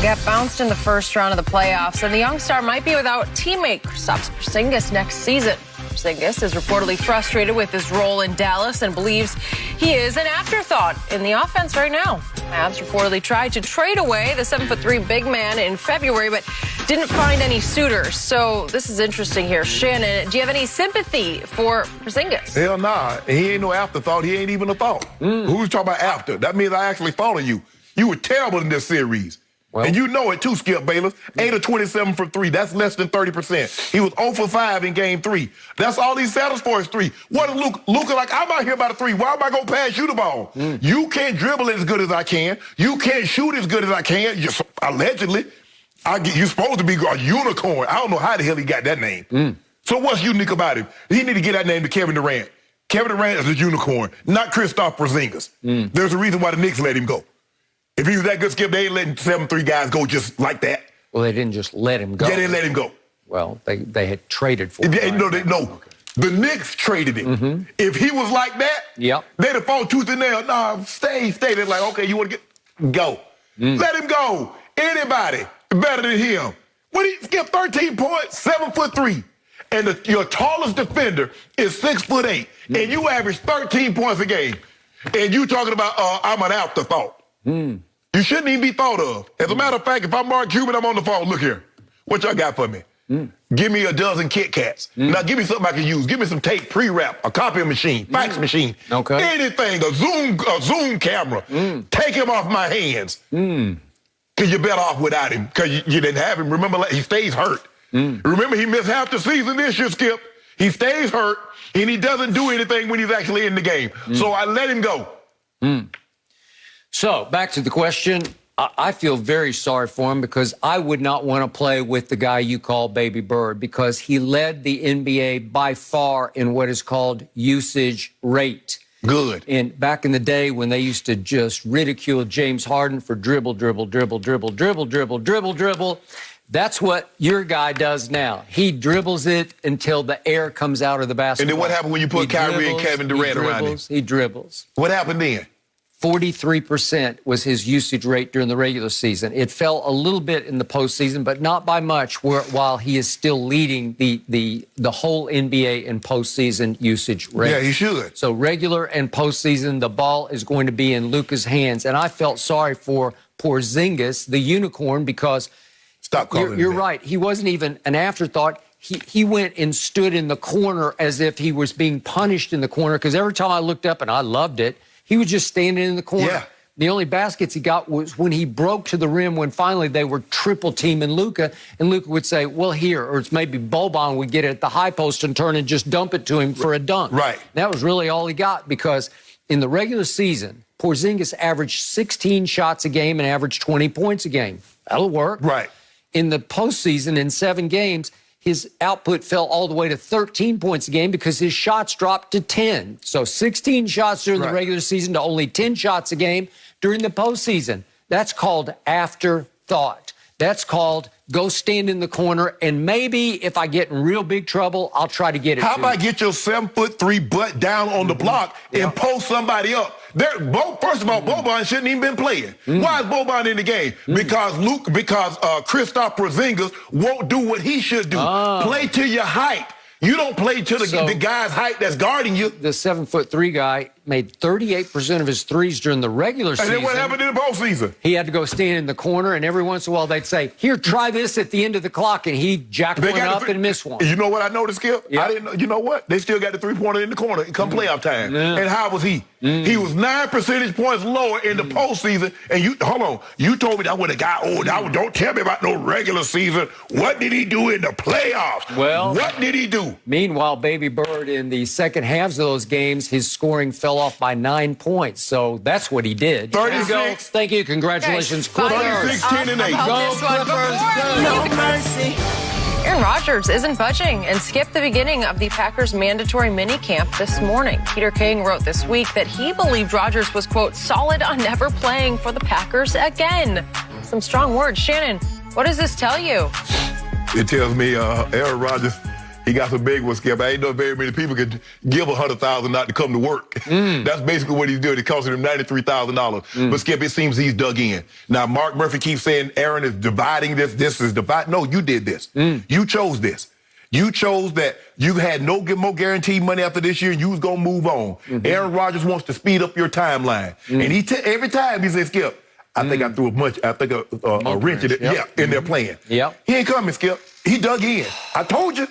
get bounced in the first round of the playoffs, and the young star might be without teammate Kristaps Porzingis next season. Porzingis is reportedly frustrated with his role in Dallas and believes he is an afterthought in the offense right now. Mavs reportedly tried to trade away the 7'3" big man in February, but didn't find any suitors. So this is interesting here. Shannon, do you have any sympathy for Porzingis? Hell nah. He ain't no afterthought. He ain't even a thought. Who's talking about after? That means I actually thought of you. You were terrible in this series. Well, and you know it too, Skip Bayless. 8 of 27 for 3. That's less than 30%. He was 0 for 5 in game 3. That's all he settles for is 3. What is Luka like? I'm out here about a 3. Why am I going to pass you the ball? You can't dribble as good as I can. You can't shoot as good as I can. Allegedly. You're supposed to be a unicorn. I don't know how the hell he got that name. So what's unique about him? He need to get that name to Kevin Durant. Kevin Durant is a unicorn, not Kristaps Porzingis. There's a reason why the Knicks let him go. If he was that good, Skip, they ain't letting 7-3 guys go just like that. Well, they didn't just let him go. Yeah, they let him go. Well, they had traded for him. No. The Knicks traded him. If he was like that, they'd have fought tooth and nail. Nah, stay. They're like, okay, you want to go. Let him go. Anybody better than him. What he Skip 13 points, 7'3", and your tallest defender is 6'8", and you average 13 points a game, and you talking about I'm an afterthought. You shouldn't even be thought of. As a matter of fact, if I'm Mark Cuban, I'm on the phone. Look here. What y'all got for me? Give me a dozen Kit Kats. Now give me something I can use. Give me some tape, pre-wrap, a copy machine, fax machine, anything, a zoom camera. Take him off my hands. Because you're better off without him because you didn't have him. Remember, he stays hurt. Remember, he missed half the season this year, Skip. He stays hurt, and he doesn't do anything when he's actually in the game. So I let him go. So, back to the question. I feel very sorry for him because I would not want to play with the guy you call Baby Bird because he led the NBA by far in what is called usage rate. Good. And back in the day when they used to just ridicule James Harden for dribble, that's what your guy does now. He dribbles it until the air comes out of the basketball. And then what happened when you put Kyrie and Kevin Durant around him? He dribbles. What happened then? 43% was his usage rate during the regular season. It fell a little bit in the postseason, but not by much, while he is still leading the whole NBA in postseason usage rate. Yeah, he should. So regular and postseason, the ball is going to be in Luka's hands. And I felt sorry for Porzingis, the unicorn, because stop calling you're right. He wasn't even an afterthought. He went and stood in the corner as if he was being punished in the corner, because every time I looked up, and I loved it, he was just standing in the corner. Yeah. The only baskets he got was when he broke to the rim when finally they were triple teaming Luka, and Luka would say, well, here, or it's maybe Boban would get it at the high post and turn and just dump it to him for a dunk. Right. That was really all he got, because in the regular season, Porzingis averaged 16 shots a game and averaged 20 points a game. That'll work. Right. In the postseason, in 7 games, his output fell all the way to 13 points a game because his shots dropped to 10. So 16 shots during the regular season to only 10 shots a game during the postseason. That's called afterthought. That's called go stand in the corner, and maybe if I get in real big trouble, I'll try to get it. How about get your 7'3" butt down on the block and post somebody up? First of all, Boban shouldn't even been playing. Why is Boban in the game? Because Kristaps Porzingis won't do what he should do. Play to your height. You don't play to the guy's height that's guarding you. The 7'3" guy made 38% of his threes during the regular season. And then what happened in the postseason? He had to go stand in the corner, and every once in a while they'd say, here, try this at the end of the clock, and he'd jack one up and miss one. You know what I noticed, Skip? Yep. I didn't know. You know what? They still got the three-pointer in the corner come playoff time. And how was he? He was 9 percentage points lower in the postseason. And you told me that when a guy, don't tell me about no regular season. What did he do in the playoffs? Well, what did he do? Meanwhile, Baby Bird, in the second halves of those games, his scoring fell off by 9 points. So that's what he did. 36. Thank you. Congratulations. 36, 10, and 8. Go Clippers. No mercy. Aaron Rodgers isn't budging and skipped the beginning of the Packers' mandatory minicamp this morning. Peter King wrote this week that he believed Rodgers was, quote, solid on never playing for the Packers again. Some strong words. Shannon, what does this tell you? It tells me Aaron Rodgers, he got some big ones, Skip. I ain't know very many people could give $100,000 not to come to work. That's basically what he's doing. It costing him $93,000. But, Skip, it seems he's dug in. Now, Mark Murphy keeps saying Aaron is dividing this. This is dividing. No, you did this. You chose this. You chose that you had no more guaranteed money after this year and you was going to move on. Aaron Rodgers wants to speed up your timeline. And every time he says, Skip, I think I threw a wrench in it. In their plan. He ain't coming, Skip. He dug in. I told you.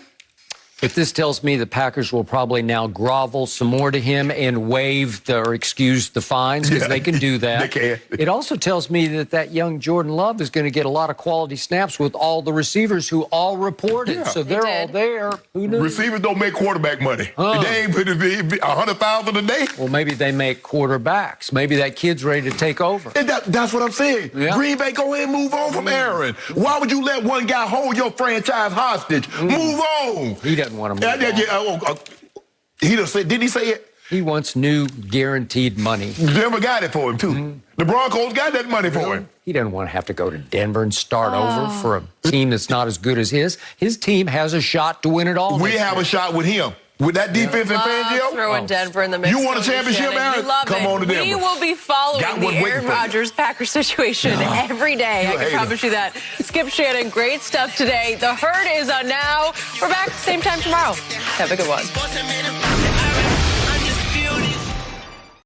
But this tells me the Packers will probably now grovel some more to him and waive or excuse the fines, because they can do that. They can. It also tells me that young Jordan Love is going to get a lot of quality snaps with all the receivers who all reported. Yeah. So they're all there. Who knew? Receivers don't make quarterback money. They ain't put $100,000 a day. Well, maybe they make quarterbacks. Maybe that kid's ready to take over. And that's what I'm saying. Yeah. Green Bay, go ahead and move on from Aaron. Why would you let one guy hold your franchise hostage? Move on. He doesn't want to move on. He done said, didn't he say it? He wants new guaranteed money. Denver got it for him, too. The Broncos got that money for him. He doesn't want to have to go to Denver and start over for a team that's not as good as his. His team has a shot to win it all. We have a shot with him. With that defense in Fangio? Throwing Denver in the mix. You want a championship, Aaron? You love Come on to Denver. We will be following the Aaron Rodgers Packers situation every day. I can promise you that. Skip Shannon, great stuff today. The Herd is on now. We're back same time tomorrow. Have a good one.